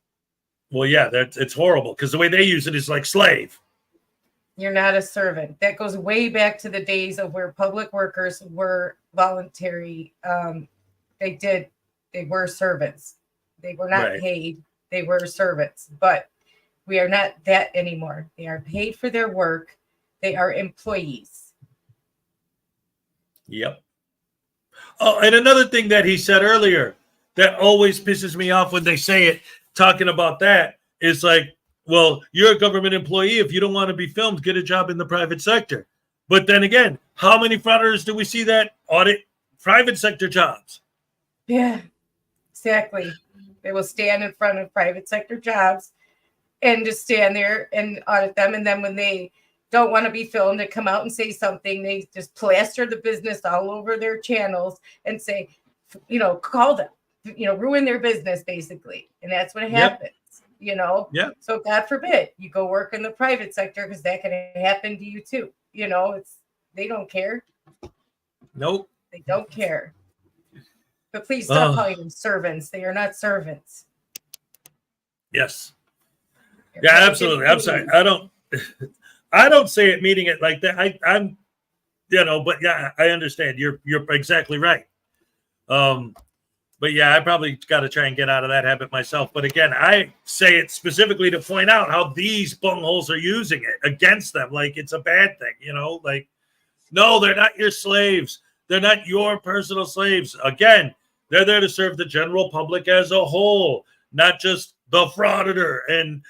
[SPEAKER 1] Well, yeah, it's horrible because the way they use it is like slave.
[SPEAKER 2] You're not a servant. That goes way back to the days of where public workers were voluntary. They were servants. They were not paid. They were servants, but we are not that anymore. They are paid for their work. They are employees.
[SPEAKER 1] Yep. Oh, and another thing that he said earlier that always pisses me off when they say it, talking about that, is like, well, you're a government employee. If you don't want to be filmed, get a job in the private sector. But then again, how many frauditors do we see that audit private sector jobs.
[SPEAKER 2] Yeah, exactly. They will stand in front of private sector jobs and just stand there and audit them. And then when they don't want to be filmed and come out and say something, they just plaster the business all over their channels and say, call them, ruin their business basically. And that's what happens,
[SPEAKER 1] Yeah.
[SPEAKER 2] So God forbid you go work in the private sector, because that can happen to you too. They don't care.
[SPEAKER 1] Nope.
[SPEAKER 2] They don't care. But please stop calling them servants. They are not servants.
[SPEAKER 1] Yes. Yeah, absolutely. I'm sorry. I don't say it meaning it like that. I'm but yeah, I understand. You're exactly right. But yeah, I probably got to try and get out of that habit myself. But again, I say it specifically to point out how these bungholes are using it against them. Like it's a bad thing, like, no, they're not your slaves. They're not your personal slaves. Again, they're there to serve the general public as a whole, not just the frauditor. And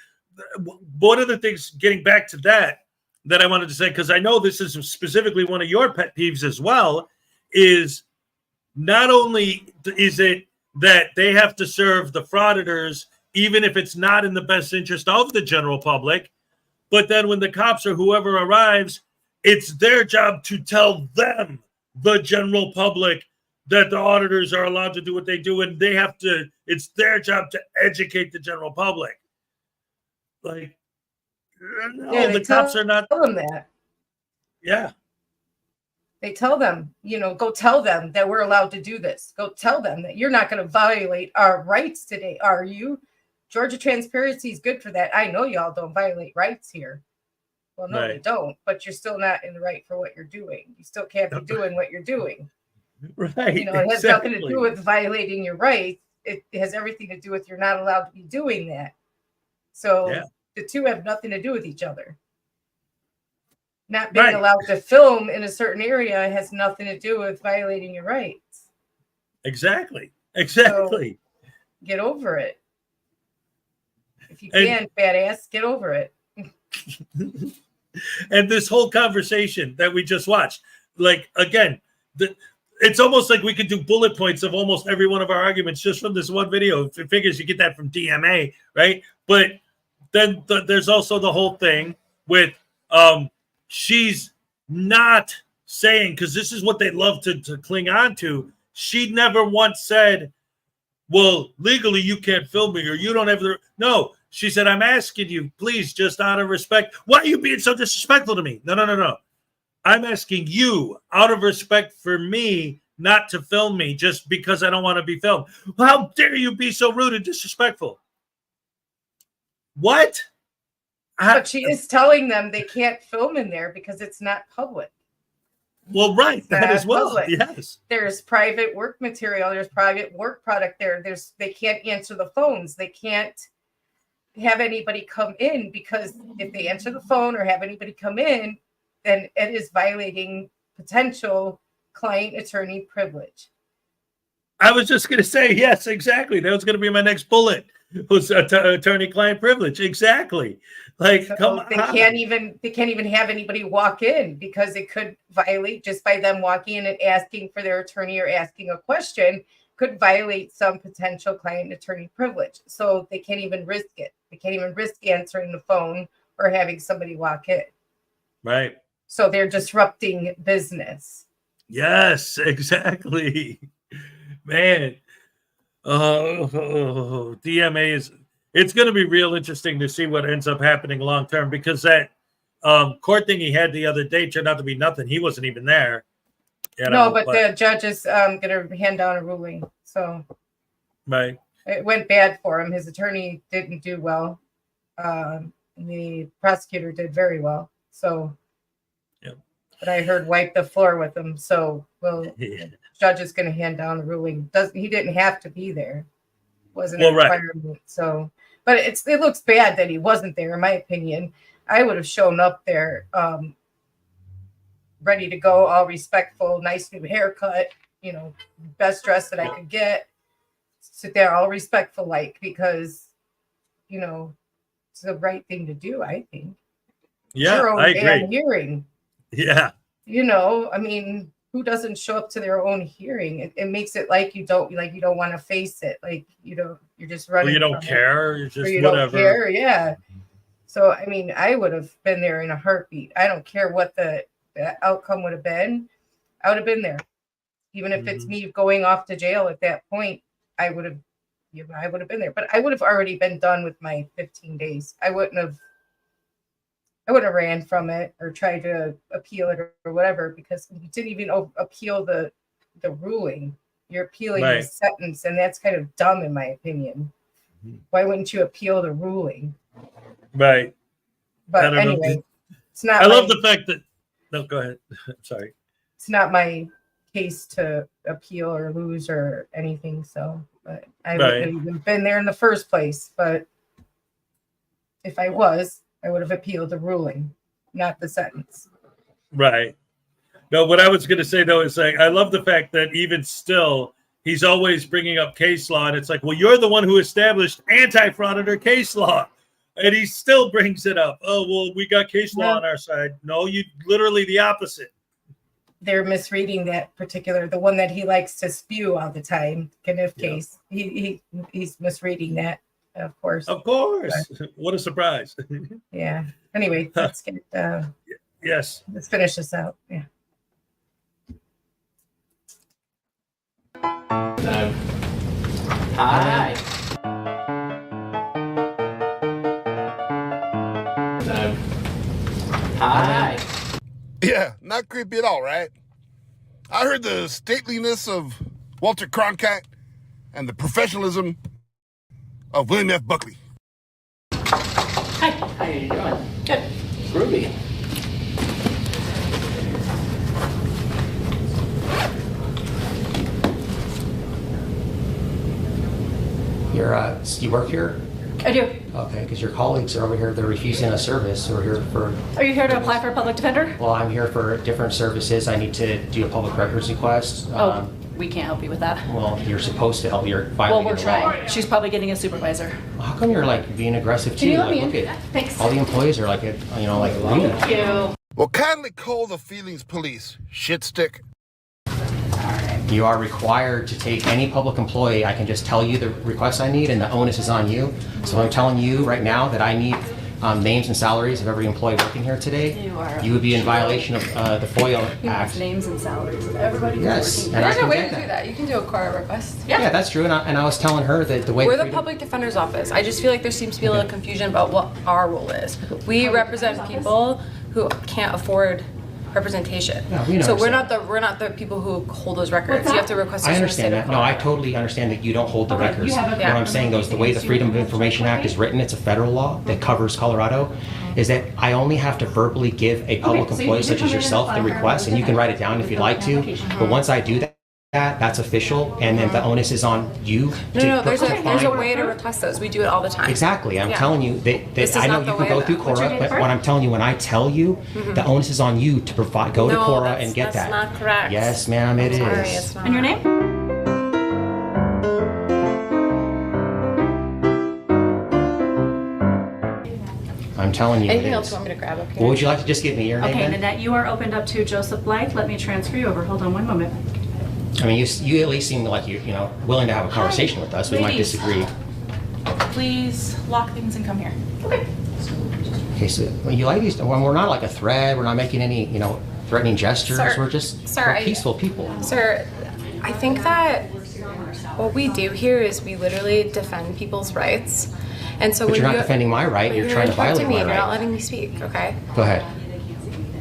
[SPEAKER 1] one of the things, getting back to that I wanted to say, because I know this is specifically one of your pet peeves as well, is not only is it that they have to serve the frauditors, even if it's not in the best interest of the general public, but then when the cops or whoever arrives, it's their job to tell them, the general public, that the auditors are allowed to do what they do, and it's their job to educate the general public. Like, no, the cops are not.
[SPEAKER 2] Tell them that.
[SPEAKER 1] Yeah.
[SPEAKER 2] They tell them, go tell them that we're allowed to do this. Go tell them that you're not going to violate our rights today, are you? Georgia transparency is good for that. I know y'all don't violate rights here. Well, no, they don't, but you're still not in the right for what you're doing. You still can't be doing what you're doing.
[SPEAKER 1] Right.
[SPEAKER 2] It has nothing to do with violating your rights. It has everything to do with you're not allowed to be doing that. So the two have nothing to do with each other. Not being allowed to film in a certain area has nothing to do with violating your rights.
[SPEAKER 1] Exactly.
[SPEAKER 2] So get over it. If you can, badass, get over it.
[SPEAKER 1] And this whole conversation that we just watched, like, again, it's almost like we could do bullet points of almost every one of our arguments just from this one video. It figures you get that from DMA, right? But then there's also the whole thing with she's not saying, because this is what they love to cling on to. She never once said, well, legally you can't film me, or you don't have the. No, she said, I'm asking you, please, just out of respect. Why are you being so disrespectful to me? No. I'm asking you, out of respect for me, not to film me just because I don't want to be filmed. Well, how dare you be so rude and disrespectful? What?
[SPEAKER 2] But she is telling them they can't film in there because it's not public.
[SPEAKER 1] Well, right. That as well. Public. Yes.
[SPEAKER 2] There's private work material. There's private work product there. They can't answer the phones. They can't have anybody come in, because if they answer the phone or have anybody come in, then it is violating potential client attorney privilege.
[SPEAKER 1] I was just going to say, yes, exactly. That was going to be my next bullet. Was attorney-client privilege. Exactly. Like,
[SPEAKER 2] so
[SPEAKER 1] come on.
[SPEAKER 2] They can't even have anybody walk in, because it could violate, just by them walking in and asking for their attorney or asking a question, could violate some potential client attorney privilege. So they can't even risk it. They can't even risk answering the phone or having somebody walk in.
[SPEAKER 1] Right.
[SPEAKER 2] So they're disrupting business.
[SPEAKER 1] Yes, exactly. Man. DMA is, it's going to be real interesting to see what ends up happening long term, because that court thing he had the other day turned out to be nothing. He wasn't even there.
[SPEAKER 2] But the judge is going to hand down a ruling. So
[SPEAKER 1] right.
[SPEAKER 2] It went bad for him. His attorney didn't do well. The prosecutor did very well. So, but I heard wipe the floor with him. So, the judge is going to hand down a ruling. He didn't have to be there. Wasn't a requirement. Right. So, but it looks bad that he wasn't there. In my opinion, I would have shown up there, ready to go, all respectful, nice new haircut, best dress that I could get. Sit there all respectful, because, it's the right thing to do, I think.
[SPEAKER 1] Yeah, I agree.
[SPEAKER 2] Hearing.
[SPEAKER 1] Yeah.
[SPEAKER 2] I mean, who doesn't show up to their own hearing? It makes it like you don't want to face it, like you're just running.
[SPEAKER 1] Or you don't
[SPEAKER 2] from it.
[SPEAKER 1] care. You're just
[SPEAKER 2] Or you
[SPEAKER 1] whatever.
[SPEAKER 2] don't care, yeah. So I mean, I would have been there in a heartbeat. I don't care what the outcome would have been. I would have been there, even if it's me going off to jail at that point. I would have been there, but I would have already been done with my 15 days. I wouldn't have ran from it or tried to appeal it or whatever, because you didn't even appeal the ruling. You're appealing the sentence, and that's kind of dumb in my opinion. Why wouldn't you appeal the ruling?
[SPEAKER 1] Right.
[SPEAKER 2] But anyway, it's not.
[SPEAKER 1] I love the fact that. No, go ahead. Sorry.
[SPEAKER 2] It's not my case to appeal or lose or anything. So, but I wouldn't have even been there in the first place. But if I was, I would have appealed the ruling, not the sentence.
[SPEAKER 1] Right. No, what I was going to say, though, is like, I love the fact that even still, he's always bringing up case law. And it's like, well, you're the one who established anti-frauditor case law. And he still brings it up. Oh, well, we got case law on our side. No, you literally the opposite.
[SPEAKER 2] They're misreading that particular, the one that he likes to spew all the time, Kniff case. He's misreading that, of course.
[SPEAKER 1] Of course. But, what a surprise.
[SPEAKER 2] Yeah. Anyway, let's get
[SPEAKER 1] yes.
[SPEAKER 2] Let's finish this out. Yeah.
[SPEAKER 18] Hi. Hi.
[SPEAKER 17] Yeah, not creepy at all, right? I heard the stateliness of Walter Cronkite and the professionalism of William F. Buckley.
[SPEAKER 18] Hi. How you doing? Good. Groovy.
[SPEAKER 24] You work here?
[SPEAKER 9] I do.
[SPEAKER 24] Okay, because your colleagues are over here, they're refusing a service. We're here for...
[SPEAKER 9] Are you here to apply for a public defender?
[SPEAKER 24] Well, I'm here for different services. I need to do a public records request.
[SPEAKER 9] We can't help you with that.
[SPEAKER 24] Well, you're supposed to help. You're
[SPEAKER 9] Well,
[SPEAKER 24] violating
[SPEAKER 9] we're
[SPEAKER 24] the law.
[SPEAKER 9] trying. She's probably getting a supervisor.
[SPEAKER 24] How come you're like being aggressive too?
[SPEAKER 9] Can you let
[SPEAKER 24] Like,
[SPEAKER 9] me
[SPEAKER 24] look
[SPEAKER 9] in?
[SPEAKER 24] at
[SPEAKER 9] Thanks.
[SPEAKER 24] all the employees are like, rude.
[SPEAKER 9] Thank you.
[SPEAKER 17] Well, kindly call the feelings police, shit stick.
[SPEAKER 24] You are required to take any public employee. I can just tell you the requests I need, and the onus is on you. So I'm telling you right now that I need names and salaries of every employee working here today. You would be in violation of the FOIA Act.
[SPEAKER 9] Names and salaries of everybody.
[SPEAKER 24] Yes, and I
[SPEAKER 13] There's
[SPEAKER 24] can
[SPEAKER 13] a way
[SPEAKER 24] get
[SPEAKER 13] to do
[SPEAKER 24] that.
[SPEAKER 13] that. You can do a CORA request.
[SPEAKER 24] Yeah, that's true. And I was telling her that the way
[SPEAKER 13] We're the public defender's office. I just feel like there seems to be a little confusion about what our role is. We represent people who can't afford representation.
[SPEAKER 24] Yeah, we
[SPEAKER 13] so
[SPEAKER 24] understand.
[SPEAKER 13] we're not the people who hold those records. You have to request.
[SPEAKER 24] I understand that. No, I totally understand that you don't hold the records.
[SPEAKER 13] you have a-
[SPEAKER 24] What I'm saying though is the way the Freedom of Information Act is written, it's a federal law that covers Colorado, is that I only have to verbally give a public
[SPEAKER 9] so you
[SPEAKER 24] employee
[SPEAKER 9] can
[SPEAKER 24] such
[SPEAKER 9] come
[SPEAKER 24] as
[SPEAKER 9] in and
[SPEAKER 24] yourself the
[SPEAKER 9] apply for a
[SPEAKER 24] request, and you can
[SPEAKER 9] defense.
[SPEAKER 24] write it down if you'd like to. But once I do that's official, and then the onus is on you to
[SPEAKER 13] No, there's a
[SPEAKER 24] find-
[SPEAKER 13] way to request those. We do it all the time.
[SPEAKER 24] Exactly. I'm
[SPEAKER 13] Yeah.
[SPEAKER 24] telling you that
[SPEAKER 13] This is
[SPEAKER 24] I know
[SPEAKER 13] not
[SPEAKER 24] you
[SPEAKER 13] the
[SPEAKER 24] can
[SPEAKER 13] way
[SPEAKER 24] go
[SPEAKER 13] that-
[SPEAKER 24] through
[SPEAKER 13] What's your
[SPEAKER 24] Cora,
[SPEAKER 13] date of
[SPEAKER 24] but
[SPEAKER 13] birth?
[SPEAKER 24] what I'm telling you, when I tell you, the onus is on you to go to
[SPEAKER 13] No,
[SPEAKER 24] Cora
[SPEAKER 13] that's-
[SPEAKER 24] and get
[SPEAKER 13] that's
[SPEAKER 24] that.
[SPEAKER 13] not correct.
[SPEAKER 24] Yes, ma'am, it is.
[SPEAKER 13] Sorry, it's not.
[SPEAKER 9] And your name?
[SPEAKER 24] I'm telling you,
[SPEAKER 13] Anything
[SPEAKER 24] it
[SPEAKER 13] else
[SPEAKER 24] is.
[SPEAKER 13] you want me to grab up here?
[SPEAKER 24] Well, would you like to just give me your name
[SPEAKER 9] Okay,
[SPEAKER 24] then?
[SPEAKER 9] Nanette, you are opened up to Joseph Blake. Let me transfer you over. Hold on one moment.
[SPEAKER 24] I mean, you at least seem like you know willing to have a conversation with us. We might
[SPEAKER 9] Ladies.
[SPEAKER 24] disagree.
[SPEAKER 9] Please lock things and come here. Okay.
[SPEAKER 24] Okay, so you like these? When we're not like a threat, we're not making any threatening gestures.
[SPEAKER 13] Sir,
[SPEAKER 24] we're just
[SPEAKER 13] sir,
[SPEAKER 24] we're peaceful people.
[SPEAKER 13] Sir, I think that what we do here is we literally defend people's rights. And so
[SPEAKER 24] But
[SPEAKER 13] when
[SPEAKER 24] you're not
[SPEAKER 13] you-
[SPEAKER 24] defending my right.
[SPEAKER 13] but
[SPEAKER 24] You're trying to
[SPEAKER 13] interrupting
[SPEAKER 24] violate
[SPEAKER 13] me.
[SPEAKER 24] my
[SPEAKER 13] You're not
[SPEAKER 24] right.
[SPEAKER 13] letting me speak, okay?
[SPEAKER 24] Go ahead.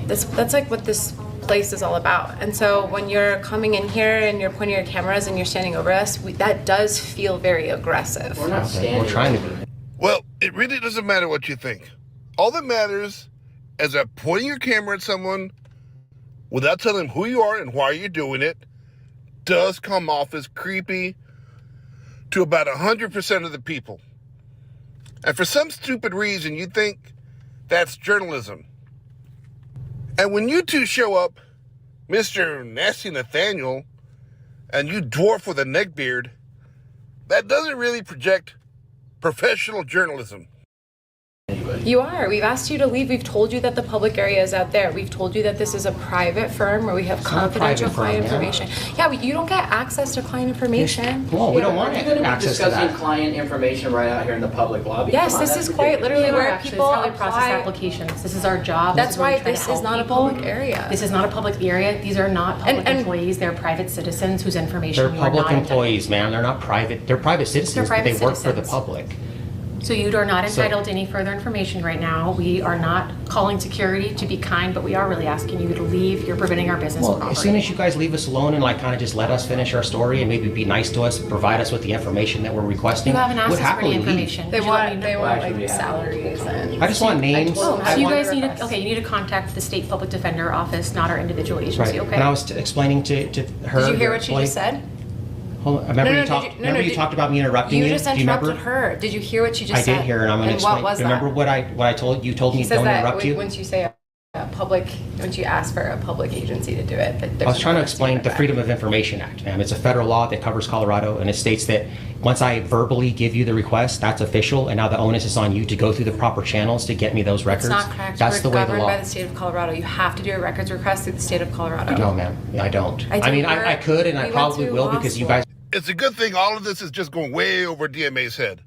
[SPEAKER 13] That's like what this place is all about. And so when you're coming in here and you're pointing your cameras and you're standing over us, that does feel very aggressive.
[SPEAKER 24] We're not standing. We're trying to be.
[SPEAKER 17] Well, it really doesn't matter what you think. All that matters is that pointing your camera at someone without telling them who you are and why you're doing it does come off as creepy to about 100% of the people. And for some stupid reason, you think that's journalism. And when you two show up, Mr. Nasty Nathaniel, and you dwarf with a neckbeard, that doesn't really project professional journalism.
[SPEAKER 13] You are. We've asked you to leave. We've told you that the public area is out there. We've told you that this is a private firm where we have confidential client information. Yeah, you don't get access to client information.
[SPEAKER 24] Well, we don't want
[SPEAKER 3] Are you going to be
[SPEAKER 24] access to
[SPEAKER 3] discussing
[SPEAKER 24] that.
[SPEAKER 3] client information right out here in the public lobby?
[SPEAKER 13] Yes,
[SPEAKER 3] Come on,
[SPEAKER 13] this
[SPEAKER 3] that's
[SPEAKER 13] is quite literally
[SPEAKER 8] Sure,
[SPEAKER 13] where
[SPEAKER 8] actually,
[SPEAKER 13] people
[SPEAKER 8] it's how we process
[SPEAKER 13] apply.
[SPEAKER 8] applications. This is our job.
[SPEAKER 13] That's
[SPEAKER 8] where we
[SPEAKER 13] why
[SPEAKER 8] try to
[SPEAKER 13] this
[SPEAKER 8] help
[SPEAKER 13] is not a
[SPEAKER 8] people.
[SPEAKER 13] public area.
[SPEAKER 8] This is not a public area. These are not public employees. They're private citizens whose information
[SPEAKER 24] They're
[SPEAKER 8] you are
[SPEAKER 24] public
[SPEAKER 8] not
[SPEAKER 24] employees, man. They're not private. They're private citizens,
[SPEAKER 8] private
[SPEAKER 24] but they work for the
[SPEAKER 8] citizens.
[SPEAKER 24] public.
[SPEAKER 8] So you are not
[SPEAKER 24] So-
[SPEAKER 8] entitled to any further information right now. We are not calling security to be kind, but we are really asking you to leave. You're preventing our business
[SPEAKER 24] Well,
[SPEAKER 8] from
[SPEAKER 24] as soon as
[SPEAKER 8] operating.
[SPEAKER 24] you guys leave us alone and like kind of just let us finish our story and maybe be nice to us, provide us with the information that we're requesting,
[SPEAKER 8] You haven't asked
[SPEAKER 24] we'd
[SPEAKER 8] us for any
[SPEAKER 24] happily leave.
[SPEAKER 8] information.
[SPEAKER 13] They
[SPEAKER 8] Would you let
[SPEAKER 13] want
[SPEAKER 8] me know?
[SPEAKER 13] like salaries and.
[SPEAKER 24] I just want names.
[SPEAKER 8] So
[SPEAKER 24] I
[SPEAKER 8] you
[SPEAKER 24] want-
[SPEAKER 8] guys need to, okay, you need to contact the state public defender office, not our individual agency,
[SPEAKER 24] Right.
[SPEAKER 8] okay?
[SPEAKER 24] And I was explaining to her.
[SPEAKER 13] Did you hear
[SPEAKER 24] your
[SPEAKER 13] what she
[SPEAKER 24] employee-
[SPEAKER 13] just said?
[SPEAKER 24] Hold on. Remember
[SPEAKER 13] No, no,
[SPEAKER 24] you
[SPEAKER 13] did
[SPEAKER 24] talked.
[SPEAKER 13] you- no,
[SPEAKER 24] remember
[SPEAKER 13] no,
[SPEAKER 24] you
[SPEAKER 13] did-
[SPEAKER 24] talked about me interrupting you.
[SPEAKER 13] You just
[SPEAKER 24] Do you remember?
[SPEAKER 13] interrupted her. Did you hear what she just
[SPEAKER 24] I
[SPEAKER 13] said?
[SPEAKER 24] did hear, and I'm going to
[SPEAKER 13] And
[SPEAKER 24] explain.
[SPEAKER 13] what was
[SPEAKER 24] Remember
[SPEAKER 13] that?
[SPEAKER 24] what I told you? Told me
[SPEAKER 13] She says
[SPEAKER 24] don't
[SPEAKER 13] that
[SPEAKER 24] interrupt you.
[SPEAKER 13] once you say a public, once you ask for a public agency to do it. That
[SPEAKER 24] I
[SPEAKER 13] there's
[SPEAKER 24] was trying to
[SPEAKER 13] no
[SPEAKER 24] explain the
[SPEAKER 13] standard.
[SPEAKER 24] Freedom of Information Act, ma'am. It's a federal law that covers Colorado, and it states that once I verbally give you the request, that's official, and now the onus is on you to go through the proper channels to get me those records.
[SPEAKER 13] It's not correct.
[SPEAKER 24] That's the
[SPEAKER 13] We're
[SPEAKER 24] way the
[SPEAKER 13] governed
[SPEAKER 24] law.
[SPEAKER 13] by the state of Colorado. You have to do a records request through the state of Colorado.
[SPEAKER 24] No, ma'am, I don't.
[SPEAKER 13] I
[SPEAKER 24] I mean,
[SPEAKER 13] do.
[SPEAKER 24] I could, and I
[SPEAKER 13] We went
[SPEAKER 24] probably
[SPEAKER 13] through
[SPEAKER 24] will
[SPEAKER 13] law
[SPEAKER 24] because you
[SPEAKER 13] school.
[SPEAKER 24] guys.
[SPEAKER 17] It's a good thing all of this is just going way over DMA's head.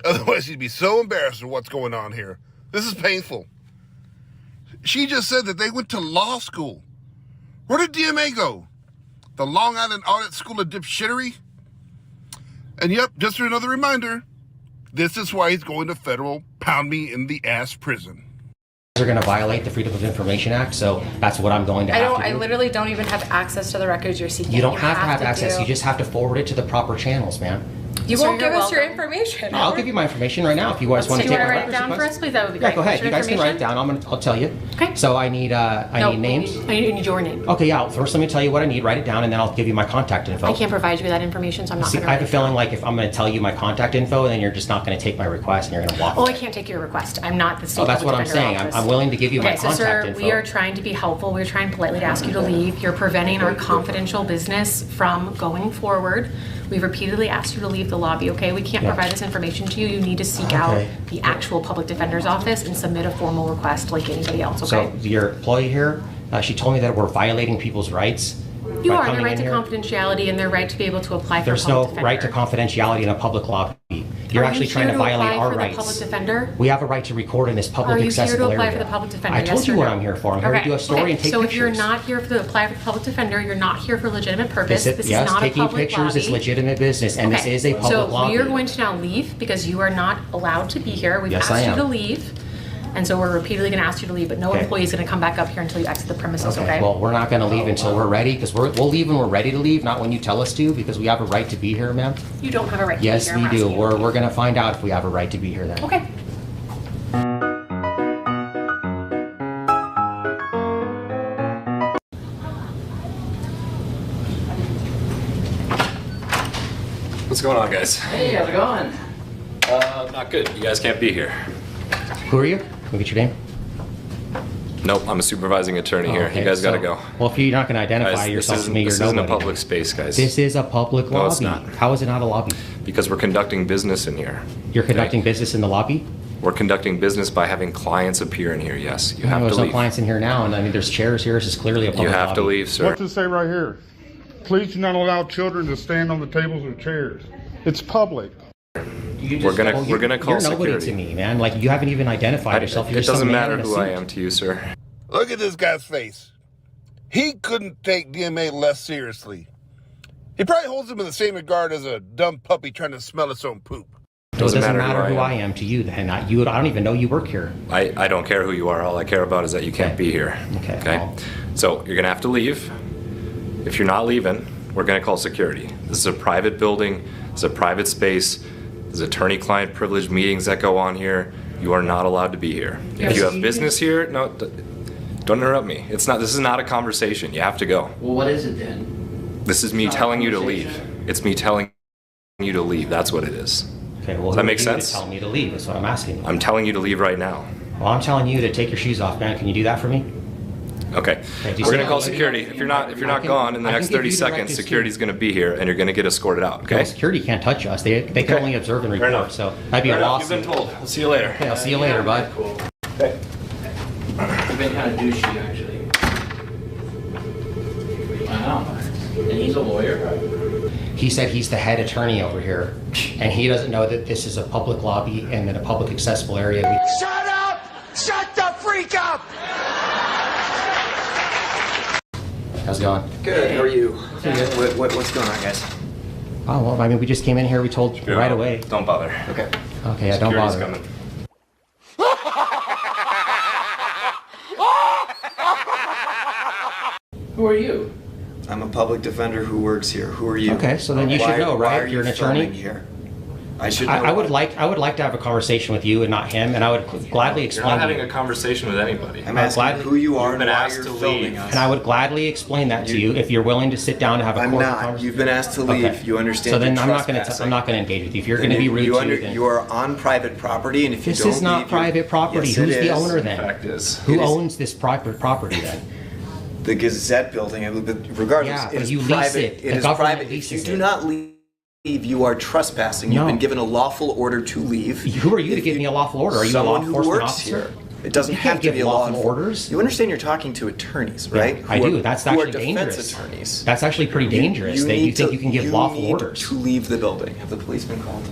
[SPEAKER 17] Otherwise, he'd be so embarrassed with what's going on here. This is painful. She just said that they went to law school. Where did DMA go? The Long Island Audit School of Dipshittery? And yep, just another reminder, this is why he's going to federal pound me in the ass prison.
[SPEAKER 24] Are going to violate the Freedom of Information Act, so that's what I'm going to have to do.
[SPEAKER 13] I literally don't even have access to the records you're seeking.
[SPEAKER 24] You don't have to have
[SPEAKER 13] to
[SPEAKER 24] access.
[SPEAKER 13] do-
[SPEAKER 24] You just have to forward it to the proper channels, man.
[SPEAKER 13] You
[SPEAKER 8] Sir,
[SPEAKER 13] won't
[SPEAKER 8] you're
[SPEAKER 13] give us your
[SPEAKER 8] welcome.
[SPEAKER 13] information.
[SPEAKER 24] I'll give you my information right now if you guys want
[SPEAKER 8] Do
[SPEAKER 24] to
[SPEAKER 8] you
[SPEAKER 24] take
[SPEAKER 8] want
[SPEAKER 24] my
[SPEAKER 8] to write it
[SPEAKER 24] records
[SPEAKER 8] down for
[SPEAKER 24] request.
[SPEAKER 8] us, please? That would be
[SPEAKER 24] Yeah,
[SPEAKER 8] great.
[SPEAKER 24] go ahead.
[SPEAKER 8] What's
[SPEAKER 24] You
[SPEAKER 8] your
[SPEAKER 24] guys can write it
[SPEAKER 8] information?
[SPEAKER 24] down. I'll tell you.
[SPEAKER 8] Okay.
[SPEAKER 24] So I need names.
[SPEAKER 8] I need your name.
[SPEAKER 24] Okay, yeah. First, let me tell you what I need. Write it down, and then I'll give you my contact info.
[SPEAKER 8] I can't provide you with that information, so I'm not
[SPEAKER 24] See,
[SPEAKER 8] going
[SPEAKER 24] I
[SPEAKER 8] to.
[SPEAKER 24] have a feeling like if I'm going to tell you my contact info, then you're just not going to take my request and you're going to walk
[SPEAKER 8] Oh,
[SPEAKER 24] away.
[SPEAKER 8] I can't take your request. I'm not the state.
[SPEAKER 24] Oh, that's
[SPEAKER 8] public
[SPEAKER 24] what I'm
[SPEAKER 8] defender
[SPEAKER 24] saying.
[SPEAKER 8] office.
[SPEAKER 24] I'm willing to give you my
[SPEAKER 8] Okay, so
[SPEAKER 24] contact
[SPEAKER 8] sir,
[SPEAKER 24] info.
[SPEAKER 8] we are trying to be helpful. We're trying politely to ask you to leave. You're preventing our confidential business from going forward. We've repeatedly asked you to leave the lobby, okay? We can't
[SPEAKER 24] Yeah.
[SPEAKER 8] provide this information to you. You need to seek
[SPEAKER 24] Okay.
[SPEAKER 8] out the actual public defender's office and submit a formal request like anybody else, okay?
[SPEAKER 24] So your employee here, she told me that we're violating people's rights.
[SPEAKER 8] You
[SPEAKER 24] by
[SPEAKER 8] are, their
[SPEAKER 24] coming
[SPEAKER 8] right
[SPEAKER 24] in
[SPEAKER 8] to
[SPEAKER 24] here.
[SPEAKER 8] confidentiality and their right to be able to apply for a
[SPEAKER 24] There's no
[SPEAKER 8] public
[SPEAKER 24] right to
[SPEAKER 8] defender.
[SPEAKER 24] confidentiality in a public lobby. You're
[SPEAKER 8] Are
[SPEAKER 24] actually
[SPEAKER 8] you
[SPEAKER 24] trying
[SPEAKER 8] here
[SPEAKER 24] to violate
[SPEAKER 8] apply
[SPEAKER 24] our
[SPEAKER 8] for
[SPEAKER 24] rights.
[SPEAKER 8] the public defender?
[SPEAKER 24] We have a right to record in this public
[SPEAKER 8] Are you
[SPEAKER 24] accessible
[SPEAKER 8] here to apply
[SPEAKER 24] area.
[SPEAKER 8] for the public defender?
[SPEAKER 24] I told
[SPEAKER 8] Yes
[SPEAKER 24] you
[SPEAKER 8] or
[SPEAKER 24] what
[SPEAKER 8] no?
[SPEAKER 24] I'm here for. I'm here
[SPEAKER 8] Okay.
[SPEAKER 24] to do a story
[SPEAKER 8] Okay.
[SPEAKER 24] and take
[SPEAKER 8] so
[SPEAKER 24] pictures.
[SPEAKER 8] if you're not here to apply for the public defender, you're not here for legitimate purpose. This is
[SPEAKER 24] yes,
[SPEAKER 8] not
[SPEAKER 24] taking
[SPEAKER 8] a public
[SPEAKER 24] pictures
[SPEAKER 8] lobby.
[SPEAKER 24] is legitimate business, and this
[SPEAKER 8] Okay.
[SPEAKER 24] is a public
[SPEAKER 8] so
[SPEAKER 24] lobby.
[SPEAKER 8] we are going to now leave because you are not allowed to be here. We've
[SPEAKER 24] Yes, I
[SPEAKER 8] asked you
[SPEAKER 24] am.
[SPEAKER 8] to leave. And so we're repeatedly going to ask you to leave, but no
[SPEAKER 24] Okay.
[SPEAKER 8] employee is going to come back up here until you exit the premises,
[SPEAKER 24] Okay,
[SPEAKER 8] okay?
[SPEAKER 24] well, we're not going to leave until we're ready, because we'll leave when we're ready to leave, not when you tell us to, because we have a right to be here, ma'am.
[SPEAKER 8] You don't have a right to
[SPEAKER 24] Yes,
[SPEAKER 8] be here.
[SPEAKER 24] we
[SPEAKER 8] I'm
[SPEAKER 24] do.
[SPEAKER 8] asking you.
[SPEAKER 24] We're going to find out if we have a right to be here then.
[SPEAKER 8] Okay.
[SPEAKER 14] What's going on, guys?
[SPEAKER 3] Hey, how's it going?
[SPEAKER 14] Not good. You guys can't be here.
[SPEAKER 24] Who are you? Can we get your name?
[SPEAKER 14] Nope, I'm a supervising attorney here.
[SPEAKER 24] Okay,
[SPEAKER 14] You guys gotta
[SPEAKER 24] so-
[SPEAKER 14] go.
[SPEAKER 24] Well, if you're not going to identify
[SPEAKER 14] Guys,
[SPEAKER 24] yourself to me, you're
[SPEAKER 14] this isn't a
[SPEAKER 24] nobody.
[SPEAKER 14] public space, guys.
[SPEAKER 24] This is a public
[SPEAKER 14] No,
[SPEAKER 24] lobby.
[SPEAKER 14] it's not.
[SPEAKER 24] How is it not a lobby?
[SPEAKER 14] Because we're conducting business in here.
[SPEAKER 24] You're conducting business in the lobby?
[SPEAKER 14] We're conducting business by having clients appear in here, yes. You
[SPEAKER 24] No,
[SPEAKER 14] have
[SPEAKER 24] there's
[SPEAKER 14] to
[SPEAKER 24] no
[SPEAKER 14] leave.
[SPEAKER 24] clients in here now, and I mean, there's chairs here. This is clearly a public
[SPEAKER 14] You have to
[SPEAKER 24] lobby.
[SPEAKER 14] leave, sir.
[SPEAKER 4] What's it say right here? Please do not allow children to stand on the tables or chairs. It's public.
[SPEAKER 14] We're gonna call
[SPEAKER 24] You're nobody
[SPEAKER 14] security.
[SPEAKER 24] to me, man. Like, you haven't even identified yourself. You're
[SPEAKER 14] It
[SPEAKER 24] just some
[SPEAKER 14] doesn't
[SPEAKER 24] man
[SPEAKER 14] matter
[SPEAKER 24] in a
[SPEAKER 14] who I
[SPEAKER 24] suit.
[SPEAKER 14] am to you, sir.
[SPEAKER 17] Look at this guy's face. He couldn't take DMA less seriously. He probably holds him in the same regard as a dumb puppy trying to smell its own poop.
[SPEAKER 24] So it doesn't matter who I am to you, then. I don't even know you work here.
[SPEAKER 14] I don't care who you are. All I care about is that you can't be here. Okay. So you're gonna have to leave. If you're not leaving, we're gonna call security. This is a private building. It's a private space. There's attorney-client privilege meetings that go on here. You are not allowed to be here. If you have business here, no, don't interrupt me. This is not a conversation. You have to go.
[SPEAKER 3] Well, what is it then?
[SPEAKER 14] This is me
[SPEAKER 3] It's not a
[SPEAKER 14] telling you to leave.
[SPEAKER 3] conversation.
[SPEAKER 14] It's me telling you to leave. That's what it is.
[SPEAKER 24] Okay, well,
[SPEAKER 14] Does
[SPEAKER 24] who
[SPEAKER 14] that
[SPEAKER 24] are
[SPEAKER 14] make
[SPEAKER 24] you
[SPEAKER 14] sense?
[SPEAKER 24] to tell me to leave? That's what I'm asking you.
[SPEAKER 14] I'm telling you to leave right now.
[SPEAKER 24] Well, I'm telling you to take your shoes off, man. Can you do that for me?
[SPEAKER 14] Okay. We're going to call security. If you're not gone in the next 30 seconds, security's going to be here, and you're going to get escorted out. Okay.
[SPEAKER 24] Well, security can't touch us. They can only observe and report. So that'd be a loss.
[SPEAKER 14] You've been told. I'll see you later.
[SPEAKER 24] Okay, I'll see you later, bud.
[SPEAKER 14] Okay.
[SPEAKER 3] You've been kind of douchey, actually. I know. And he's a lawyer.
[SPEAKER 24] He said he's the head attorney over here, and he doesn't know that this is a public lobby and in a public accessible area.
[SPEAKER 17] Shut up! Shut the freak up!
[SPEAKER 24] How's it going?
[SPEAKER 16] Good. How are you? What's going on, guys?
[SPEAKER 24] Oh, well, I mean, we just came in here. We told right away.
[SPEAKER 14] Don't bother.
[SPEAKER 16] Okay.
[SPEAKER 24] Okay, yeah, don't bother.
[SPEAKER 14] Coming.
[SPEAKER 3] Who are you?
[SPEAKER 16] I'm a public defender who works here. Who are you?
[SPEAKER 24] Okay, so then you should know, right?
[SPEAKER 16] Why are
[SPEAKER 24] You're
[SPEAKER 16] you
[SPEAKER 24] an attorney.
[SPEAKER 16] filming here? I should know.
[SPEAKER 24] I would like to have a conversation with you and not him, and I would gladly explain.
[SPEAKER 14] You're not
[SPEAKER 24] to
[SPEAKER 14] having a conversation with anybody.
[SPEAKER 16] I'm asking who you are and why you're filming us.
[SPEAKER 24] And I would gladly explain that to you if you're willing to sit down and have a
[SPEAKER 16] I'm
[SPEAKER 24] cordial
[SPEAKER 16] not.
[SPEAKER 24] conversation.
[SPEAKER 16] You've been asked to leave.
[SPEAKER 24] Okay.
[SPEAKER 16] You understand?
[SPEAKER 24] So then
[SPEAKER 16] you're
[SPEAKER 24] I'm not going to engage with you. If you're going to be rude to me, then
[SPEAKER 16] you are on private property, and if you
[SPEAKER 24] this
[SPEAKER 16] don't
[SPEAKER 24] is not
[SPEAKER 16] leave,
[SPEAKER 24] private property.
[SPEAKER 16] Yes,
[SPEAKER 24] Who's
[SPEAKER 16] it
[SPEAKER 24] the
[SPEAKER 16] is.
[SPEAKER 24] owner then?
[SPEAKER 14] Fact is,
[SPEAKER 16] It
[SPEAKER 24] Who
[SPEAKER 16] is.
[SPEAKER 24] owns this private property then?
[SPEAKER 16] The Gazette building. Regardless,
[SPEAKER 24] Yeah,
[SPEAKER 16] it
[SPEAKER 24] but
[SPEAKER 16] is
[SPEAKER 24] you lease
[SPEAKER 16] private.
[SPEAKER 24] it. The
[SPEAKER 16] It is
[SPEAKER 24] government
[SPEAKER 16] private. If you
[SPEAKER 24] leases
[SPEAKER 16] do
[SPEAKER 24] it.
[SPEAKER 16] not leave, you are trespassing. You've
[SPEAKER 24] No.
[SPEAKER 16] been given a lawful order to leave.
[SPEAKER 24] Who are you to give me a lawful order? Are you a law
[SPEAKER 16] Someone who
[SPEAKER 24] enforcement
[SPEAKER 16] works
[SPEAKER 24] officer?
[SPEAKER 16] here. It doesn't
[SPEAKER 24] You
[SPEAKER 16] have
[SPEAKER 24] can't
[SPEAKER 16] to
[SPEAKER 24] give
[SPEAKER 16] be a
[SPEAKER 24] lawful
[SPEAKER 16] law
[SPEAKER 24] orders.
[SPEAKER 16] You understand you're talking to attorneys, right?
[SPEAKER 24] I do. That's
[SPEAKER 16] who are
[SPEAKER 24] actually
[SPEAKER 16] defense
[SPEAKER 24] dangerous.
[SPEAKER 16] attorneys.
[SPEAKER 24] That's actually pretty dangerous that you think you can give lawful orders.
[SPEAKER 16] To leave the building. Have the police been called?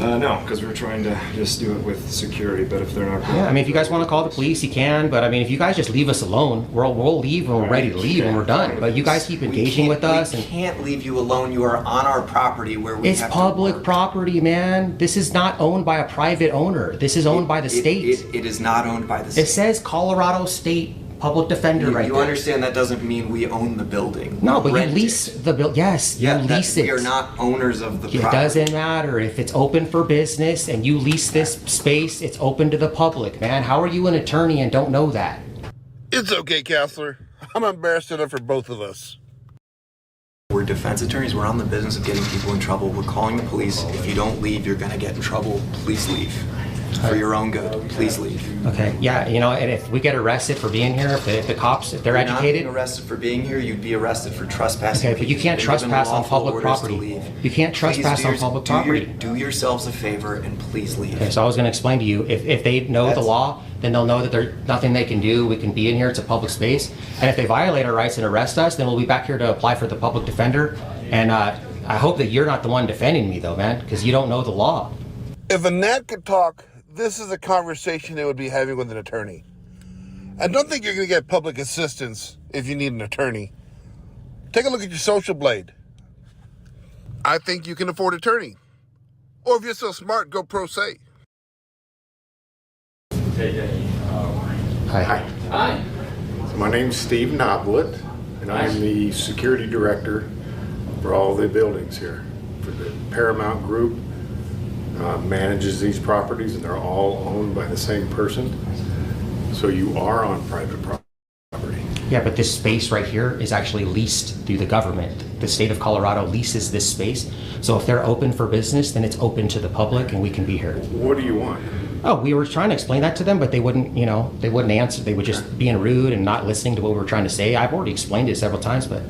[SPEAKER 19] No, because we're trying to just do it with security, but if they're not going
[SPEAKER 24] Yeah, I mean, if you guys want to call the police, you can. But I mean, if you guys just leave us alone, we'll leave when we're ready to leave and we're done. But you guys keep engaging with us.
[SPEAKER 16] We
[SPEAKER 24] And
[SPEAKER 16] can't leave you alone. You are on our property where we
[SPEAKER 24] it's
[SPEAKER 16] have
[SPEAKER 24] public property, man. This is not owned by a private owner. This is owned by the state.
[SPEAKER 16] It is not owned by the state.
[SPEAKER 24] It says Colorado State Public Defender right
[SPEAKER 16] You
[SPEAKER 24] there.
[SPEAKER 16] understand that doesn't mean we own the building.
[SPEAKER 24] No,
[SPEAKER 16] We
[SPEAKER 24] but you
[SPEAKER 16] rent
[SPEAKER 24] lease
[SPEAKER 16] it.
[SPEAKER 24] the building. Yes, you lease it.
[SPEAKER 16] We are not owners of the
[SPEAKER 24] It
[SPEAKER 16] property.
[SPEAKER 24] doesn't matter if it's open for business and you lease this space, it's open to the public, man. How are you an attorney and don't know that?
[SPEAKER 17] It's okay, counselor. I'm embarrassed enough for both of us.
[SPEAKER 16] We're defense attorneys. We're on the business of getting people in trouble. We're calling the police. If you don't leave, you're going to get in trouble. Please leave. For your own good. Please leave.
[SPEAKER 24] Okay, yeah, you know, and if we get arrested for being here, if the cops, if they're
[SPEAKER 16] You're not
[SPEAKER 24] educated.
[SPEAKER 16] being arrested for being here. You'd be arrested for trespassing.
[SPEAKER 24] Okay, but you can't
[SPEAKER 16] You've been given
[SPEAKER 24] trespass on
[SPEAKER 16] lawful
[SPEAKER 24] public
[SPEAKER 16] orders to
[SPEAKER 24] property.
[SPEAKER 16] leave.
[SPEAKER 24] You can't trespass on public property.
[SPEAKER 16] Do yourselves a favor and please leave.
[SPEAKER 24] Okay, so I was going to explain to you, if they know the law, then they'll know that there's nothing they can do. We can be in here, it's a public space. And if they violate our rights and arrest us, then we'll be back here to apply for the public defender. And I hope that you're not the one defending me though, man, because you don't know the law.
[SPEAKER 17] If a gnat could talk, this is a conversation they would be having with an attorney. I don't think you're going to get public assistance if you need an attorney. Take a look at your social blade. I think you can afford attorney. Or if you're so smart, go pro se.
[SPEAKER 24] Hi.
[SPEAKER 3] Hi.
[SPEAKER 20] So my name's Steve Knoblet, and I'm the security director for all the buildings here for the Paramount Group. Manages these properties, and they're all owned by the same person. So you are on private property.
[SPEAKER 24] Yeah, but this space right here is actually leased through the government. The state of Colorado leases this space. So if they're open for business, then it's open to the public and we can be here.
[SPEAKER 20] What do you want?
[SPEAKER 24] Oh, we were trying to explain that to them, but they wouldn't, you know, they wouldn't answer. They were just being rude and not listening to what we were trying to say. I've already explained it several times, but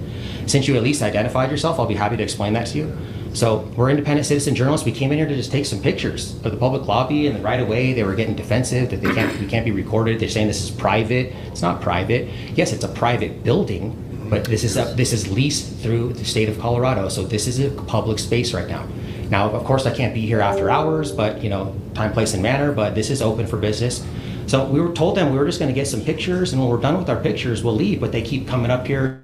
[SPEAKER 24] since you at least identified yourself, I'll be happy to explain that to you. So we're independent citizen journalists. We came in here to just take some pictures of the public lobby, and then right away they were getting defensive that we can't be recorded. They're saying this is private. It's not private. Yes, it's a private building, but this is leased through the state of Colorado. So this is a public space right now. Now, of course, I can't be here after hours, but you know, time, place, and manner. But this is open for business. So we were told them we were just going to get some pictures, and when we're done with our pictures, we'll leave. But they keep coming up here.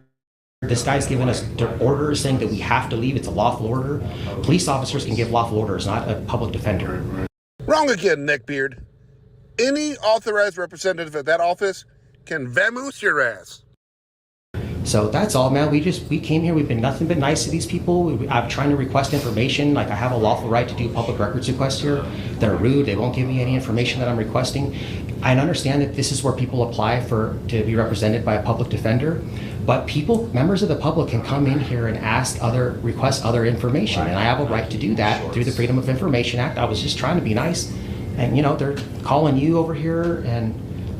[SPEAKER 24] This guy's giving us orders saying that we have to leave. It's a lawful order. Police officers can give lawful orders, not a public defender.
[SPEAKER 17] Wrong again, neckbeard. Any authorized representative at that office can vamoose your ass.
[SPEAKER 24] So that's all, man. We came here. We've been nothing but nice to these people. I'm trying to request information. Like I have a lawful right to do public records requests here. They're rude. They won't give me any information that I'm requesting. I understand that this is where people apply to be represented by a public defender. But members of the public can come in here and request other information. And I have a right to do that through the Freedom of Information Act. I was just trying to be nice. And you know, they're calling you over here and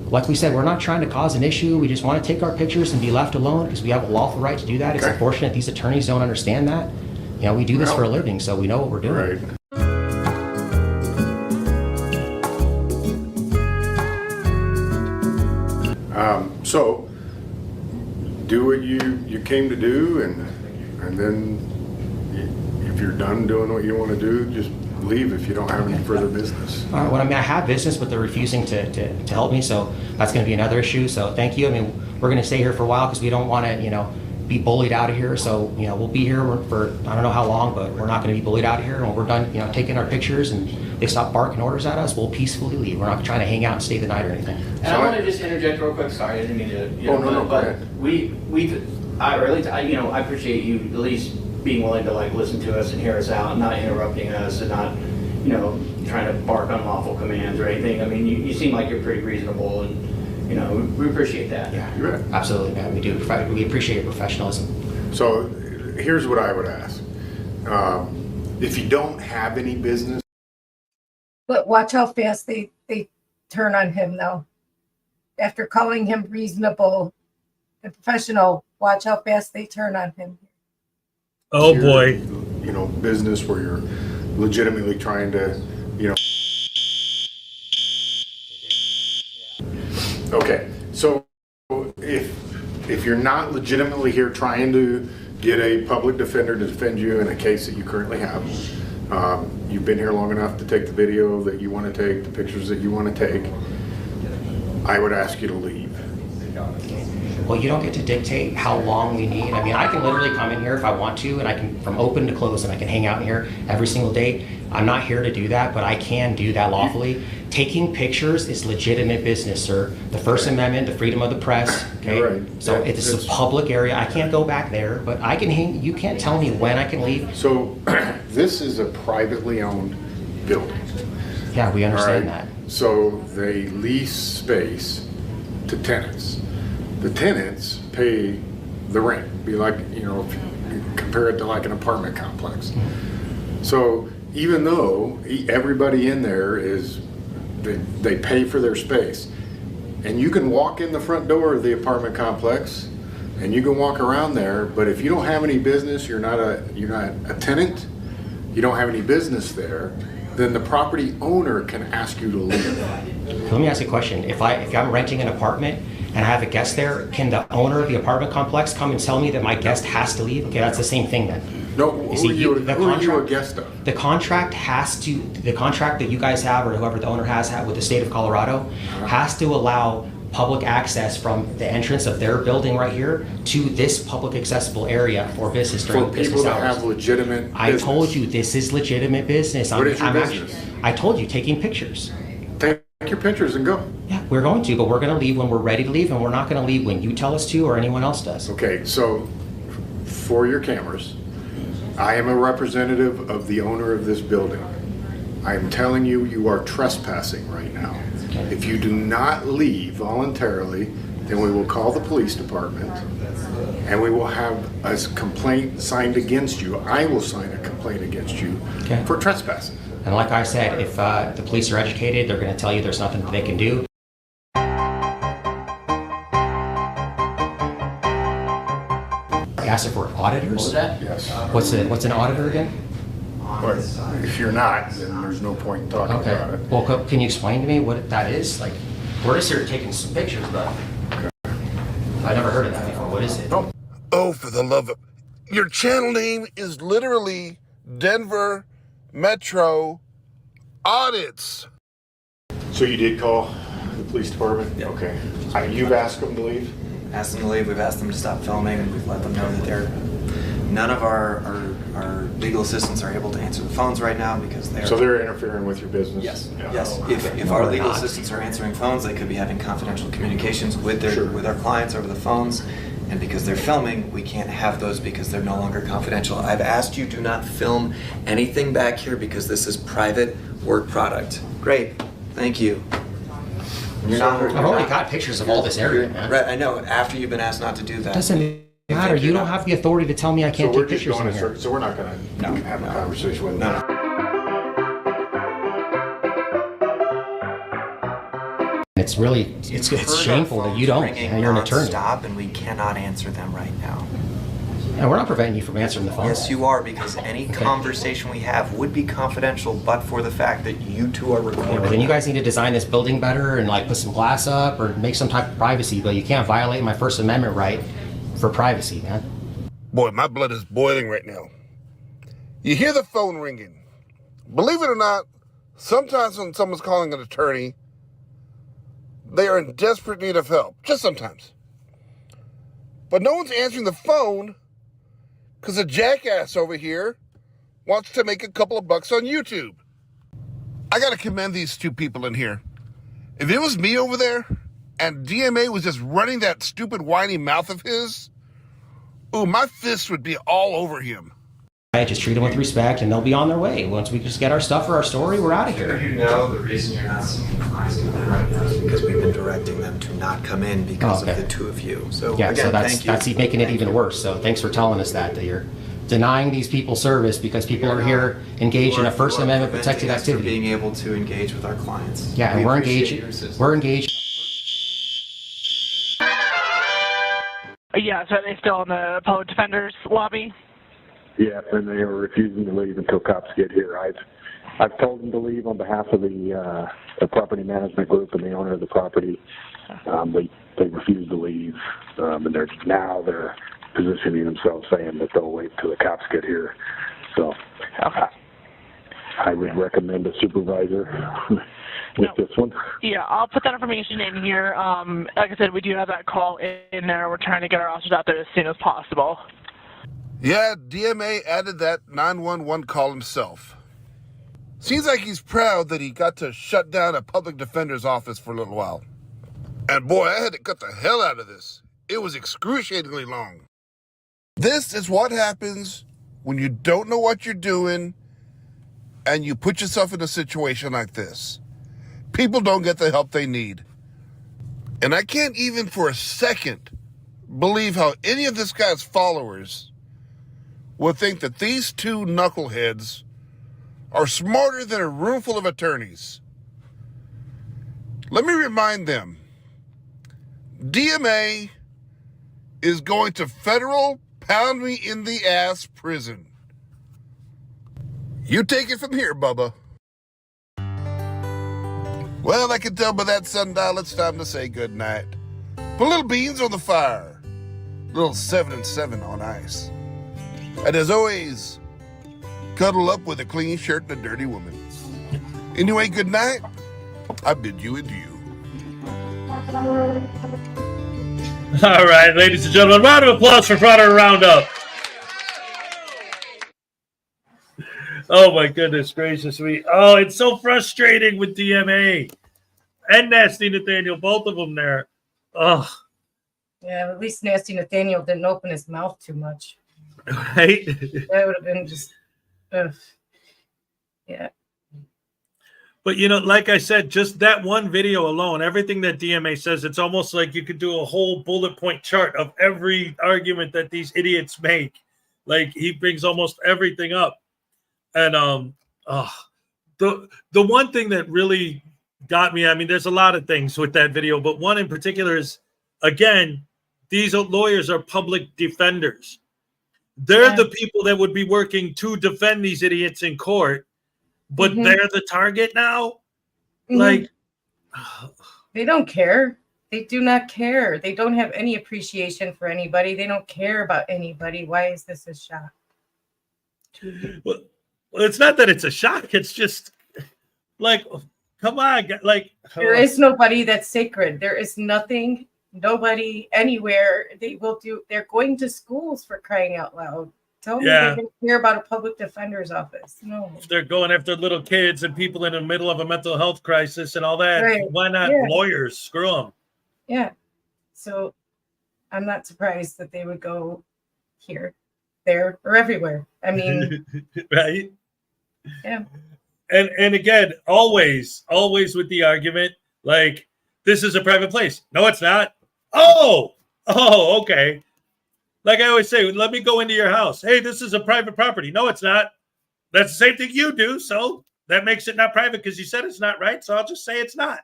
[SPEAKER 24] like we said, we're not trying to cause an issue. We just want to take our pictures and be left alone because we have a lawful right to do that. It's unfortunate these attorneys don't understand that. You know, we do this for a living, so we know what we're doing.
[SPEAKER 20] So, do what you came to do, and then if you're done doing what you want to do, just leave if you don't have any further business.
[SPEAKER 24] All right, well, I mean, I have business, but they're refusing to help me, so that's going to be another issue. So thank you. I mean, we're going to stay here for a while because we don't want to, you know, be bullied out of here. So, you know, we'll be here for I don't know how long, but we're not going to be bullied out of here. And when we're done, you know, taking our pictures and they stop barking orders at us, we'll peacefully leave. We're not trying to hang out and stay the night or anything.
[SPEAKER 3] And I want to just interject real quick. Sorry, I didn't mean to. You know,
[SPEAKER 20] no,
[SPEAKER 3] but I appreciate you at least being willing to like listen to us and hear us out, and not interrupting us, and not, you know, trying to bark unlawful commands or anything. I mean, you seem like you're pretty reasonable, and you know, we appreciate that.
[SPEAKER 24] Yeah, you're right. Absolutely, man. We do. We appreciate your professionalism.
[SPEAKER 20] So, here's what I would ask: if you don't have any business.
[SPEAKER 2] But watch how fast they turn on him, though. After calling him reasonable and professional, watch how fast they turn on him.
[SPEAKER 1] Oh boy.
[SPEAKER 20] You know, business where you're legitimately trying to, you know. Okay, so if you're not legitimately here trying to get a public defender to defend you in a case that you currently have, you've been here long enough to take the video that you want to take, the pictures that you want to take, I would ask you to leave.
[SPEAKER 24] Well, you don't get to dictate how long we need. I mean, I can literally come in here if I want to, and I can, from open to close, and I can hang out in here every single day. I'm not here to do that, but I can do that lawfully. Taking pictures is legitimate business, sir. The First Amendment, the freedom of the press, okay?
[SPEAKER 20] You're right.
[SPEAKER 24] So it's a public area. I can't go back there, but I can hang, you can't tell me when I can leave.
[SPEAKER 20] So this is a privately owned building.
[SPEAKER 24] Yeah, we understand that.
[SPEAKER 20] So they lease space to tenants. The tenants pay the rent. Be like, you know, if you compare it to like an apartment complex. So even though everybody in there is, they pay for their space, and you can walk in the front door of the apartment complex, and you can walk around there. But if you don't have any business, you're not a tenant, you don't have any business there, then the property owner can ask you to leave.
[SPEAKER 24] Let me ask you a question. If I'm renting an apartment and I have a guest there, can the owner of the apartment complex come and tell me that my guest has to leave? Okay, that's the same thing then.
[SPEAKER 20] No, who are you a guest of?
[SPEAKER 24] The contract that you guys have, or whoever the owner has with the state of Colorado, has to allow public access from the entrance of their building right here to this public accessible area for business during business hours.
[SPEAKER 20] For people that have legitimate business.
[SPEAKER 24] I told you this is legitimate business.
[SPEAKER 20] What is your business?
[SPEAKER 24] I told you, taking pictures.
[SPEAKER 20] Take your pictures and go.
[SPEAKER 24] Yeah, we're going to, but we're going to leave when we're ready to leave, and we're not going to leave when you tell us to or anyone else does.
[SPEAKER 20] Okay, so for your cameras, I am a representative of the owner of this building. I am telling you, you are trespassing right now. If you do not leave voluntarily, then we will call the police department and we will have a complaint signed against you. I will sign a complaint against you for trespassing.
[SPEAKER 24] And like I said, if the police are educated, they're going to tell you there's nothing that they can do. I asked if we're auditors.
[SPEAKER 3] What was that?
[SPEAKER 20] Yes.
[SPEAKER 24] What's an auditor again?
[SPEAKER 20] But if you're not, then there's no point in talking about it.
[SPEAKER 24] Well, can you explain to me what that is? Like, we're just here taking some pictures, but I never heard of that before. What is it?
[SPEAKER 17] Oh, for the love of... Your channel name is literally Denver Metro Audits.
[SPEAKER 20] So you did call the police department?
[SPEAKER 16] Yeah.
[SPEAKER 20] Okay. You've asked them to leave?
[SPEAKER 16] Asked them to leave. We've asked them to stop filming, and we've let them know that none of our legal assistants are able to answer the phones right now because they're...
[SPEAKER 20] So they're interfering with your business?
[SPEAKER 16] Yes.
[SPEAKER 20] Yeah.
[SPEAKER 16] Yes. If our legal assistants are answering phones, they could be having confidential communications with our clients over the phones. And because they're filming, we can't have those because they're no longer confidential. I've asked you, do not film anything back here because this is private work product. Great. Thank you.
[SPEAKER 24] I've already got pictures of all this area, man.
[SPEAKER 16] Right, I know. After you've been asked not to do that.
[SPEAKER 24] Doesn't matter. You don't have the authority to tell me I can't take pictures in here.
[SPEAKER 20] So we're not going to have a conversation with them.
[SPEAKER 24] And it's really, it's shameful that you don't, and you're an attorney.
[SPEAKER 16] Stop, and we cannot answer them right now.
[SPEAKER 24] And we're not preventing you from answering the phone.
[SPEAKER 16] Yes, you are, because any conversation we have would be confidential, but for the fact that you two are recording.
[SPEAKER 24] Yeah, but then you guys need to design this building better and like put some glass up or make some type of privacy, but you can't violate my First Amendment right for privacy, man.
[SPEAKER 17] Boy, my blood is boiling right now. You hear the phone ringing. Believe it or not, sometimes when someone's calling an attorney, they are in desperate need of help. Just sometimes. But no one's answering the phone because a jackass over here wants to make a couple of bucks on YouTube. I got to commend these two people in here. If it was me over there and DMA was just running that stupid whiny mouth of his, ooh, my fist would be all over him.
[SPEAKER 24] I just treat them with respect and they'll be on their way. Once we just get our stuff for our story, we're out of here.
[SPEAKER 16] You know the reason you're not seeing clients come in right now is because we've been directing them to not come in because of the two of you. So
[SPEAKER 24] yeah,
[SPEAKER 16] again,
[SPEAKER 24] so
[SPEAKER 16] thank you.
[SPEAKER 24] that's making it even worse. So thanks for telling us that you're denying these people service because people are here engaged in a First Amendment protected activity.
[SPEAKER 16] Being able to engage with our clients.
[SPEAKER 24] Yeah, and we're engaged. We're engaged.
[SPEAKER 5] Yeah, so are they still in the public defender's lobby?
[SPEAKER 20] Yes, and they were refusing to leave until cops get here. I've told them to leave on behalf of the property management group and the owner of the property. They refused to leave, and they're positioning themselves, saying that they'll wait until the cops get here. So I would recommend a supervisor with this one.
[SPEAKER 5] Yeah, I'll put that information in here. Like I said, we do have that call in there. We're trying to get our officers out there as soon as possible.
[SPEAKER 17] Yeah, DMA added that 911 call himself. Seems like he's proud that he got to shut down a public defender's office for a little while. And boy, I had to cut the hell out of this. It was excruciatingly long. This is what happens when you don't know what you're doing and you put yourself in a situation like this. People don't get the help they need. And I can't even for a second believe how any of this guy's followers would think that these two knuckleheads are smarter than a room full of attorneys. Let me remind them, DMA is going to federal pound me in the ass prison. You take it from here, Bubba. Well, I can tell by that sundial it's time to say goodnight. Put little beans on the fire. Little 7 and 7 on ice. And as always, cuddle up with a clean shirt and a dirty woman. Anyway, good night. I bid you adieu.
[SPEAKER 1] All right, ladies and gentlemen, round of applause for Frauditor Roundup. Oh, my goodness gracious me. Oh, it's so frustrating with DMA and Nasty Nathaniel, both of them there. Oh.
[SPEAKER 2] Yeah, at least Nasty Nathaniel didn't open his mouth too much.
[SPEAKER 1] Right?
[SPEAKER 2] That would have been just, yeah.
[SPEAKER 1] But, you know, like I said, just that one video alone, everything that DMA says, it's almost like you could do a whole bullet point chart of every argument that these idiots make. Like, he brings almost everything up. And the one thing that really got me, I mean, there's a lot of things with that video, but one in particular is, again, these lawyers are public defenders. They're the people that would be working to defend these idiots in court, but they're the target now. Like,
[SPEAKER 2] they don't care. They do not care. They don't have any appreciation for anybody. They don't care about anybody. Why is this a shock?
[SPEAKER 1] Well, it's not that it's a shock. It's just like, come on, like
[SPEAKER 2] there is nobody that's sacred. There is nothing. Nobody anywhere. They're going to schools, for crying out loud. Tell me they don't care about a public defender's office. No.
[SPEAKER 1] If they're going after little kids and people in the middle of a mental health crisis and all that, why not lawyers? Screw them.
[SPEAKER 2] Yeah. So I'm not surprised that they would go here, there, or everywhere. I mean,
[SPEAKER 1] right?
[SPEAKER 2] Yeah.
[SPEAKER 1] And again, always with the argument, like, this is a private place. No, it's not. Oh, okay. Like I always say, let me go into your house. Hey, this is a private property. No, it's not. That's the same thing you do. So that makes it not private because you said it's not, right? So I'll just say it's not.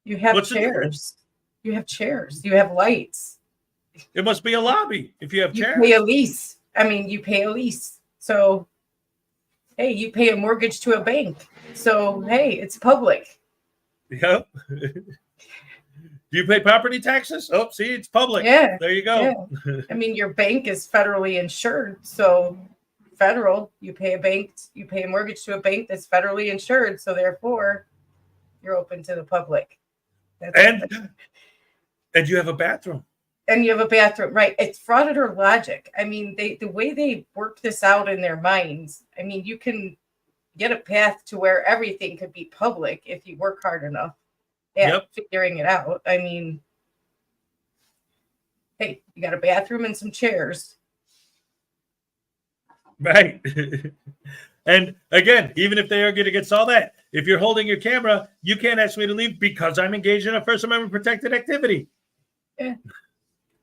[SPEAKER 2] You have
[SPEAKER 1] What's the difference?
[SPEAKER 2] chairs. You have chairs. You have lights.
[SPEAKER 1] It must be a lobby if you have
[SPEAKER 2] You
[SPEAKER 1] chairs.
[SPEAKER 2] pay a lease. I mean, you pay a lease. So, hey, you pay a mortgage to a bank. So, hey, it's public.
[SPEAKER 1] Yep. Do you pay property taxes? Oh, see, it's public.
[SPEAKER 2] Yeah.
[SPEAKER 1] There you go.
[SPEAKER 2] Yeah. I mean, your bank is federally insured. So, federal, you pay a mortgage to a bank that's federally insured. So, therefore, you're open to the public.
[SPEAKER 1] And you have a bathroom.
[SPEAKER 2] And you have a bathroom, right? It's frauditor logic. I mean, the way they work this out in their minds. I mean, you can get a path to where everything could be public if you work hard enough at figuring it out. I mean, hey, you got a bathroom and some chairs.
[SPEAKER 1] Right. And again, even if they are getting against all that, if you're holding your camera, you can't ask me to leave because I'm engaged in a First Amendment protected activity.
[SPEAKER 2] Yeah.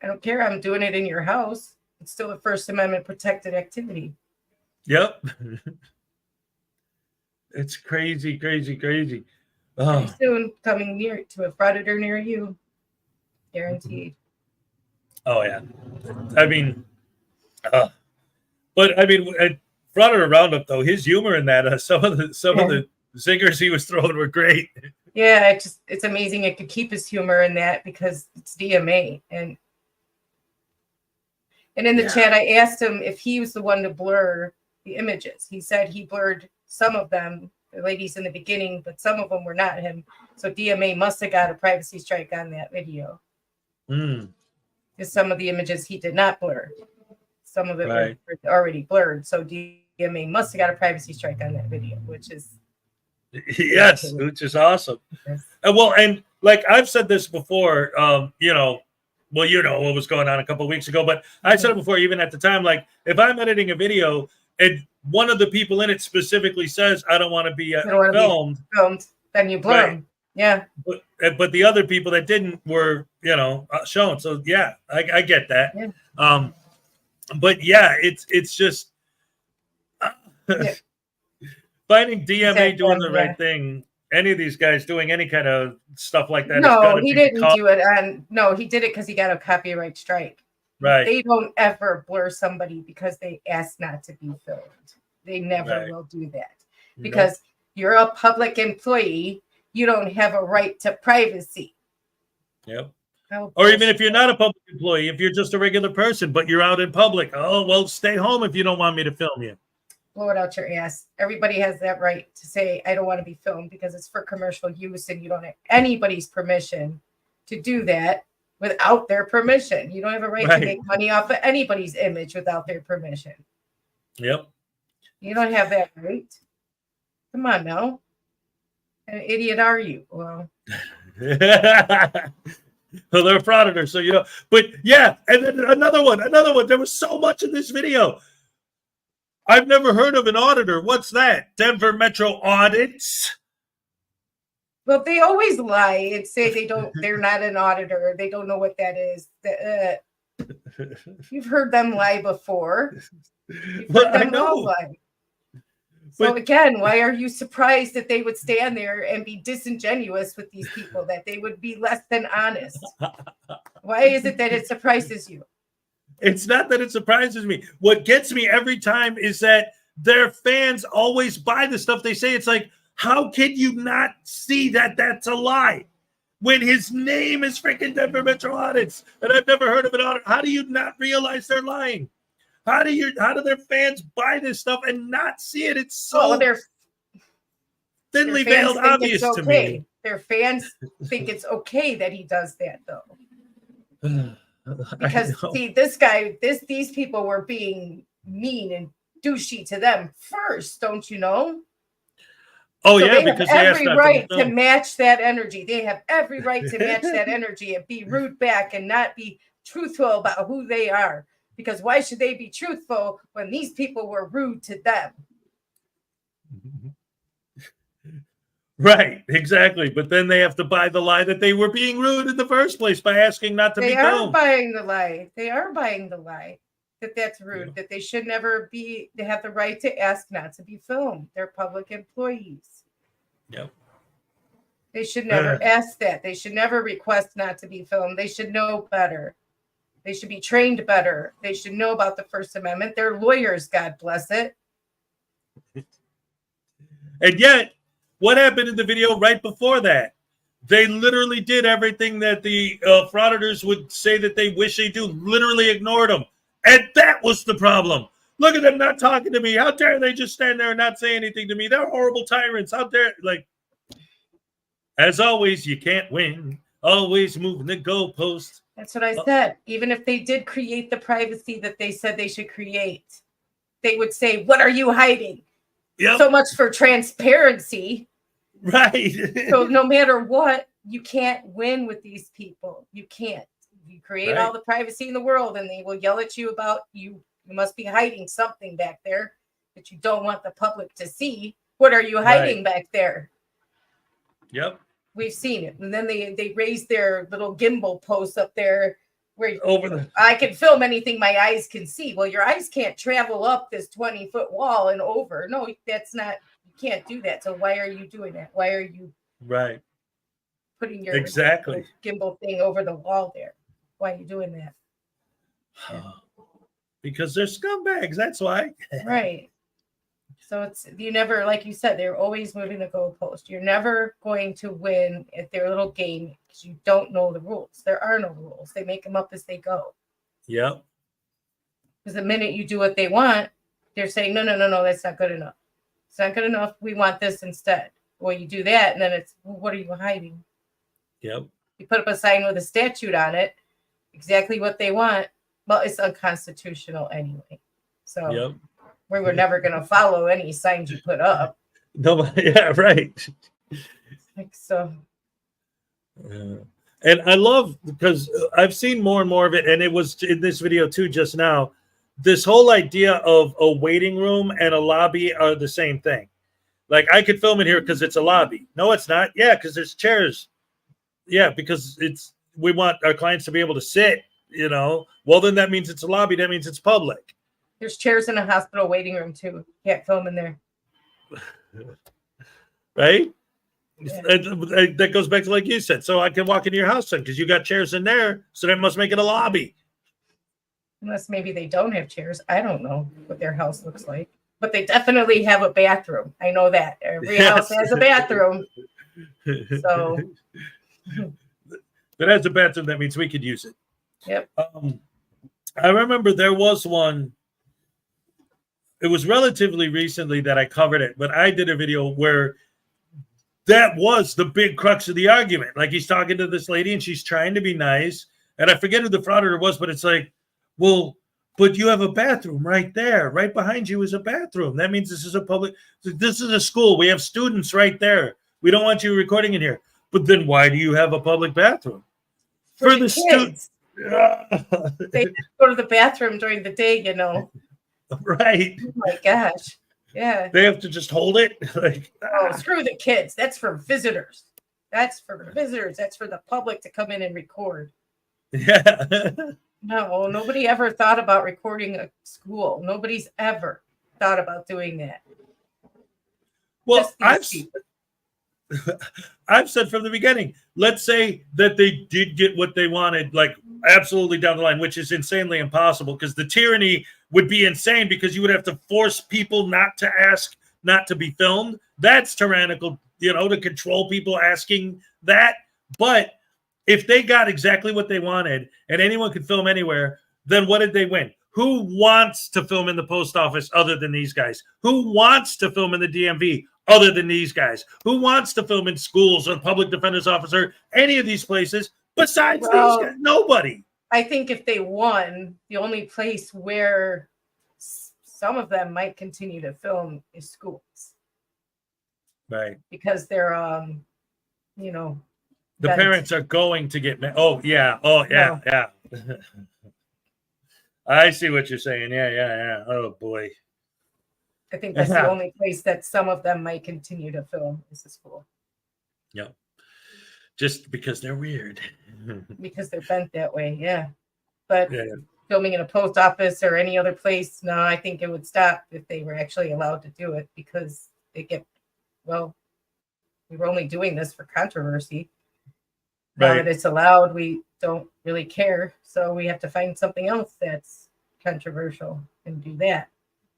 [SPEAKER 2] I don't care. I'm doing it in your house. It's still a First Amendment protected activity.
[SPEAKER 1] Yep. It's crazy, crazy, crazy.
[SPEAKER 2] Pretty soon coming near to a frauditor near you. Guaranteed.
[SPEAKER 1] Oh, yeah. I mean, but I mean, Frauditor Roundup, though, his humor in that, some of the zingers he was throwing were great.
[SPEAKER 2] Yeah, it's amazing it could keep his humor in that because it's DMA. And in the chat, I asked him if he was the one to blur the images. He said he blurred some of them, the ladies in the beginning, but some of them were not him. So DMA must have got a privacy strike on that video. Because some of the images he did not blur. Some of it were already blurred. So DMA must have got a privacy strike on that video, which is...
[SPEAKER 1] Yes, which is awesome. And like I've said this before, you know what was going on a couple of weeks ago, but I said it before, even at the time, like if I'm editing a video and one of the people in it specifically says, I don't want to be filmed,
[SPEAKER 2] then you blur them. Yeah.
[SPEAKER 1] But the other people that didn't were, shown. So yeah, I get that.
[SPEAKER 2] Yeah.
[SPEAKER 1] But yeah, it's just finding DMA doing the right thing. Any of these guys doing any kind of stuff like that.
[SPEAKER 2] No, he didn't do it. And no, he did it because he got a copyright strike.
[SPEAKER 1] Right.
[SPEAKER 2] They don't ever blur somebody because they asked not to be filmed. They never will do that because you're a public employee. You don't have a right to privacy.
[SPEAKER 1] Yep. Or even if you're not a public employee, if you're just a regular person, but you're out in public, oh, well, stay home if you don't want me to film you.
[SPEAKER 2] Blow it out your ass. Everybody has that right to say, I don't want to be filmed because it's for commercial use and you don't have anybody's permission to do that without their permission. You don't have a right to make money off of anybody's image without their permission.
[SPEAKER 1] Yep.
[SPEAKER 2] You don't have that right. Come on now. An idiot are you? Well,
[SPEAKER 1] well, they're a frauditor, so but yeah, and then another one. There was so much in this video. I've never heard of an auditor. What's that? Denver Metro Audits?
[SPEAKER 2] Well, they always lie and say they're not an auditor. They don't know what that is. You've heard them lie before. You've heard them all lie. So again, why are you surprised that they would stand there and be disingenuous with these people, that they would be less than honest? Why is it that it surprises you?
[SPEAKER 1] It's not that it surprises me. What gets me every time is that their fans always buy the stuff they say. It's like, how can you not see that that's a lie when his name is freaking Denver Metro Audits and I've never heard of an audit? How do you not realize they're lying? How do their fans buy this stuff and not see it? It's so thinly veiled obvious to me.
[SPEAKER 2] Their fans think it's okay that he does that, though. Because see, these people were being mean and douchey to them first, don't you know?
[SPEAKER 1] Oh,
[SPEAKER 2] so
[SPEAKER 1] yeah, because
[SPEAKER 2] they have every right to match that energy. They have every right to match that energy and be rude back and not be truthful about who they are. Because why should they be truthful when these people were rude to them?
[SPEAKER 1] Right, exactly. But then they have to buy the lie that they were being rude in the first place by asking not to be filmed.
[SPEAKER 2] They are buying the lie. They are buying the lie that that's rude, that they should never be, they have the right to ask not to be filmed. They're public employees.
[SPEAKER 1] Yep.
[SPEAKER 2] They should never ask that. They should never request not to be filmed. They should know better. They should be trained better. They should know about the First Amendment. They're lawyers, God bless it.
[SPEAKER 1] And yet, what happened in the video right before that? They literally did everything that the frauditors would say that they wish they do, literally ignored them. And that was the problem. Look at them not talking to me. How dare they just stand there and not say anything to me? They're horrible tyrants. How dare, like, as always, you can't win. Always moving the goalpost.
[SPEAKER 2] That's what I said. Even if they did create the privacy that they said they should create, they would say, what are you hiding?
[SPEAKER 1] Yep.
[SPEAKER 2] So much for transparency.
[SPEAKER 1] Right.
[SPEAKER 2] So no matter what, you can't win with these people. You can't. You create all the privacy in the world and they will yell at you about you must be hiding something back there that you don't want the public to see. What are you hiding back there?
[SPEAKER 1] Yep.
[SPEAKER 2] We've seen it. And then they raised their little gimbal post up there where I can film anything my eyes can see. Well, your eyes can't travel up this 20-foot wall and over. No, that's not, you can't do that. So why are you doing that? Why are you putting your gimbal thing over the wall there? Why are you doing that?
[SPEAKER 1] Because they're scumbags. That's why.
[SPEAKER 2] Right. So it's, you never, like you said, they're always moving the goalpost. You're never going to win at their little game because you don't know the rules. There are no rules. They make them up as they go.
[SPEAKER 1] Yep.
[SPEAKER 2] Because the minute you do what they want, they're saying, no, that's not good enough. It's not good enough. We want this instead. Well, you do that, and then it's, well, what are you hiding?
[SPEAKER 1] Yep.
[SPEAKER 2] You put up a sign with a statute on it, exactly what they want. Well, it's unconstitutional anyway. So we were never going to follow any signs you put up.
[SPEAKER 1] Nobody, yeah, right.
[SPEAKER 2] Like so.
[SPEAKER 1] And I love, because I've seen more and more of it, and it was in this video too just now, this whole idea of a waiting room and a lobby are the same thing. Like, I could film it here because it's a lobby. No, it's not. Yeah, because there's chairs. Yeah, because we want our clients to be able to sit, you know. Well, then that means it's a lobby. That means it's public.
[SPEAKER 2] There's chairs in a hospital waiting room too. Can't film in there.
[SPEAKER 1] Right? Yeah. That goes back to like you said. So I can walk into your house then because you got chairs in there. So that must make it a lobby.
[SPEAKER 2] Unless maybe they don't have chairs. I don't know what their house looks like. But they definitely have a bathroom. I know that. Every house has a bathroom. So
[SPEAKER 1] if it has a bathroom, that means we could use it.
[SPEAKER 2] Yep.
[SPEAKER 1] I remember there was one. It was relatively recently that I covered it, but I did a video where that was the big crux of the argument. Like, he's talking to this lady and she's trying to be nice. And I forget who the frauditor was, but it's like, well, but you have a bathroom right there. Right behind you is a bathroom. That means this is a public, this is a school. We have students right there. We don't want you recording in here. But then why do you have a public bathroom? For the students.
[SPEAKER 2] They go to the bathroom during the day, you know.
[SPEAKER 1] Right.
[SPEAKER 2] Oh my gosh. Yeah.
[SPEAKER 1] They have to just hold it. Like,
[SPEAKER 2] oh, screw the kids. That's for visitors. That's for visitors. That's for the public to come in and record.
[SPEAKER 1] Yeah.
[SPEAKER 2] No, nobody ever thought about recording a school. Nobody's ever thought about doing that.
[SPEAKER 1] Well, I've said from the beginning, let's say that they did get what they wanted, like absolutely down the line, which is insanely impossible because the tyranny would be insane because you would have to force people not to ask, not to be filmed. That's tyrannical, you know, to control people asking that. But if they got exactly what they wanted and anyone could film anywhere, then what did they win? Who wants to film in the post office other than these guys? Who wants to film in the DMV other than these guys? Who wants to film in schools or public defender's office or any of these places besides these guys? Nobody.
[SPEAKER 2] I think if they won, the only place where some of them might continue to film is schools.
[SPEAKER 1] Right.
[SPEAKER 2] Because they're, you know.
[SPEAKER 1] The parents are going to get, oh, yeah. Oh, yeah, yeah. I see what you're saying. Yeah. Oh, boy.
[SPEAKER 2] I think that's the only place that some of them might continue to film is the school.
[SPEAKER 1] Yep. Just because they're weird.
[SPEAKER 2] Because they're bent that way, yeah. But filming in a post office or any other place, no, I think it would stop if they were actually allowed to do it because they get, well, We were only doing this for controversy. Now
[SPEAKER 1] Right.
[SPEAKER 2] that it's allowed, we don't really care. So we have to find something else that's controversial and do that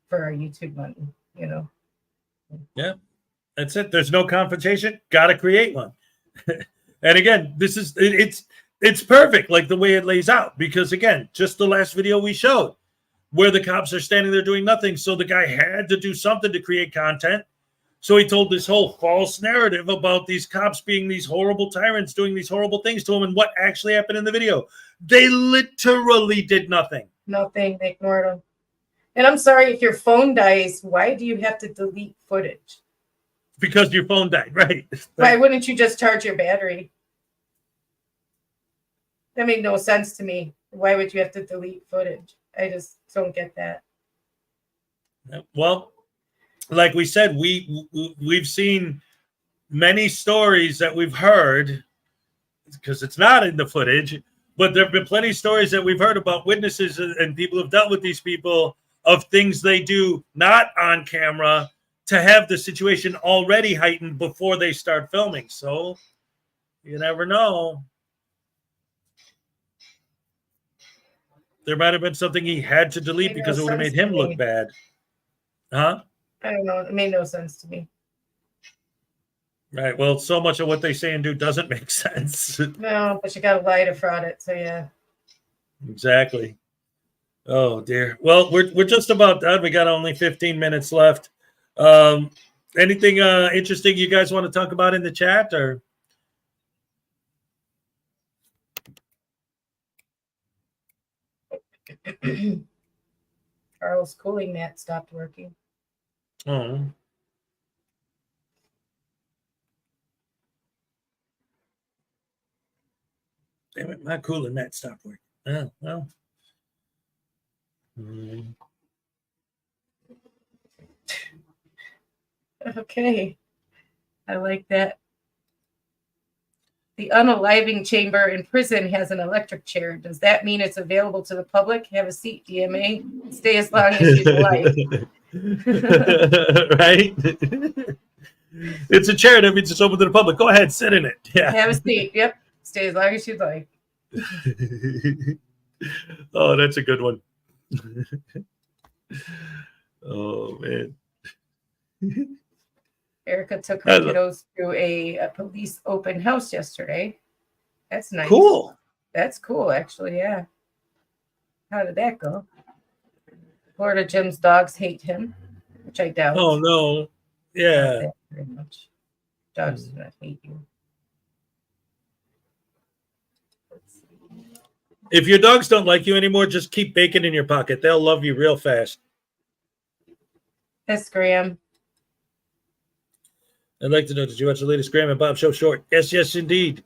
[SPEAKER 2] for our YouTube money, you know.
[SPEAKER 1] Yeah, that's it. There's no confrontation. Got to create one. And again, it's perfect, like the way it lays out. Because again, just the last video we showed, where the cops are standing there doing nothing, so the guy had to do something to create content. So he told this whole false narrative about these cops being these horrible tyrants, doing these horrible things to him, and what actually happened in the video. They literally did nothing.
[SPEAKER 2] Nothing. They ignored them. And I'm sorry, if your phone dies, why do you have to delete footage?
[SPEAKER 1] Because your phone died, right?
[SPEAKER 2] Why wouldn't you just charge your battery? That made no sense to me. Why would you have to delete footage? I just don't get that.
[SPEAKER 1] Well, like we said, we've seen many stories that we've heard, because it's not in the footage, but there have been plenty of stories that we've heard about witnesses and people who've dealt with these people of things they do not on camera to have the situation already heightened before they start filming. So you never know. There might have been something he had to delete because it would have made him look bad. Huh?
[SPEAKER 2] I don't know. It made no sense to me.
[SPEAKER 1] Right. Well, so much of what they say and do doesn't make sense.
[SPEAKER 2] No, but you got to lie to fraud it. So yeah.
[SPEAKER 1] Exactly. Oh dear. Well, we're just about done. We got only 15 minutes left. Anything interesting you guys want to talk about in the chat, or?
[SPEAKER 2] Carl's cooling mat stopped working.
[SPEAKER 1] Oh. Damn it, my cooling mat stopped working. Oh, well.
[SPEAKER 2] Okay. I like that. The unaliving chamber in prison has an electric chair. Does that mean it's available to the public? Have a seat, DMA. Stay as long as you'd like.
[SPEAKER 1] Right? It's a chair that means it's open to the public. Go ahead, sit in it. Yeah.
[SPEAKER 2] Have a seat. Yep. Stay as long as you'd like.
[SPEAKER 1] Oh, that's a good one. Oh, man.
[SPEAKER 2] Erica took her kiddos to a police open house yesterday. That's nice.
[SPEAKER 1] Cool.
[SPEAKER 2] That's cool, actually. Yeah. How did that go? Florida Jim's dogs hate him, which I doubt.
[SPEAKER 1] Oh, no. Yeah.
[SPEAKER 2] Not very much. Dogs do not hate you.
[SPEAKER 1] If your dogs don't like you anymore, just keep bacon in your pocket. They'll love you real fast.
[SPEAKER 2] Yes, Graham.
[SPEAKER 1] I'd like to know, did you watch the latest Graham and Bob show short? Yes, yes, indeed.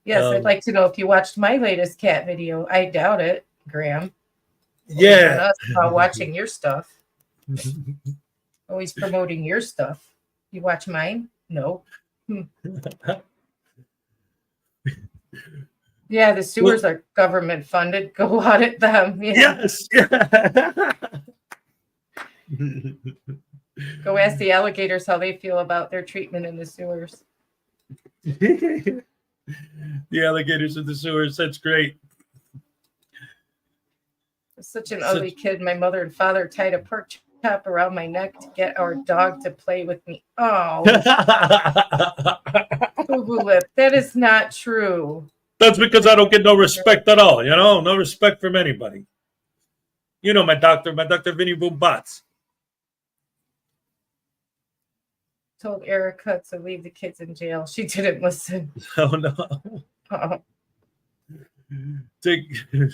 [SPEAKER 2] Yes, I'd like to know if you watched my latest cat video. I doubt it, Graham.
[SPEAKER 1] Yeah.
[SPEAKER 2] Us about watching your stuff. Always promoting your stuff. You watch mine? No. Yeah, the sewers are government funded. Go audit them. Yeah.
[SPEAKER 1] Yes.
[SPEAKER 2] Go ask the alligators how they feel about their treatment in the sewers.
[SPEAKER 1] The alligators in the sewers. That's great.
[SPEAKER 2] Such an ugly kid. My mother and father tied a pork chop around my neck to get our dog to play with me. Oh. Boo-boo lip. That is not true.
[SPEAKER 1] That's because I don't get no respect at all, you know? No respect from anybody. You know my doctor Vinny Boom Bots.
[SPEAKER 2] Told Erica to leave the kids in jail. She didn't listen.
[SPEAKER 1] Oh, no.
[SPEAKER 2] Oh.
[SPEAKER 1] You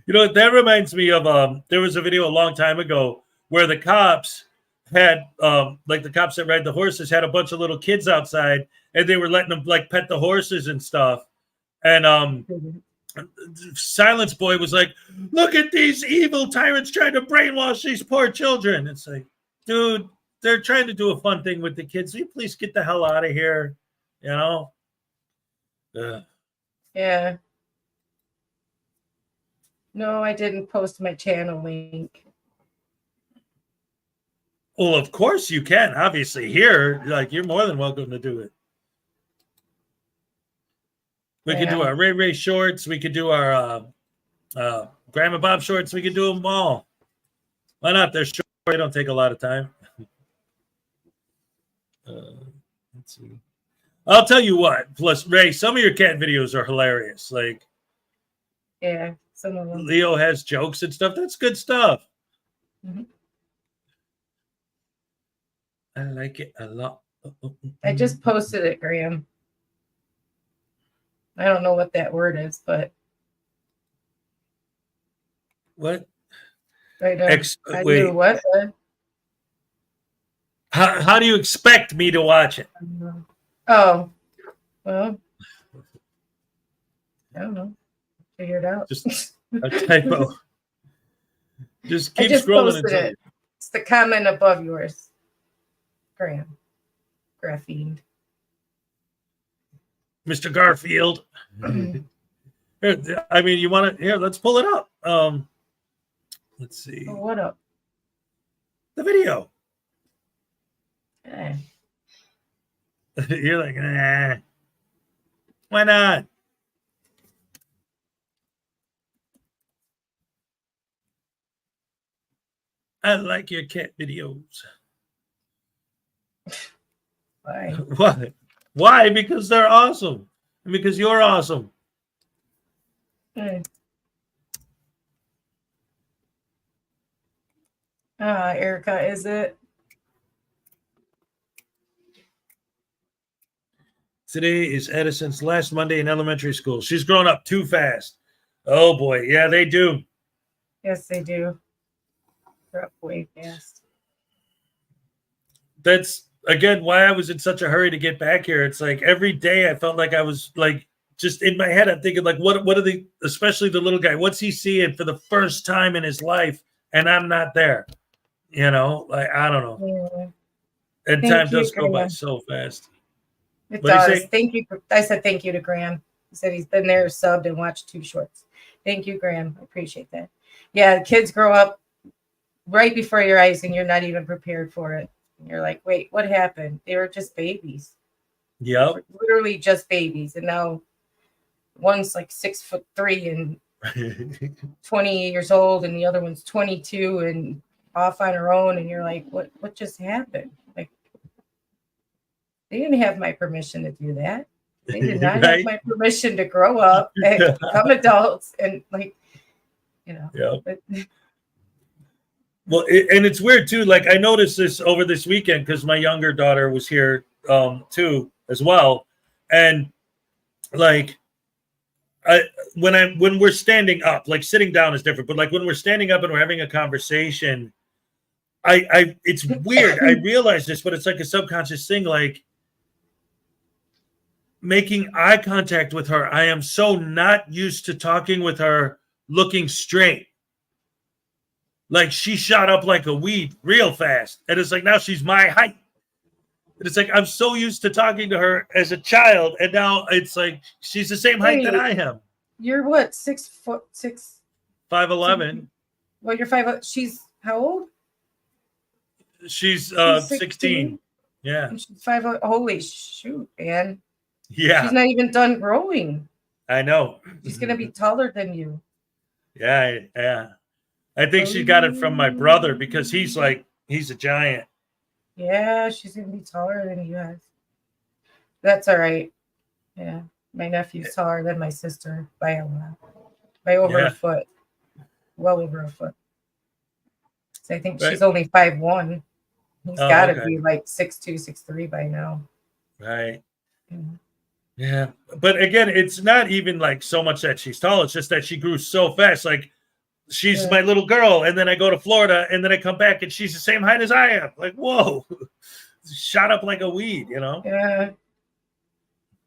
[SPEAKER 1] know, that reminds me of, there was a video a long time ago where the cops had, like the cops that ride the horses had a bunch of little kids outside and they were letting them like pet the horses and stuff. And Silence Boy was like, look at these evil tyrants trying to brainwash these poor children. It's like, dude, they're trying to do a fun thing with the kids. Will you please get the hell out of here? You know?
[SPEAKER 2] Yeah. No, I didn't post my channel link.
[SPEAKER 1] Well, of course you can. Obviously, here, like, you're more than welcome to do it. We could do our Ray Ray shorts. We could do our Grandma Bob shorts. We could do them all. Why not? They're short. They don't take a lot of time. Let's see. I'll tell you what. Plus, Ray, some of your cat videos are hilarious. Like,
[SPEAKER 2] yeah, some of them.
[SPEAKER 1] Leo has jokes and stuff. That's good stuff.
[SPEAKER 2] Mhm.
[SPEAKER 1] I like it a lot.
[SPEAKER 2] I just posted it, Graham. I don't know what that word is, but
[SPEAKER 1] what?
[SPEAKER 2] I don't. I knew
[SPEAKER 1] Wait.
[SPEAKER 2] what.
[SPEAKER 1] How do you expect me to watch it?
[SPEAKER 2] Oh, well, I don't know. Figure it out.
[SPEAKER 1] Just a typo. Just keep
[SPEAKER 2] I just
[SPEAKER 1] scrolling
[SPEAKER 2] posted
[SPEAKER 1] until
[SPEAKER 2] it. It's the comment above yours, Graham. Graphene.
[SPEAKER 1] Mr. Garfield. Here, I mean, you want to? Here, let's pull it up. Let's see.
[SPEAKER 2] Oh, what up?
[SPEAKER 1] The video.
[SPEAKER 2] Eh.
[SPEAKER 1] You're like, nah. Why not? I like your cat videos.
[SPEAKER 2] Why?
[SPEAKER 1] Why? Why? Because they're awesome. And because you're awesome.
[SPEAKER 2] Erica, is it?
[SPEAKER 1] Today is Edison's last Monday in elementary school. She's grown up too fast. Oh boy. Yeah, they do.
[SPEAKER 2] Yes, they do. They're up way fast.
[SPEAKER 1] That's again why I was in such a hurry to get back here. It's like every day I felt like I was like just in my head. I'm thinking like, what are the, especially the little guy, what's he seeing for the first time in his life? And I'm not there. You know, like I don't know.
[SPEAKER 2] Yeah.
[SPEAKER 1] And
[SPEAKER 2] Thank
[SPEAKER 1] time
[SPEAKER 2] you,
[SPEAKER 1] does go by
[SPEAKER 2] Graham.
[SPEAKER 1] so fast.
[SPEAKER 2] It
[SPEAKER 1] What'd you
[SPEAKER 2] does.
[SPEAKER 1] say?
[SPEAKER 2] Thank you. I said thank you to Graham. He said he's been there, subbed, and watched 2 shorts. Thank you, Graham. I appreciate that. Yeah, kids grow up right before your eyes, and you're not even prepared for it. And you're like, wait, what happened? They were just babies.
[SPEAKER 1] Yep.
[SPEAKER 2] Literally just babies, and now one's like 6'3" and 20 years old, and the other one's 22 and off on her own. And you're like, what just happened? Like, they didn't have my permission to do that. They did not
[SPEAKER 1] Right?
[SPEAKER 2] have my permission to grow up and become adults and like, you know.
[SPEAKER 1] Yep.
[SPEAKER 2] But,
[SPEAKER 1] Well, and it's weird too. Like I noticed this over this weekend because my younger daughter was here too as well, and like when we're standing up, like sitting down is different, but like when we're standing up and we're having a conversation, I it's weird. I realize this, but it's like a subconscious thing. Like making eye contact with her, I am so not used to talking with her looking straight. Like she shot up like a weed real fast. And it's like now she's my height. And it's like I'm so used to talking to her as a child. And now it's like she's the same height that I am.
[SPEAKER 2] you're what, 6 foot 6?
[SPEAKER 1] 5'11".
[SPEAKER 2] Well, you're 5. She's how old?
[SPEAKER 1] She's 16. Yeah.
[SPEAKER 2] And she's 5. Holy shoot, man.
[SPEAKER 1] Yeah.
[SPEAKER 2] She's not even done growing.
[SPEAKER 1] I know.
[SPEAKER 2] She's gonna be taller than you.
[SPEAKER 1] Yeah, yeah. I think she got it from my brother because he's a giant.
[SPEAKER 2] Yeah, she's gonna be taller than you guys. That's all right. Yeah, my nephew's taller than my sister by a lot, by over a foot, well over a foot. So I think she's only 5'1". He's got to be like 6'2", 6'3" by now.
[SPEAKER 1] Right.
[SPEAKER 2] Yeah.
[SPEAKER 1] Yeah, but again, it's not even like so much that she's tall. It's just that she grew so fast. Like she's my little girl, and then I go to Florida, and then I come back, and she's the same height as I am. Like, whoa, shot up like a weed, you know?
[SPEAKER 2] Yeah,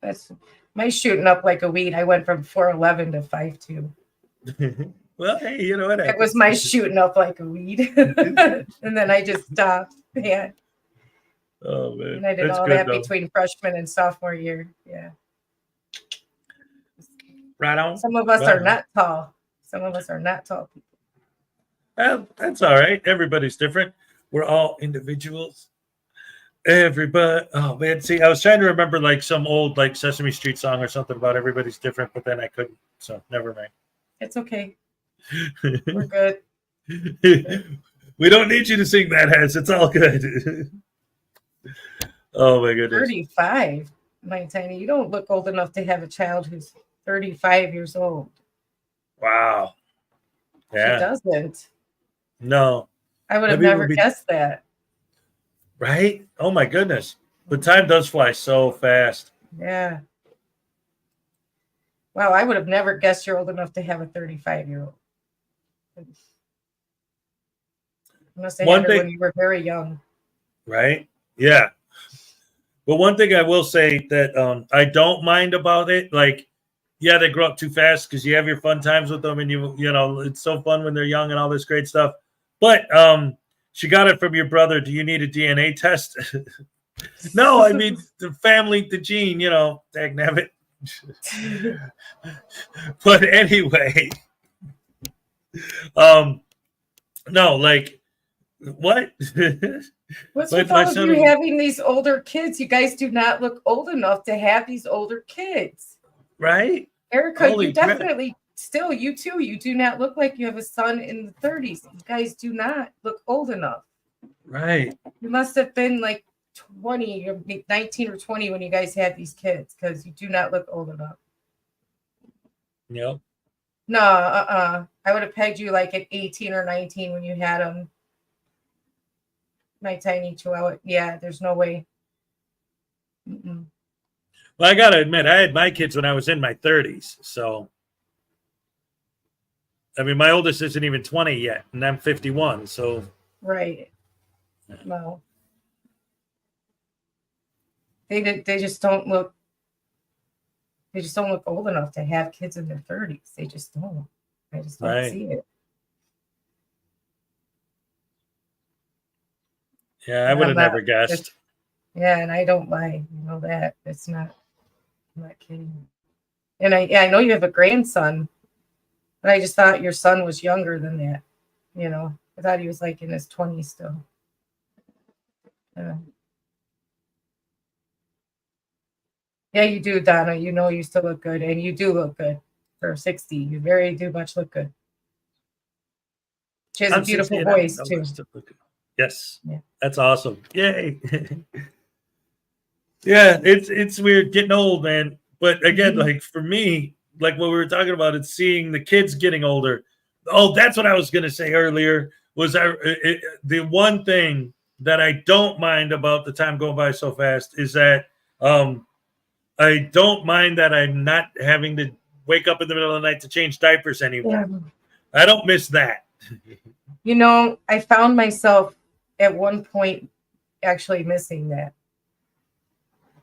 [SPEAKER 2] that's my shooting up like a weed. I went from 4'11" to 5'2".
[SPEAKER 1] Well, hey, you know what?
[SPEAKER 2] It was my shooting up like a weed, and then I just stopped. Yeah.
[SPEAKER 1] Oh man,
[SPEAKER 2] And I did
[SPEAKER 1] that's
[SPEAKER 2] all
[SPEAKER 1] good,
[SPEAKER 2] that
[SPEAKER 1] though.
[SPEAKER 2] between freshman and sophomore year. Yeah.
[SPEAKER 1] Right on.
[SPEAKER 2] Some of us
[SPEAKER 1] Right
[SPEAKER 2] are
[SPEAKER 1] on.
[SPEAKER 2] not tall. Some of us are not tall people.
[SPEAKER 1] Well, that's all right. Everybody's different. We're all individuals. Everybody. Oh man, see, I was trying to remember like some old like Sesame Street song or something about everybody's different, but then I couldn't. So never mind.
[SPEAKER 2] It's okay. We're good.
[SPEAKER 1] We don't need you to sing that, Hez. It's all good. Oh my goodness.
[SPEAKER 2] 35, my tiny. You don't look old enough to have a child who's 35 years old.
[SPEAKER 1] Wow. Yeah.
[SPEAKER 2] She doesn't.
[SPEAKER 1] No.
[SPEAKER 2] I would have never guessed that.
[SPEAKER 1] Right? Oh my goodness. But time does fly so fast.
[SPEAKER 2] Yeah. Wow, I would have never guessed you're old enough to have a 35-year-old. You must have had her when you were very young.
[SPEAKER 1] Right? Yeah. But one thing I will say that I don't mind about it, like, yeah, they grow up too fast because you have your fun times with them, and you know, it's so fun when they're young and all this great stuff. But she got it from your brother. Do you need a DNA test? No, I mean the family, the gene, you know, dagnabbit. But anyway, no, like what?
[SPEAKER 2] What's with all of you having these older kids? You guys do not look old enough to have these older kids.
[SPEAKER 1] Right?
[SPEAKER 2] Erica, you definitely still, you too, you do not look like you have a son in the 30s. You guys do not look old enough.
[SPEAKER 1] Right.
[SPEAKER 2] You must have been like 20 or 19 or 20 when you guys had these kids, because you do not look old enough.
[SPEAKER 1] Yep.
[SPEAKER 2] No, I would have pegged you like at 18 or 19 when you had them. My tiny chihuahua. Yeah, there's no way. Mm-mm.
[SPEAKER 1] Well, I got to admit, I had my kids when I was in my 30s. So, I mean, my oldest isn't even 20 yet, and I'm 51. So,
[SPEAKER 2] right. No. They just don't look. They just don't look old enough to have kids in their 30s. They just don't. I just don't see it.
[SPEAKER 1] Yeah, I would have never guessed.
[SPEAKER 2] Yeah, and I don't lie. You know that. It's not. I'm not kidding. And I know you have a grandson, but I just thought your son was younger than that. You know, I thought he was like in his 20s still. Yeah, you do, Donna. You know you still look good, and you do look good for 60. You very do much look good. She has a beautiful voice too.
[SPEAKER 1] Yes. Yeah. That's awesome. Yay. Yeah, it's weird getting old, man. But again, like for me, like what we were talking about, it's seeing the kids getting older. Oh, that's what I was going to say earlier was the one thing that I don't mind about the time going by so fast is that I don't mind that I'm not having to wake up in the middle of the night to change diapers anymore. Yeah. I don't miss that.
[SPEAKER 2] You know, I found myself at one point actually missing that,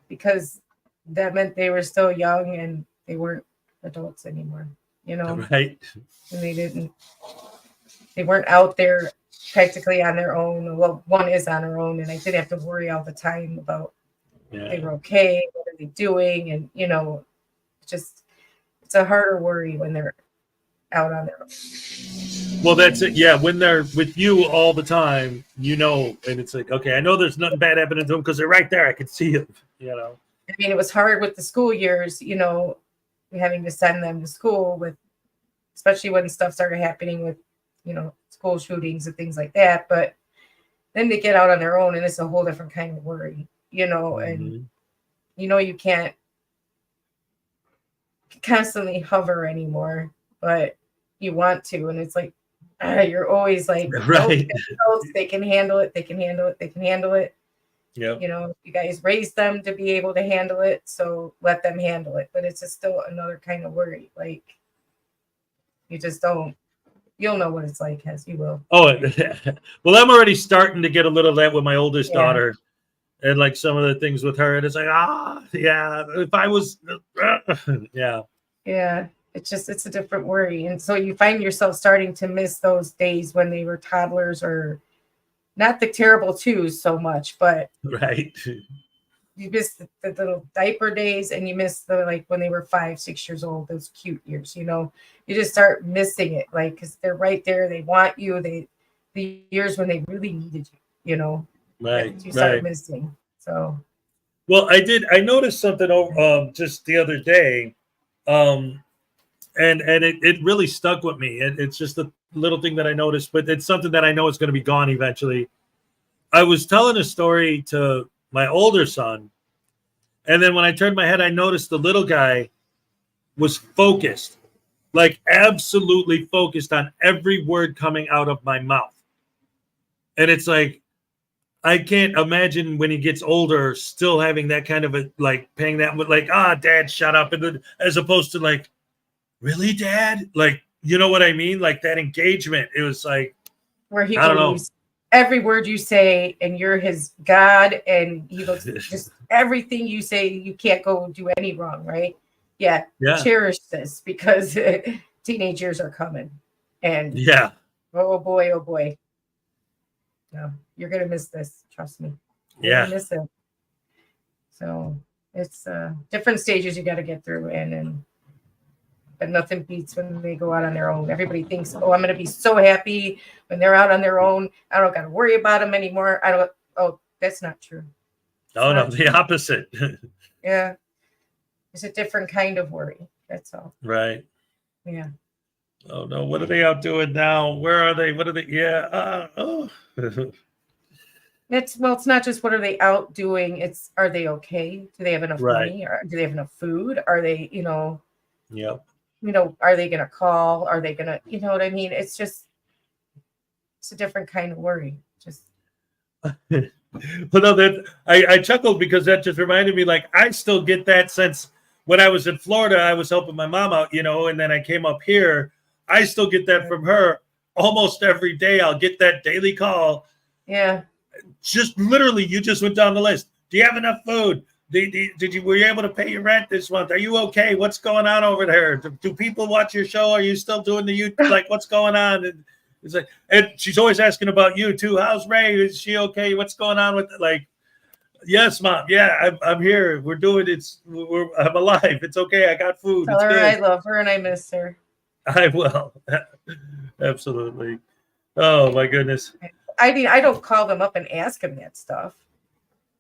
[SPEAKER 2] because that meant they were still young and they weren't adults anymore, you know?
[SPEAKER 1] Right.
[SPEAKER 2] And they weren't out there practically on their own. Well, one is on her own, and I didn't have to worry all the time about they were okay, what are they doing? And, you know, it's a harder worry when they're out on their own.
[SPEAKER 1] Well, that's it. Yeah, when they're with you all the time, you know, and it's like, okay, I know there's nothing bad happening to them because they're right there. I can see them, you know.
[SPEAKER 2] I mean, it was hard with the school years, you know, having to send them to school with, especially when stuff started happening with, you know, school shootings and things like that. But then they get out on their own, and it's a whole different kind of worry, you know, and you know, you can't constantly hover anymore, but you want to, and it's like you're always like,
[SPEAKER 1] right,
[SPEAKER 2] they can handle it, they can handle it, they can handle it.
[SPEAKER 1] Yeah,
[SPEAKER 2] you know, you guys raised them to be able to handle it, so let them handle it. But it's just still another kind of worry. Like, you just don't. You'll know what it's like, as you will.
[SPEAKER 1] Oh, well, I'm already starting to get a little of that with my oldest daughter, and like some of the things with her, and it's like, yeah, if I was,
[SPEAKER 2] yeah, it's a different worry, and so you find yourself starting to miss those days when they were toddlers, or not the terrible twos so much, but
[SPEAKER 1] right.
[SPEAKER 2] You miss the little diaper days, and you miss the, like, when they were 5, 6 years old, those cute years, you know, you just start missing it, like, because they're right there. They want you. The years when they really needed you, you know,
[SPEAKER 1] Right,
[SPEAKER 2] that you start
[SPEAKER 1] right.
[SPEAKER 2] missing. So,
[SPEAKER 1] Well, I noticed something just the other day, and it really stuck with me. It's just a little thing that I noticed, but it's something that I know is going to be gone eventually. I was telling a story to my older son, and then when I turned my head, I noticed the little guy was focused, like absolutely focused on every word coming out of my mouth. And it's like, I can't imagine when he gets older still having that kind of a, like, paying that, like, dad, shut up. And then, as opposed to like, really, dad? Like, you know what I mean? Like that engagement. It was like,
[SPEAKER 2] where he
[SPEAKER 1] I don't know.
[SPEAKER 2] believes every word you say, and you're his God, and he looks just everything you say, you can't go do any wrong, right? Yeah. Cherish this, because teenage years are coming. And
[SPEAKER 1] yeah.
[SPEAKER 2] Oh boy. No, you're gonna miss this. Trust me. You're gonna miss it. So it's different stages you got to get through, but nothing beats when they go out on their own. Everybody thinks, oh, I'm gonna be so happy when they're out on their own. I don't got to worry about them anymore. Oh, that's not true.
[SPEAKER 1] No, the opposite.
[SPEAKER 2] Yeah, it's a different kind of worry. That's all.
[SPEAKER 1] Right.
[SPEAKER 2] Yeah.
[SPEAKER 1] Oh no, what are they out doing now? Where are they? What are they? Yeah.
[SPEAKER 2] It's not just what are they out doing, it's are they okay? Do they have enough money? Or do they have enough food? Are they,
[SPEAKER 1] Yep.
[SPEAKER 2] Are they gonna call? Are they gonna, you know what I mean? It's a different kind of worry. Just
[SPEAKER 1] But no, that I chuckled because that just reminded me, like, I still get that sense when I was in Florida, I was helping my mom out, and then I came up here. I still get that from her almost every day. I'll get that daily call.
[SPEAKER 2] Yeah.
[SPEAKER 1] Just literally, you just went down the list. Do you have enough food? Were you able to pay your rent this month? Are you okay? What's going on over there? Do people watch your show? Are you still doing the YouTube? Like, what's going on? And it's like, and she's always asking about you too. How's Ray? Is she okay? What's going on with it? Like, yes, Mom. Yeah, I'm here. We're doing it. I'm alive. It's okay. I got food.
[SPEAKER 2] Tell her I love her and I miss her.
[SPEAKER 1] I will. Absolutely. Oh my goodness.
[SPEAKER 2] I mean, I don't call them up and ask them that stuff.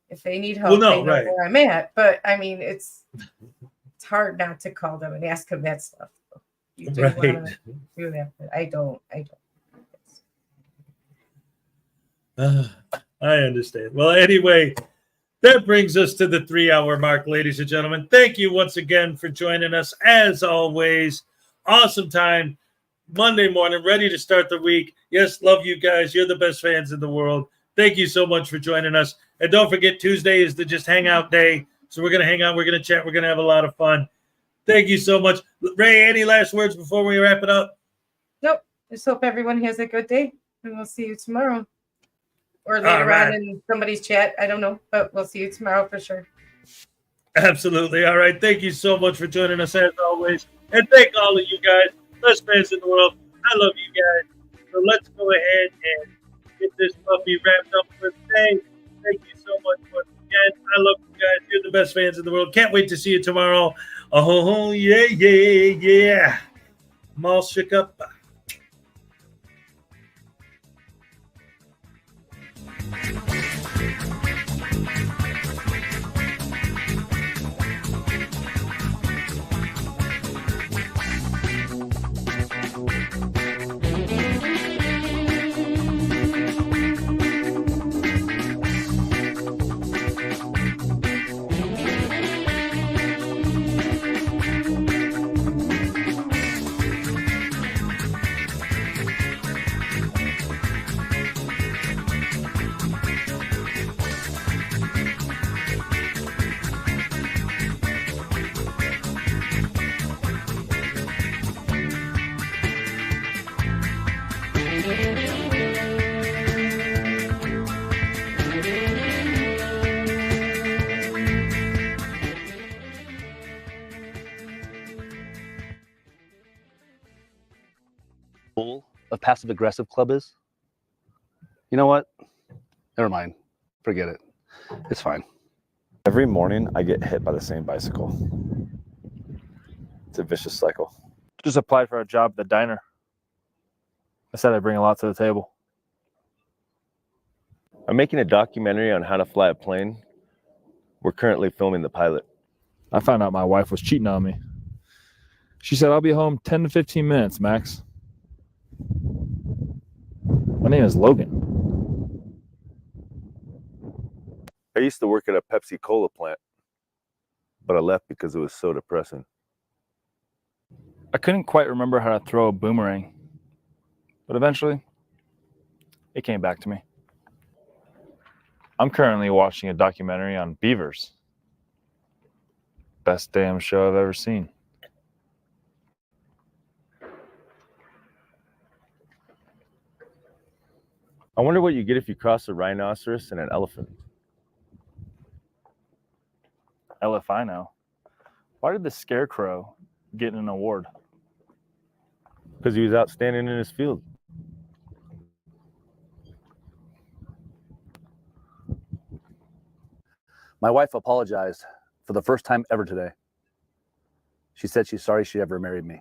[SPEAKER 2] If they need help, they know where I'm at. But I mean, it's hard not to call them and ask them that stuff. You do want to do that, but I don't.
[SPEAKER 1] I understand. Well, anyway, that brings us to the 3-hour mark, ladies and gentlemen. Thank you once again for joining us. As always, awesome time. Monday morning, ready to start the week. Yes, love you guys. You're the best fans in the world. Thank you so much for joining us. And don't forget, Tuesday is the just hangout day. So we're going to hang out. We're going to chat. We're going to have a lot of fun. Thank you so much. Ray, any last words before we wrap it up?
[SPEAKER 2] Nope. Just hope everyone has a good day. And we'll see you tomorrow. Or later on in somebody's chat. I don't know. But we'll see you tomorrow for sure.
[SPEAKER 1] Absolutely. All right. Thank you so much for joining us as always. And thank all of you guys. Best fans in the world. I love you guys. So let's go ahead and get this puppy wrapped up for today. Thank you so much once again. I love you guys. You're the best fans in the world. Can't wait to see you tomorrow. Oh, yeah. I'm all shook up.
[SPEAKER 11] Of passive aggressive club is? You know what? Never mind. Forget it. It's fine.
[SPEAKER 12] Every morning I get hit by the same bicycle. It's a vicious cycle.
[SPEAKER 15] Just applied for a job at the diner. I said I bring a lot to the table.
[SPEAKER 12] I I'm making a documentary on how to fly a plane. We're currently filming the pilot.
[SPEAKER 15] I found out my wife was cheating on me. She said, I'll be home 10 to 15 minutes, Max. My name is Logan.
[SPEAKER 12] I used to work at a Pepsi Cola plant, but I left because it was so depressing.
[SPEAKER 15] I couldn't quite remember how to throw a boomerang, but eventually it came back to me. I'm currently watching a documentary on beavers. Best damn show I've ever seen.
[SPEAKER 12] I wonder what you get if you cross a rhinoceros and an elephant.
[SPEAKER 15] Hell if I know. Why did the scarecrow get an award?
[SPEAKER 12] Because he was outstanding in his field.
[SPEAKER 11] My wife apologized for the first time ever today. She said she's sorry she ever married me.